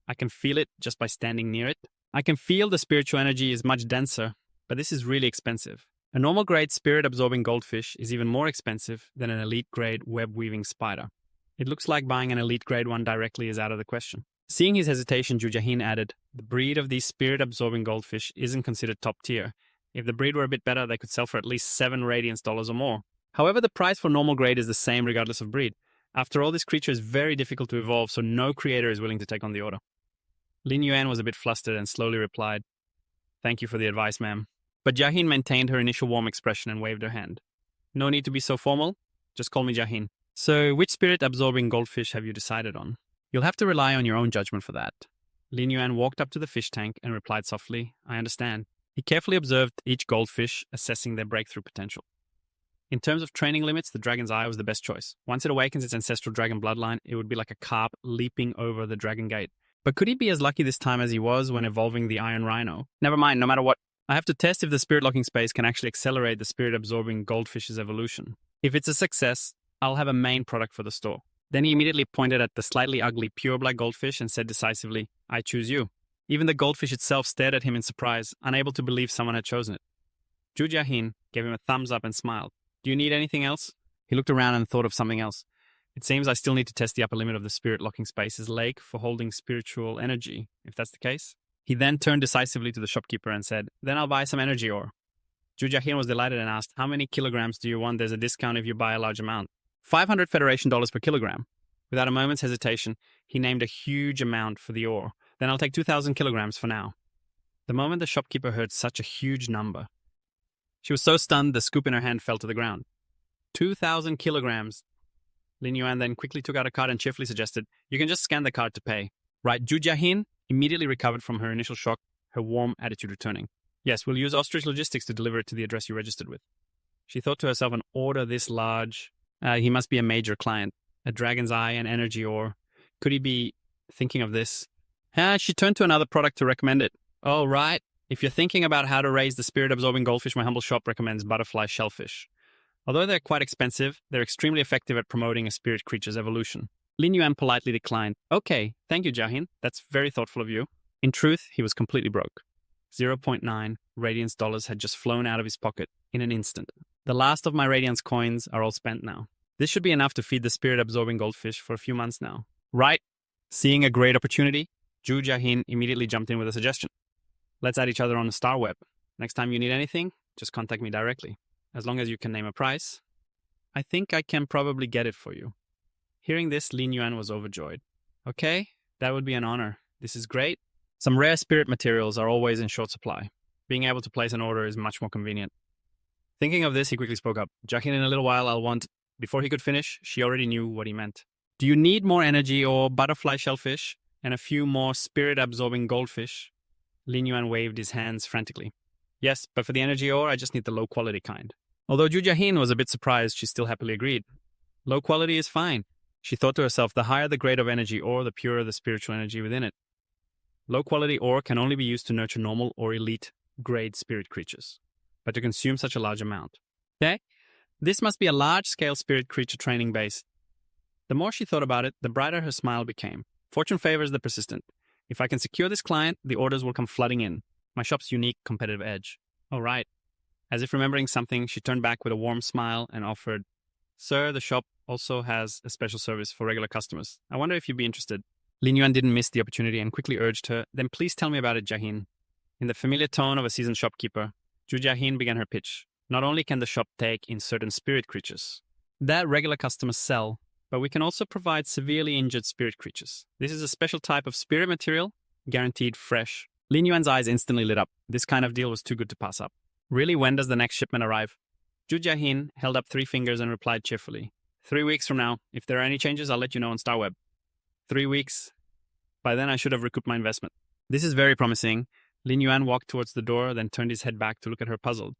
I can feel it just by standing near it. I can feel the spiritual energy is much denser, but this is really expensive. A normal grade spirit-absorbing goldfish is even more expensive than an elite grade web-weaving spider. It looks like buying an elite grade one directly is out of the question. Seeing his hesitation, Zhu Jiahin added, the breed of these spirit-absorbing goldfish isn't considered top tier. If the breed were a bit better, they could sell for at least 7 radiance dollars or more. However, the price for normal grade is the same regardless of breed. After all, this creature is very difficult to evolve, so no creator is willing to take on the order. Lin Yuan was a bit flustered and slowly replied, Thank you for the advice, ma'am. But Jiahin maintained her initial warm expression and waved her hand. No need to be so formal. Just call me Jiahin. So, which spirit-absorbing goldfish have you decided on? You'll have to rely on your own judgment for that. Lin Yuan walked up to the fish tank and replied softly, I understand. He carefully observed each goldfish, assessing their breakthrough potential. In terms of training limits, the dragon's eye was the best choice. Once it awakens its ancestral dragon bloodline, it would be like a carp leaping over the dragon gate. But could he be as lucky this time as he was when evolving the iron rhino? Never mind, no matter what. I have to test if the spirit-locking space can actually accelerate the spirit-absorbing goldfish's evolution. If it's a success, I'll have a main product for the store. Then he immediately pointed at the slightly ugly pure black goldfish and said decisively, I choose you. Even the goldfish itself stared at him in surprise, unable to believe someone had chosen it. Zhu Jiahin gave him a thumbs up and smiled. Do you need anything else? He looked around and thought of something else. It seems I still need to test the upper limit of the spirit-locking space's lake for holding spiritual energy, if that's the case. He then turned decisively to the shopkeeper and said, Then I'll buy some energy ore. Zhu Jiahin was delighted and asked, How many kilograms do you want? There's a discount if you buy a large amount. 500 Federation dollars per kilogram. Without a moment's hesitation, he named a huge amount for the ore. Then I'll take 2,000 kilograms for now. The moment the shopkeeper heard such a huge number, she was so stunned the scoop in her hand fell to the ground. 2,000 kilograms. Lin Yuan then quickly took out a card and cheerfully suggested, You can just scan the card to pay. Right, Zhu Jiahin immediately recovered from her initial shock, her warm attitude returning. Yes, we'll use Ostrich Logistics to deliver it to the address you registered with. She thought to herself, an order this large. He must be a major client. A dragon's eye and energy ore. Could he be thinking of this? She turned to another product to recommend it. Oh, right. If you're thinking about how to raise the spirit-absorbing goldfish, my humble shop recommends butterfly shellfish. Although they're quite expensive, they're extremely effective at promoting a spirit creature's evolution. Lin Yuan politely declined. Okay, thank you, Jiahin. That's very thoughtful of you. In truth, he was completely broke. 0.9 radiance dollars had just flown out of his pocket in an instant. The last of my radiance coins are all spent now. This should be enough to feed the spirit-absorbing goldfish for a few months now. Right? Seeing a great opportunity, Zhu Jiahin immediately jumped in with a suggestion. Let's add each other on the Star Web. Next time you need anything, just contact me directly. As long as you can name a price, I think I can probably get it for you. Hearing this, Lin Yuan was overjoyed. Okay, that would be an honor. This is great. Some rare spirit materials are always in short supply. Being able to place an order is much more convenient. Thinking of this, he quickly spoke up. Jiahin, in a little while, I'll want... Before he could finish, she already knew what he meant. Do you need more energy or butterfly shellfish and a few more spirit-absorbing goldfish? Lin Yuan waved his hands frantically. Yes, but for the energy ore, I just need the low-quality kind. Although Zhu Jiahin was a bit surprised, she still happily agreed. Low quality is fine. She thought to herself, the higher the grade of energy ore, the purer the spiritual energy within it. Low-quality ore can only be used to nurture normal or elite-grade spirit creatures, but to consume such a large amount. Okay? This must be a large-scale spirit creature training base. The more she thought about it, the brighter her smile became. Fortune favors the persistent. If I can secure this client, the orders will come flooding in. My shop's unique competitive edge. Oh, right. As if remembering something, she turned back with a warm smile and offered, Sir, the shop also has a special service for regular customers. I wonder if you'd be interested. Lin Yuan didn't miss the opportunity and quickly urged her, Then please tell me about it, Jiahin. In the familiar tone of a seasoned shopkeeper, Zhu Jiahin began her pitch. Not only can the shop take in certain spirit creatures that regular customers sell, but we can also provide severely injured spirit creatures. This is a special type of spirit material, guaranteed fresh. Lin Yuan's eyes instantly lit up. This kind of deal was too good to pass up. Really, when does the next shipment arrive? Zhu Jiahin held up 3 fingers and replied cheerfully. 3 weeks from now. If there are any changes, I'll let you know on StarWeb. 3 weeks. By then, I should have recouped my investment. This is very promising. Lin Yuan walked towards the door, then turned his head back to look at her puzzled.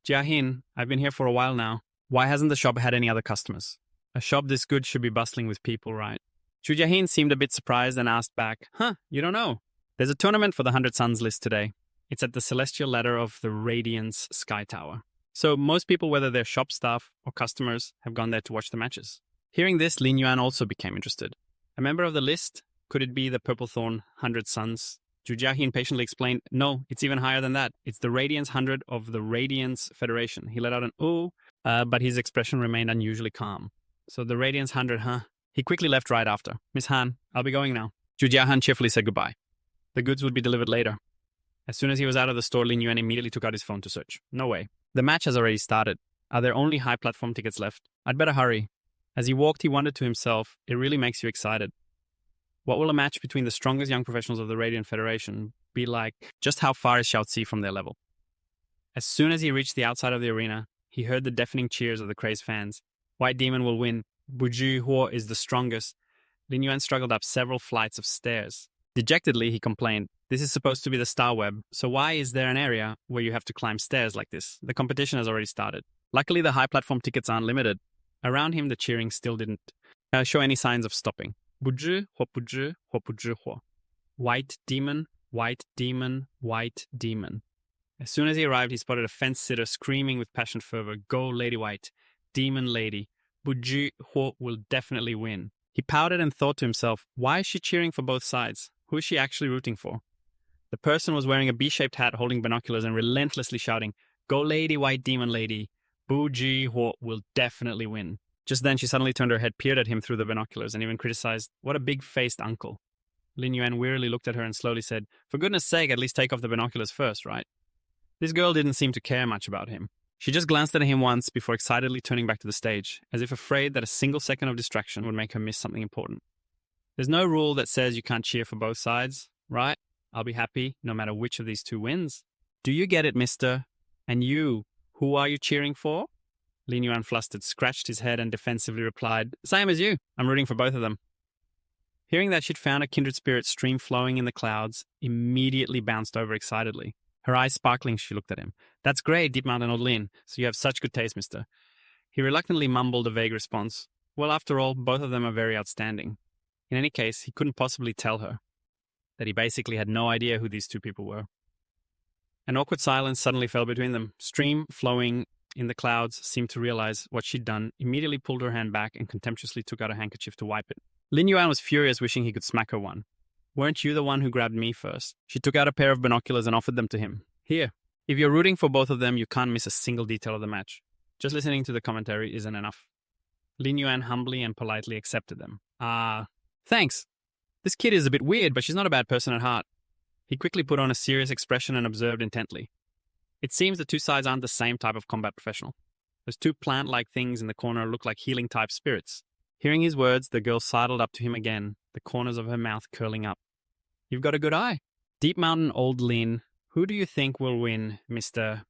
Jiahin, I've been here for a while now. Why hasn't the shop had any other customers? A shop this good should be bustling with people, right? Zhu Jiahin seemed a bit surprised and asked back, you don't know? There's a tournament for the 100 Suns list today. It's at the celestial ladder of the Radiance Sky Tower. So most people, whether they're shop staff or customers, have gone there to watch the matches. Hearing this, Lin Yuan also became interested. A member of the list? Could it be the Purple Thorn 100 Suns? Zhu Jiahin patiently explained, no, it's even higher than that. It's the Radiance 100 of the Radiance Federation. He let out an ooh, but his expression remained unusually calm. So the Radiance 100, huh? He quickly left right after. Miss Han, I'll be going now. Zhu Jiahan cheerfully said goodbye. The goods would be delivered later. As soon as he was out of the store, Lin Yuan immediately took out his phone to search. No way. The match has already started. Are there only high platform tickets left? I'd better hurry. As he walked, he wondered to himself, it really makes you excited. What will a match between the strongest young professionals of the Radiant Federation be like? Just how far is Xiaozi from their level? As soon as he reached the outside of the arena, he heard the deafening cheers of the crazed fans. White Demon will win. Buju Huo is the strongest. Lin Yuan struggled up several flights of stairs. Dejectedly, he complained, this is supposed to be the Star Web, so why is there an area where you have to climb stairs like this? The competition has already started. Luckily, the high platform tickets aren't limited. Around him, the cheering still didn't show any signs of stopping. Buju, huo buju, huo buju huo. White Demon, White Demon, White Demon. As soon as he arrived, he spotted a fence sitter screaming with passionate fervor, go Lady White, Demon Lady, Buju Huo will definitely win. He pouted and thought to himself, why is she cheering for both sides? Who is she actually rooting for? The person was wearing a B-shaped hat, holding binoculars and relentlessly shouting, go Lady White Demon Lady, Buju Huo will definitely win. Just then she suddenly turned her head, peered at him through the binoculars, and even criticized, what a big-faced uncle. Lin Yuan wearily looked at her and slowly said, for goodness sake, at least take off the binoculars first, right? This girl didn't seem to care much about him. She just glanced at him once before excitedly turning back to the stage, as if afraid that a single second of distraction would make her miss something important. There's no rule that says you can't cheer for both sides, right? I'll be happy no matter which of these two wins. Do you get it, mister? And you, who are you cheering for? Lin Yuan, flustered, scratched his head and defensively replied, same as you. I'm rooting for both of them. Hearing that she'd found a kindred spirit stream flowing in the clouds, immediately bounced over excitedly. Her eyes sparkling, she looked at him. That's great, Deep Mountain Old Lin. So you have such good taste, mister. He reluctantly mumbled a vague response. Well, after all, both of them are very outstanding. In any case, he couldn't possibly tell her that he basically had no idea who these two people were. An awkward silence suddenly fell between them. Stream flowing in the clouds seemed to realize what she'd done, immediately pulled her hand back and contemptuously took out a handkerchief to wipe it. Lin Yuan was furious, wishing he could smack her one. Weren't you the one who grabbed me first? She took out a pair of binoculars and offered them to him. Here. If you're rooting for both of them, you can't miss a single detail of the match. Just listening to the commentary isn't enough. Lin Yuan humbly and politely accepted them. Thanks. This kid is a bit weird, but she's not a bad person at heart. He quickly put on a serious expression and observed intently. It seems the two sides aren't the same type of combat professional. Those two plant-like things in the corner look like healing-type spirits. Hearing his words, the girl sidled up to him again, the corners of her mouth curling up. You've got a good eye. Deep Mountain Old Lin, who do you think will win, Mr.?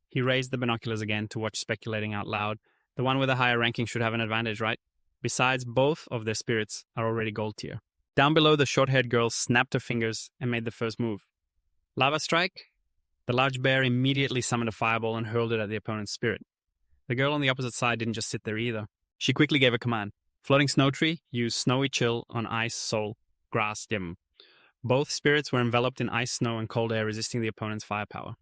He raised the binoculars again to watch, speculating out loud. The one with a higher ranking should have an advantage, right? Besides, both of their spirits are already gold tier. Down below, the short-haired girl snapped her fingers and made the first move. Lava Strike? The large bear immediately summoned a fireball and hurled it at the opponent's spirit. The girl on the opposite side didn't just sit there either. She quickly gave a command. Floating Snow Tree, use Snowy Chill on Ice, Soul, Grass, Dim. Both spirits were enveloped in ice, snow, and cold air, resisting the opponent's firepower.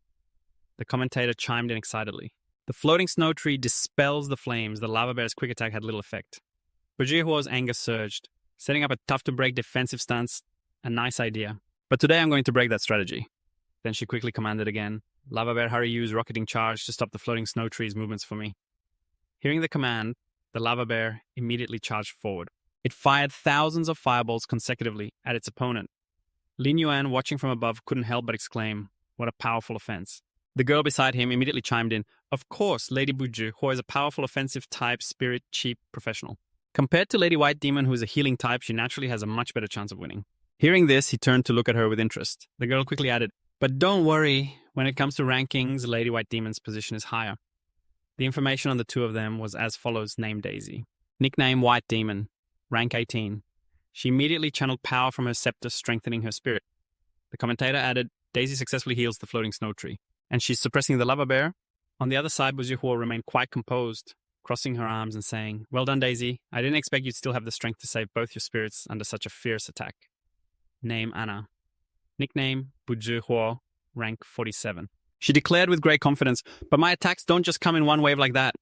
The commentator chimed in excitedly. The Floating Snow Tree dispels the flames. The lava bear's quick attack had little effect. Bujihuo's anger surged. Setting up a tough-to-break defensive stance, a nice idea. But today I'm going to break that strategy. Then she quickly commanded again. Lava bear, hurry, use rocketing charge to stop the Floating Snow Tree's movements for me. Hearing the command, the lava bear immediately charged forward. It fired thousands of fireballs consecutively at its opponent. Lin Yuan, watching from above, couldn't help but exclaim, what a powerful offense. The girl beside him immediately chimed in, "Of course, Lady Buju, who is a powerful offensive type, spirit, cheap, professional. Compared to Lady White Demon, who is a healing type, she naturally has a much better chance of winning." Hearing this, he turned to look at her with interest. The girl quickly added, "But don't worry, when it comes to rankings, Lady White Demon's position is higher." The information on the two of them was as follows: name Daisy. Nickname White Demon. Rank 18. She immediately channeled power from her scepter, strengthening her spirit. The commentator added, Daisy successfully heals the floating snow tree. And she's suppressing the lava bear. On the other side, Bujihuo remained quite composed, crossing her arms and saying, "Well done, Daisy. I didn't expect you'd still have the strength to save both your spirits under such a fierce attack." Name Anna. Nickname Bujihuo. Rank 47. She declared with great confidence, "But my attacks don't just come in one wave like that."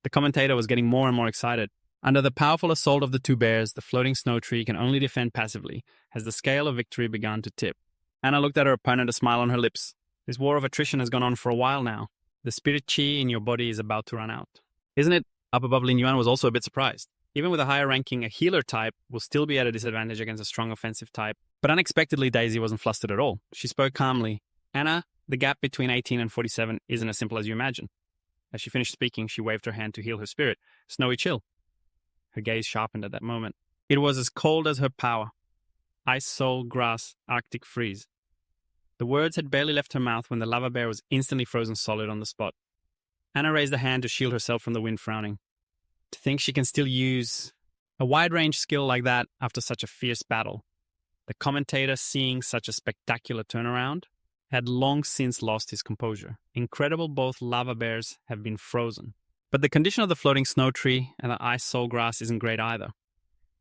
The commentator was getting more and more excited. Under the powerful assault of the two bears, the floating snow tree can only defend passively, as the scale of victory began to tip. Anna looked at her opponent, a smile on her lips. This war of attrition has gone on for a while now. The spirit chi in your body is about to run out. Isn't it? Up above, Lin Yuan was also a bit surprised. Even with a higher ranking, a healer type will still be at a disadvantage against a strong offensive type. But unexpectedly, Daisy wasn't flustered at all. She spoke calmly. "Anna, the gap between 18 and 47 isn't as simple as you imagine." As she finished speaking, she waved her hand to heal her spirit. "Snowy chill." Her gaze sharpened at that moment. It was as cold as her power. Ice, soul, grass, Arctic freeze. The words had barely left her mouth when the lava bear was instantly frozen solid on the spot. Anna raised a hand to shield herself from the wind, frowning. To think she can still use a wide-range skill like that after such a fierce battle. The commentator, seeing such a spectacular turnaround, had long since lost his composure. Incredible, both lava bears have been frozen. But the condition of the floating snow tree and the ice soul grass isn't great either.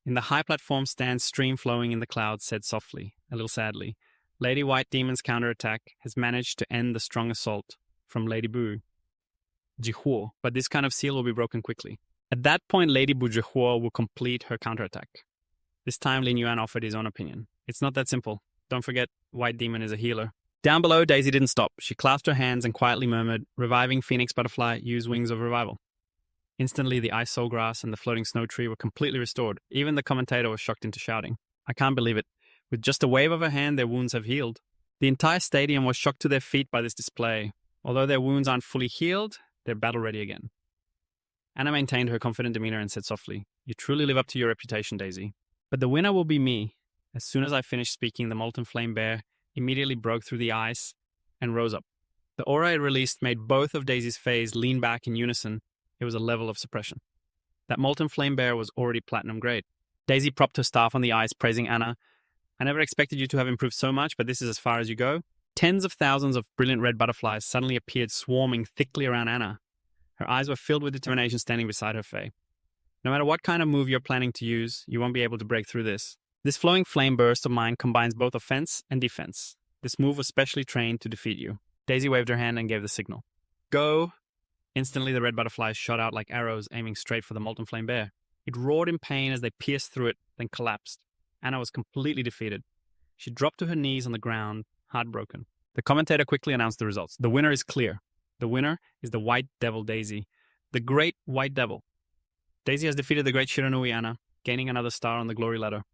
In the high platform stands stream flowing in the clouds, said softly, a little sadly, Lady White Demon's counterattack has managed to end the strong assault from Lady Bujihuo, but this kind of seal will be broken quickly. At that point, Lady Bujihuo will complete her counterattack. This time, Lin Yuan offered his own opinion. It's not that simple. Don't forget, White Demon is a healer. Down below, Daisy didn't stop. She clasped her hands and quietly murmured, "Reviving Phoenix Butterfly, use Wings of Revival." Instantly, the ice soul grass and the floating snow tree were completely restored. Even the commentator was shocked into shouting, "I can't believe it. With just a wave of her hand, their wounds have healed." The entire stadium was shocked to their feet by this display. Although their wounds aren't fully healed, they're battle-ready again. Anna maintained her confident demeanor and said softly, "You truly live up to your reputation, Daisy. But the winner will be me." As soon as I finished speaking, the molten flame bear immediately broke through the ice and rose up. The aura it released made both of Daisy's fays lean back in unison. It was a level of suppression. That molten flame bear was already platinum grade. Daisy propped her staff on the ice, praising Anna. "I never expected you to have improved so much, but this is as far as you go." Tens of thousands of brilliant red butterflies suddenly appeared, swarming thickly around Anna. Her eyes were filled with determination, standing beside her fae. "No matter what kind of move you're planning to use, you won't be able to break through this. This flowing flame burst of mine combines both offense and defense. This move was specially trained to defeat you." Daisy waved her hand and gave the signal. "Go!" Instantly, the red butterflies shot out like arrows, aiming straight for the molten flame bear. It roared in pain as they pierced through it, then collapsed. Anna was completely defeated. She dropped to her knees on the ground, heartbroken. The commentator quickly announced the results. The winner is clear. The winner is the White Devil Daisy. The Great White Devil. Daisy has defeated the Great Shiranui Anna, gaining another star on the glory ladder.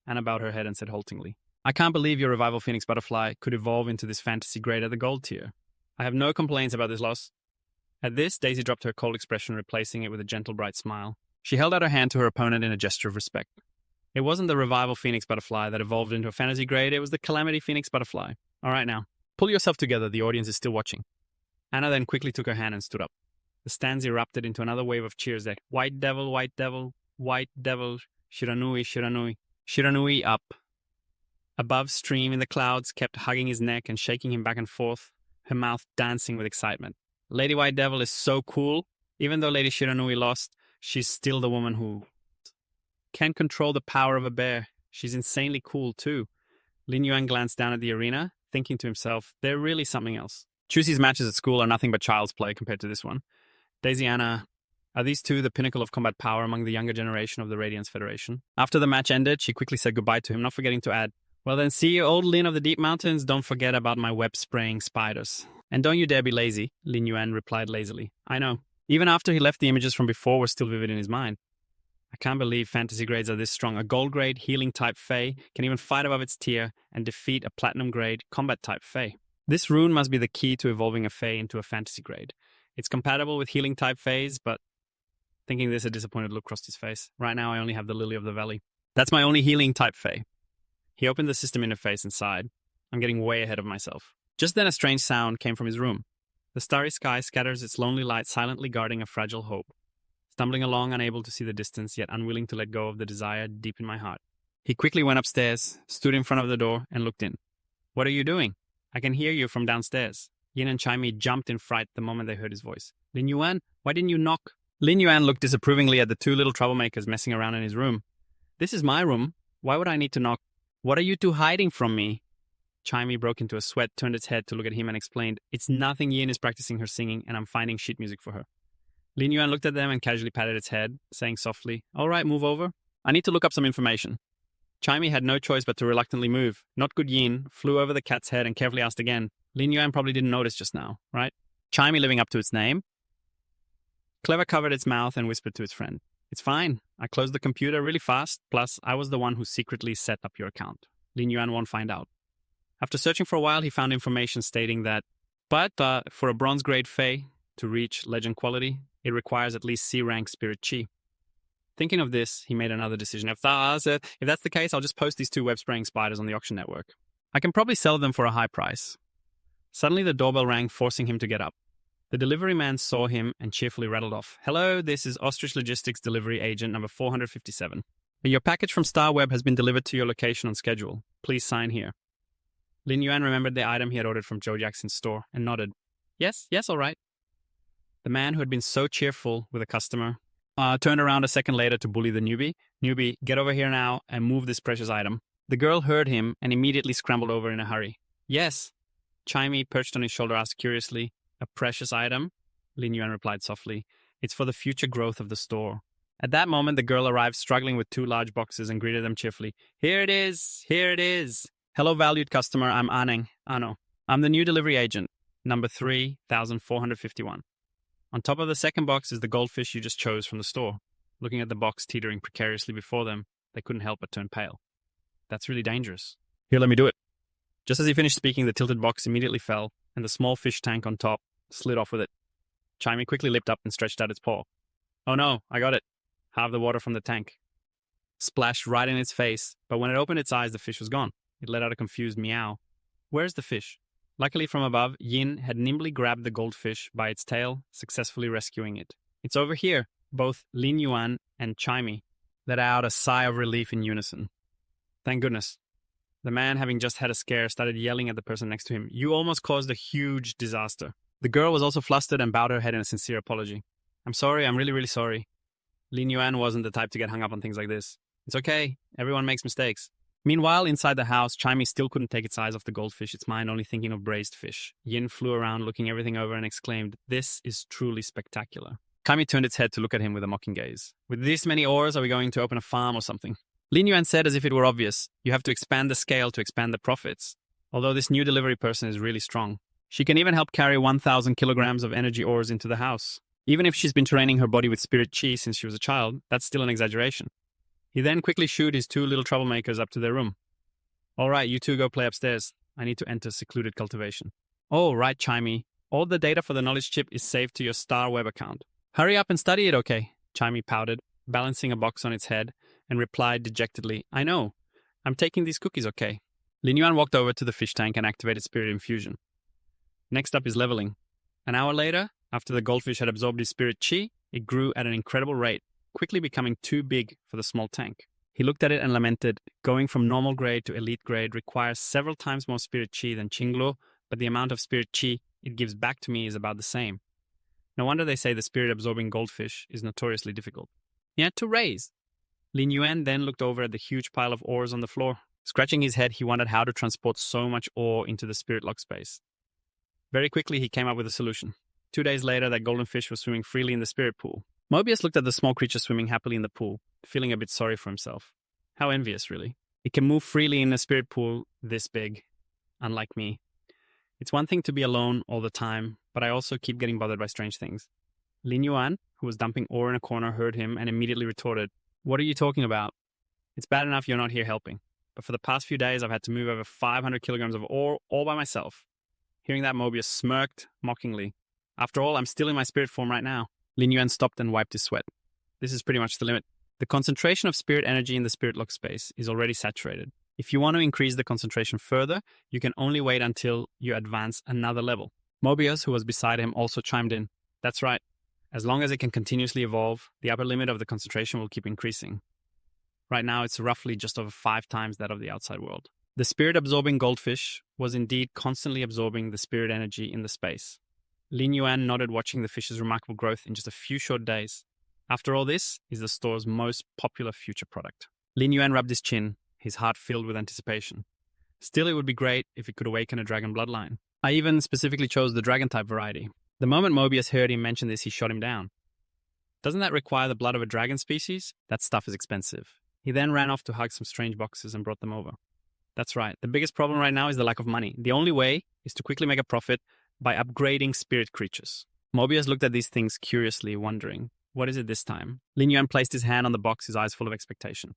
Anna bowed her head and said haltingly, "I can't believe your Revival Phoenix Butterfly could evolve into this fantasy grade at the gold tier. I have no complaints about this loss." At this, Daisy dropped her cold expression, replacing it with a gentle, bright smile. She held out her hand to her opponent in a gesture of respect. It wasn't the Revival Phoenix Butterfly that evolved into a fantasy grade, it was the Calamity Phoenix Butterfly. "All right now, pull yourself together, the audience is still watching." Anna then quickly took her hand and stood up. The stands erupted into another wave of cheers that White Devil, White Devil, White Devil, Shiranui, Shiranui, Shiranui up. Above, Stream in the clouds kept hugging his neck and shaking him back and forth, her mouth dancing with excitement. "Lady White Devil is so cool. Even though Lady Shiranui lost, she's still the woman who can control the power of a bear. She's insanely cool too." Lin Yuan glanced down at the arena, thinking to himself, they're really something else. Chusi's matches at school are nothing but child's play compared to this one. Daisy Anna, are these two the pinnacle of combat power among the younger generation of the Radiance Federation? After the match ended, she quickly said goodbye to him, not forgetting to add, "Well then, see you, old Lin of the Deep Mountains. Don't forget about my web-spraying spiders." "And don't you dare be lazy," Lin Yuan replied lazily. "I know. Even after he left, the images from before were still vivid in his mind. I can't believe fantasy grades are this strong. A gold grade healing type fae can even fight above its tier and defeat a platinum grade combat type fae." This rune must be the key to evolving a Fae into a fantasy grade. It's compatible with healing type Faes, but thinking this, a disappointed look crossed his face. Right now I only have the Lily of the Valley. That's my only healing type Fae. He opened the system interface and sighed. I'm getting way ahead of myself. Just then a strange sound came from his room. The starry sky scatters its lonely light, silently guarding a fragile hope. Stumbling along, unable to see the distance, yet unwilling to let go of the desire deep in my heart. He quickly went upstairs, stood in front of the door, and looked in. What are you doing? I can hear you from downstairs. Yin and Chaimi jumped in fright the moment they heard his voice. Lin Yuan, why didn't you knock? Lin Yuan looked disapprovingly at the two little troublemakers messing around in his room. This is my room. Why would I need to knock? What are you two hiding from me? Chaimi broke into a sweat, turned its head to look at him and explained, It's nothing. Yin is practicing her singing and I'm finding sheet music for her. Lin Yuan looked at them and casually patted its head, saying softly, All right, move over. I need to look up some information. Chaimi had no choice but to reluctantly move. Not good Yin flew over the cat's head and carefully asked again. Lin Yuan probably didn't notice just now, right? Chaimi living up to its name? Clever covered its mouth and whispered to its friend. It's fine. I closed the computer really fast, plus I was the one who secretly set up your account. Lin Yuan won't find out. After searching for a while, he found information stating that, for a bronze grade Fae to reach legend quality, it requires at least C rank spirit chi. Thinking of this, he made another decision. If that's the case, I'll just post these two web-spraying spiders on the auction network. I can probably sell them for a high price. Suddenly the doorbell rang, forcing him to get up. The delivery man saw him and cheerfully rattled off. Hello, this is Ostrich Logistics Delivery Agent number 457. Your package from StarWeb has been delivered to your location on schedule. Please sign here. Lin Yuan remembered the item he had ordered from Joe Jackson's store and nodded. Yes, all right. The man who had been so cheerful with a customer turned around a second later to bully the newbie. Newbie, get over here now and move this precious item. The girl heard him and immediately scrambled over in a hurry. Yes. Chaimi, perched on his shoulder, asked curiously, A precious item? Lin Yuan replied softly. It's for the future growth of the store. At that moment, the girl arrived, struggling with two large boxes, and greeted them cheerfully. Here it is. Hello, valued customer. I'm Ano. I'm the new delivery agent, number 3451. On top of the second box is the goldfish you just chose from the store. Looking at the box teetering precariously before them, they couldn't help but turn pale. That's really dangerous. Here, let me do it. Just as he finished speaking, the tilted box immediately fell, and the small fish tank on top slid off with it. Chaimi quickly leaped up and stretched out its paw. Oh no, I got it. Half the water from the tank splashed right in its face, but when it opened its eyes, the fish was gone. It let out a confused meow. Where's the fish? Luckily from above, Yin had nimbly grabbed the goldfish by its tail, successfully rescuing it. It's over here. Both Lin Yuan and Chaimi let out a sigh of relief in unison. Thank goodness. The man, having just had a scare, started yelling at the person next to him. You almost caused a huge disaster. The girl was also flustered and bowed her head in a sincere apology. I'm sorry, I'm really, really sorry. Lin Yuan wasn't the type to get hung up on things like this. It's okay. Everyone makes mistakes. Meanwhile, inside the house, Chaimi still couldn't take its eyes off the goldfish, its mind only thinking of braised fish. Yin flew around, looking everything over, and exclaimed, This is truly spectacular. Chaimi turned its head to look at him with a mocking gaze. With this many ores, are we going to open a farm or something? Lin Yuan said as if it were obvious, You have to expand the scale to expand the profits. Although this new delivery person is really strong. She can even help carry 1,000 kilograms of energy ores into the house. Even if she's been training her body with spirit chi since she was a child, that's still an exaggeration. He then quickly shooed his two little troublemakers up to their room. All right, you two go play upstairs. I need to enter secluded cultivation. Oh, right, Chaimi. All the data for the knowledge chip is saved to your StarWeb account. Hurry up and study it, okay? Chaimi pouted, balancing a box on its head, and replied dejectedly, I know. I'm taking these cookies, okay? Lin Yuan walked over to the fish tank and activated spirit infusion. Next up is leveling. An hour later, after the goldfish had absorbed his spirit chi, it grew at an incredible rate, quickly becoming too big for the small tank. He looked at it and lamented, going from normal grade to elite grade requires several times more spirit chi than Qingluo, but the amount of spirit chi it gives back to me is about the same. No wonder they say the spirit-absorbing goldfish is notoriously difficult. He had to raise. Lin Yuan then looked over at the huge pile of ores on the floor. Scratching his head, he wondered how to transport so much ore into the spirit lock space. Very quickly, he came up with a solution. 2 days later, that golden fish was swimming freely in the spirit pool. Mobius looked at the small creature swimming happily in the pool, feeling a bit sorry for himself. How envious, really. It can move freely in a spirit pool this big, unlike me. It's one thing to be alone all the time, but I also keep getting bothered by strange things. Lin Yuan, who was dumping ore in a corner, heard him and immediately retorted, What are you talking about? It's bad enough you're not here helping, but for the past few days I've had to move over 500 kilograms of ore all by myself. Hearing that, Mobius smirked mockingly. After all, I'm still in my spirit form right now. Lin Yuan stopped and wiped his sweat. This is pretty much the limit. The concentration of spirit energy in the spirit lock space is already saturated. If you want to increase the concentration further, you can only wait until you advance another level. Mobius, who was beside him, also chimed in. That's right. As long as it can continuously evolve, the upper limit of the concentration will keep increasing. Right now, it's roughly just over 5 times that of the outside world. The spirit-absorbing goldfish was indeed constantly absorbing the spirit energy in the space. Lin Yuan nodded, watching the fish's remarkable growth in just a few short days. After all, this is the store's most popular future product. Lin Yuan rubbed his chin, his heart filled with anticipation. Still, it would be great if it could awaken a dragon bloodline. I even specifically chose the dragon-type variety. The moment Mobius heard him mention this, he shot him down. Doesn't that require the blood of a dragon species? That stuff is expensive. He then ran off to hug some strange boxes and brought them over. That's right. The biggest problem right now is the lack of money. The only way is to quickly make a profit by upgrading spirit creatures. Mobius looked at these things curiously, wondering, what is it this time? Lin Yuan placed his hand on the box, his eyes full of expectation.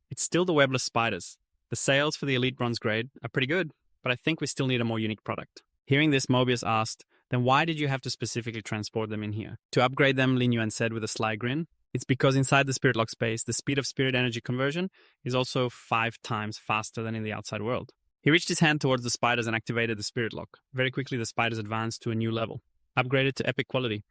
It's still the webless spiders. The sales for the elite bronze grade are pretty good, but I think we still need a more unique product. Hearing this, Mobius asked, then why did you have to specifically transport them in here? To upgrade them, Lin Yuan said with a sly grin. It's because inside the spirit lock space, the speed of spirit energy conversion is also 5 times faster than in the outside world. He reached his hand towards the spiders and activated the spirit lock. Very quickly, the spiders advanced to a new level. Upgraded to epic quality.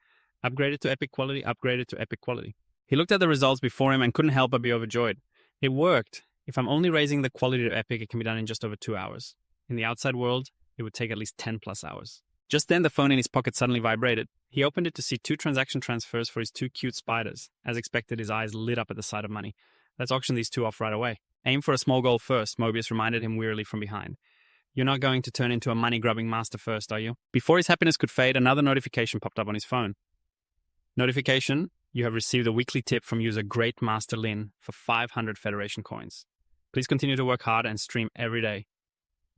Upgraded to epic quality. Upgraded to epic quality. He looked at the results before him and couldn't help but be overjoyed. It worked. If I'm only raising the quality to epic, it can be done in just over 2 hours. In the outside world, it would take at least 10 plus hours. Just then, the phone in his pocket suddenly vibrated. He opened it to see 2 transaction transfers for his 2 cute spiders. As expected, his eyes lit up at the sight of money. Let's auction these 2 off right away. Aim for a small goal first, Mobius reminded him wearily from behind. You're not going to turn into a money-grubbing master first, are you? Before his happiness could fade, another notification popped up on his phone. Notification, you have received a weekly tip from user Great Master Lin for 500 Federation coins. Please continue to work hard and stream every day.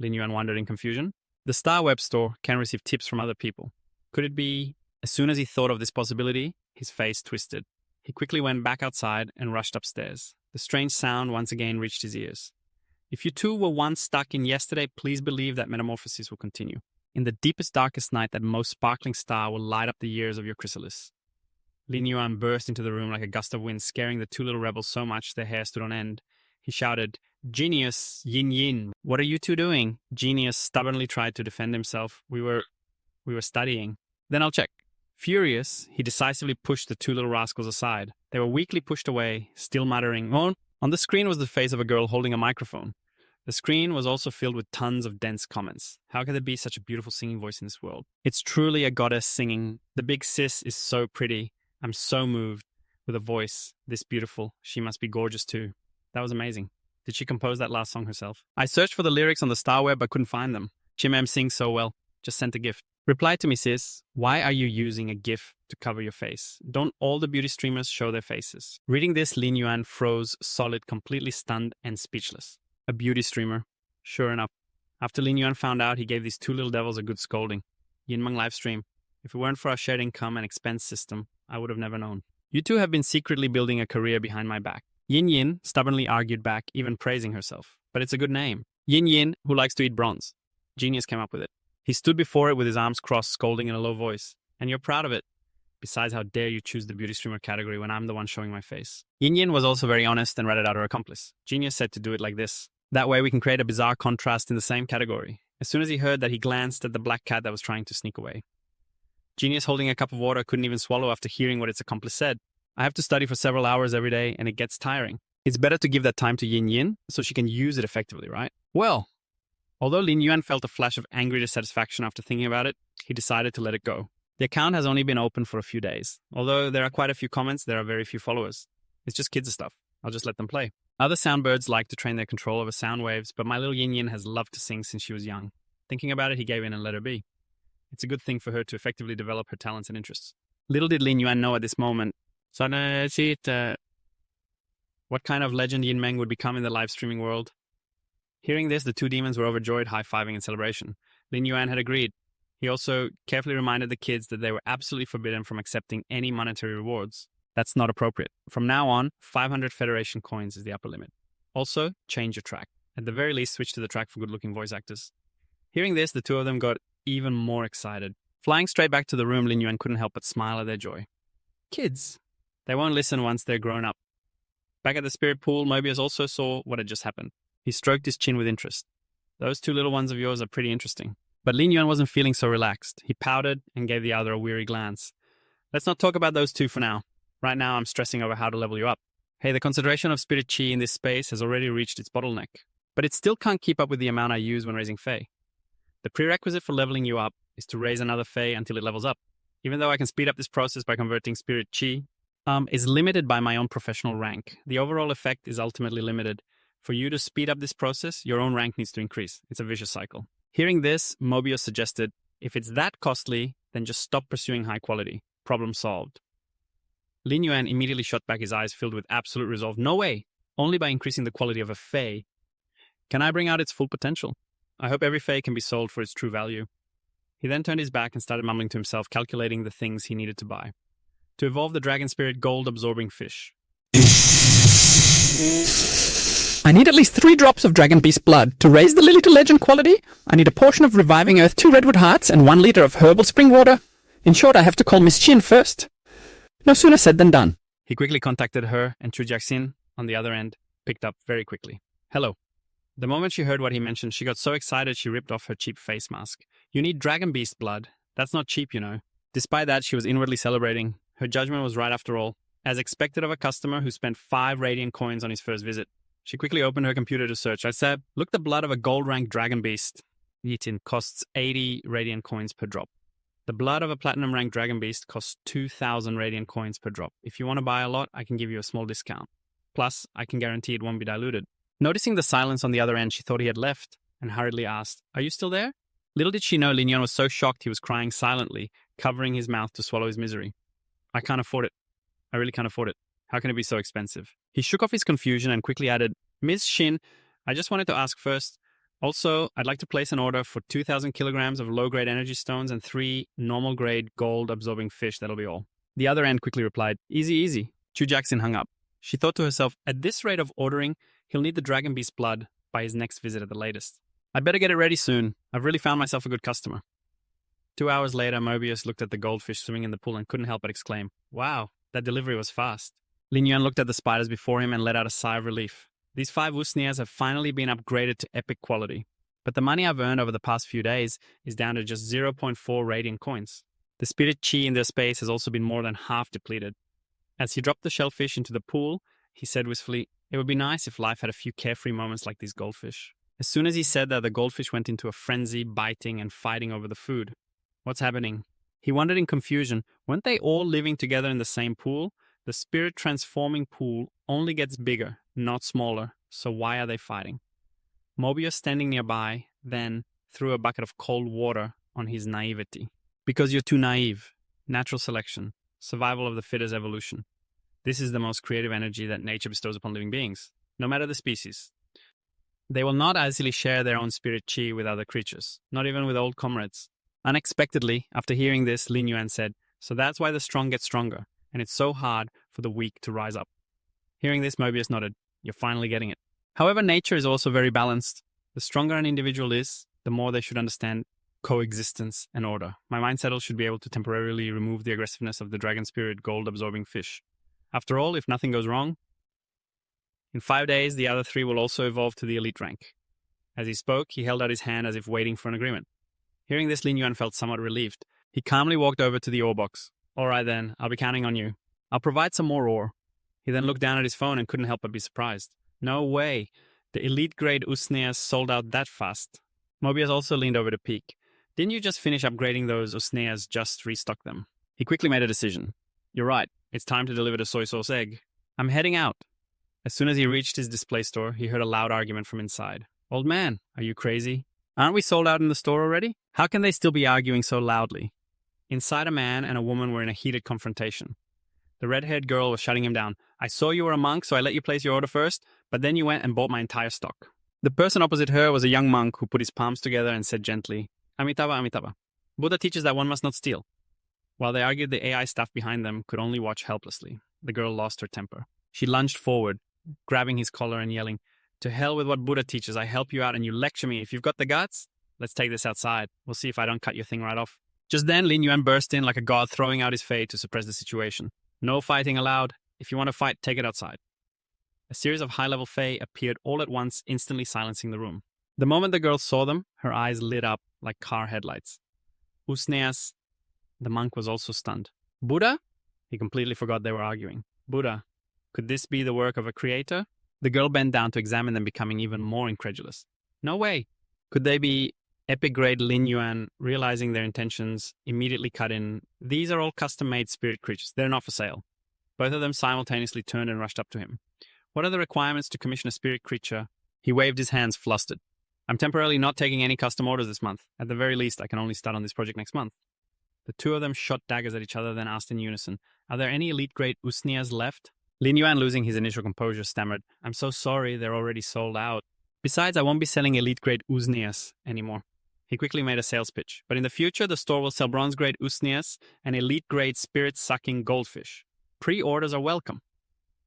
Lin Yuan wondered in confusion. The Star Web Store can receive tips from other people. Could it be? As soon as he thought of this possibility, his face twisted. He quickly went back outside and rushed upstairs. The strange sound once again reached his ears. If you two were once stuck in yesterday, please believe that metamorphosis will continue. In the deepest, darkest night, that most sparkling star will light up the years of your chrysalis. Lin Yuan burst into the room like a gust of wind, scaring the 2 little rebels so much their hair stood on end. He shouted, Genius, Yin Yin, what are you 2 doing? Genius stubbornly tried to defend himself. We were studying. Then I'll check. Furious, he decisively pushed the 2 little rascals aside. They were weakly pushed away, still muttering, "Oh." On the screen was the face of a girl holding a microphone. The screen was also filled with tons of dense comments. How could there be such a beautiful singing voice in this world? It's truly a goddess singing. The big sis is so pretty. I'm so moved. With a voice this beautiful, she must be gorgeous too. That was amazing. Did she compose that last song herself? I searched for the lyrics on the Star Web but couldn't find them. Chimam sings so well. Just sent a gift. Reply to me, sis. Why are you using a GIF to cover your face? Don't all the beauty streamers show their faces? Reading this, Lin Yuan froze solid, completely stunned and speechless. A beauty streamer. Sure enough. After Lin Yuan found out, he gave these 2 little devils a good scolding. Yinmeng livestream. If it weren't for our shared income and expense system, I would have never known. You 2 have been secretly building a career behind my back. Yin Yin stubbornly argued back, even praising herself. But it's a good name. Yin Yin, who likes to eat bronze. Genius came up with it. He stood before it with his arms crossed, scolding in a low voice. And you're proud of it. Besides, how dare you choose the beauty streamer category when I'm the one showing my face? Yin Yin was also very honest and ratted out her accomplice. Genius said to do it like this. That way we can create a bizarre contrast in the same category. As soon as he heard that, he glanced at the black cat that was trying to sneak away. Genius, holding a cup of water, couldn't even swallow after hearing what its accomplice said. I have to study for several hours every day, and it gets tiring. It's better to give that time to Yin Yin so she can use it effectively, right? Well, although Lin Yuan felt a flash of angry dissatisfaction after thinking about it, he decided to let it go. The account has only been open for a few days. Although there are quite a few comments, there are very few followers. It's just kids' stuff. I'll just let them play. Other soundbirds like to train their control over sound waves, but my little Yin Yin has loved to sing since she was young. Thinking about it, he gave in and let her be. It's a good thing for her to effectively develop her talents and interests. Little did Lin Yuan know at this moment, what kind of legend Yin Meng would become in the live streaming world. Hearing this, the 2 demons were overjoyed, high-fiving in celebration. Lin Yuan had agreed. He also carefully reminded the kids that they were absolutely forbidden from accepting any monetary rewards. That's not appropriate. From now on, 500 Federation coins is the upper limit. Also, change your track. At the very least, switch to the track for good-looking voice actors. Hearing this, the 2 of them got even more excited. Flying straight back to the room, Lin Yuan couldn't help but smile at their joy. Kids. They won't listen once they're grown up. Back at the spirit pool, Mobius also saw what had just happened. He stroked his chin with interest. Those two little ones of yours are pretty interesting. But Lin Yuan wasn't feeling so relaxed. He pouted and gave the other a weary glance. Let's not talk about those two for now. Right now, I'm stressing over how to level you up. Hey, the concentration of spirit chi in this space has already reached its bottleneck, but it still can't keep up with the amount I use when raising Fae. The prerequisite for leveling you up is to raise another Fae until it levels up. Even though I can speed up this process by converting spirit chi, is limited by my own professional rank. The overall effect is ultimately limited. For you to speed up this process, your own rank needs to increase. It's a vicious cycle. Hearing this, Mobius suggested, if it's that costly, then just stop pursuing high quality. Problem solved. Lin Yuan immediately shot back his eyes filled with absolute resolve. No way! Only by increasing the quality of a Fae can I bring out its full potential. I hope every Fae can be sold for its true value. He then turned his back and started mumbling to himself, calculating the things he needed to buy. To evolve the dragon spirit gold-absorbing fish. I need at least 3 drops of dragon beast blood. To raise the lily to legend quality, I need a portion of reviving earth, 2 redwood hearts, and 1 liter of herbal spring water. In short, I have to call Miss Chin first. No sooner said than done. He quickly contacted her, and Chu Jacksin, on the other end, picked up very quickly. Hello. The moment she heard what he mentioned, she got so excited she ripped off her cheap face mask. You need dragon beast blood. That's not cheap, you know. Despite that, she was inwardly celebrating. Her judgment was right after all. As expected of a customer who spent 5 radiant coins on his first visit. She quickly opened her computer to search. I said, look, the blood of a gold-ranked dragon beast. Yitin costs 80 radiant coins per drop. The blood of a platinum-ranked dragon beast costs 2,000 radiant coins per drop. If you want to buy a lot, I can give you a small discount. Plus, I can guarantee it won't be diluted. Noticing the silence on the other end, she thought he had left and hurriedly asked, are you still there? Little did she know Lin Yuan was so shocked he was crying silently, covering his mouth to swallow his misery. I can't afford it. I really can't afford it. How can it be so expensive? He shook off his confusion and quickly added, Ms. Shin, I just wanted to ask first. Also, I'd like to place an order for 2,000 kilograms of low-grade energy stones and 3 normal-grade gold-absorbing fish. That'll be all. The other end quickly replied, easy, easy. Chu Jacksin hung up. She thought to herself, at this rate of ordering, he'll need the dragon beast blood by his next visit at the latest. I'd better get it ready soon. I've really found myself a good customer. 2 hours later, Mobius looked at the goldfish swimming in the pool and couldn't help but exclaim, wow, that delivery was fast. Lin Yuan looked at the spiders before him and let out a sigh of relief. These 5 Usnias have finally been upgraded to epic quality. But the money I've earned over the past few days is down to just 0.4 radiant coins. The spirit chi in their space has also been more than half depleted. As he dropped the shellfish into the pool, he said wistfully, it would be nice if life had a few carefree moments like these goldfish. As soon as he said that, the goldfish went into a frenzy, biting and fighting over the food. What's happening? He wondered in confusion, weren't they all living together in the same pool? The spirit transforming pool only gets bigger, not smaller, so why are they fighting? Mobius, standing nearby, then threw a bucket of cold water on his naivety. Because you're too naive. Natural selection. Survival of the fittest evolution. This is the most creative energy that nature bestows upon living beings, no matter the species. They will not easily share their own spirit chi with other creatures, not even with old comrades. Unexpectedly, after hearing this, Lin Yuan said, so that's why the strong get stronger, and it's so hard for the weak to rise up. Hearing this, Mobius nodded. You're finally getting it. However, nature is also very balanced. The stronger an individual is, the more they should understand coexistence and order. My mind settle should be able to temporarily remove the aggressiveness of the dragon spirit gold-absorbing fish. After all, if nothing goes wrong, in 5 days, the other 3 will also evolve to the elite rank. As he spoke, he held out his hand as if waiting for an agreement. Hearing this, Lin Yuan felt somewhat relieved. He calmly walked over to the ore box. All right then, I'll be counting on you. I'll provide some more ore. He then looked down at his phone and couldn't help but be surprised. No way. The elite-grade Usnias sold out that fast. Mobius also leaned over to peek. Didn't you just finish upgrading those Usnias, just restock them? He quickly made a decision. You're right. It's time to deliver the soy sauce egg. I'm heading out. As soon as he reached his display store, he heard a loud argument from inside. Old man, are you crazy? Aren't we sold out in the store already? How can they still be arguing so loudly? Inside, a man and a woman were in a heated confrontation. The red-haired girl was shutting him down. I saw you were a monk, so I let you place your order first, but then you went and bought my entire stock. The person opposite her was a young monk who put his palms together and said gently, Amitabha, Amitabha. Buddha teaches that one must not steal. While they argued, the AI staff behind them could only watch helplessly. The girl lost her temper. She lunged forward, grabbing his collar and yelling, to hell with what Buddha teaches. I help you out and you lecture me. If you've got the guts, Let's take this outside. We'll see if I don't cut your thing right off. Just then, Lin Yuan burst in like a god, throwing out his fei to suppress the situation. No fighting allowed. If you want to fight, take it outside. A series of high-level fei appeared all at once, instantly silencing the room. The moment the girl saw them, her eyes lit up like car headlights. Usneas, the monk, was also stunned. Buddha? He completely forgot they were arguing. Buddha, could this be the work of a creator? The girl bent down to examine them, becoming even more incredulous. No way. Could they be epic grade Lin Yuan? Realizing their intentions, immediately cut in. These are all custom-made spirit creatures. They're not for sale. Both of them simultaneously turned and rushed up to him. What are the requirements to commission a spirit creature? He waved his hands, flustered. I'm temporarily not taking any custom orders this month. At the very least, I can only start on this project next month. The two of them shot daggers at each other, then asked in unison, are there any elite-grade Usnias left? Lin Yuan, losing his initial composure, stammered, I'm so sorry, they're already sold out. Besides, I won't be selling elite-grade Usnias anymore. He quickly made a sales pitch. But in the future, the store will sell bronze-grade Usnias and elite-grade spirit-sucking goldfish. Pre-orders are welcome.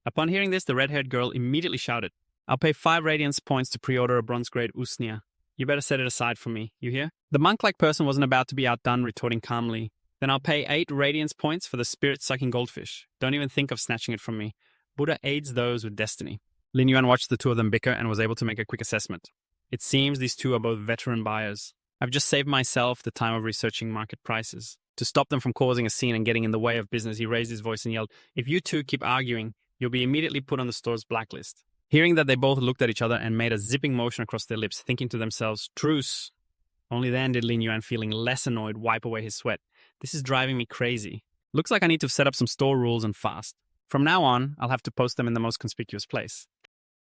Upon hearing this, the red-haired girl immediately shouted, I'll pay 5 radiance points to pre-order a bronze-grade Usnia. You better set it aside for me, you hear? The monk-like person wasn't about to be outdone, retorting calmly, then I'll pay 8 radiance points for the spirit-sucking goldfish. Don't even think of snatching it from me. Buddha aids those with destiny. Lin Yuan watched the two of them bicker and was able to make a quick assessment. It seems these two are both veteran buyers. I've just saved myself the time of researching market prices. To stop them from causing a scene and getting in the way of business, he raised his voice and yelled, if you two keep arguing, you'll be immediately put on the store's blacklist. Hearing that, they both looked at each other and made a zipping motion across their lips, thinking to themselves, truce. Only then did Lin Yuan, feeling less annoyed, wipe away his sweat. This is driving me crazy. Looks like I need to set up some store rules and fast. From now on, I'll have to post them in the most conspicuous place.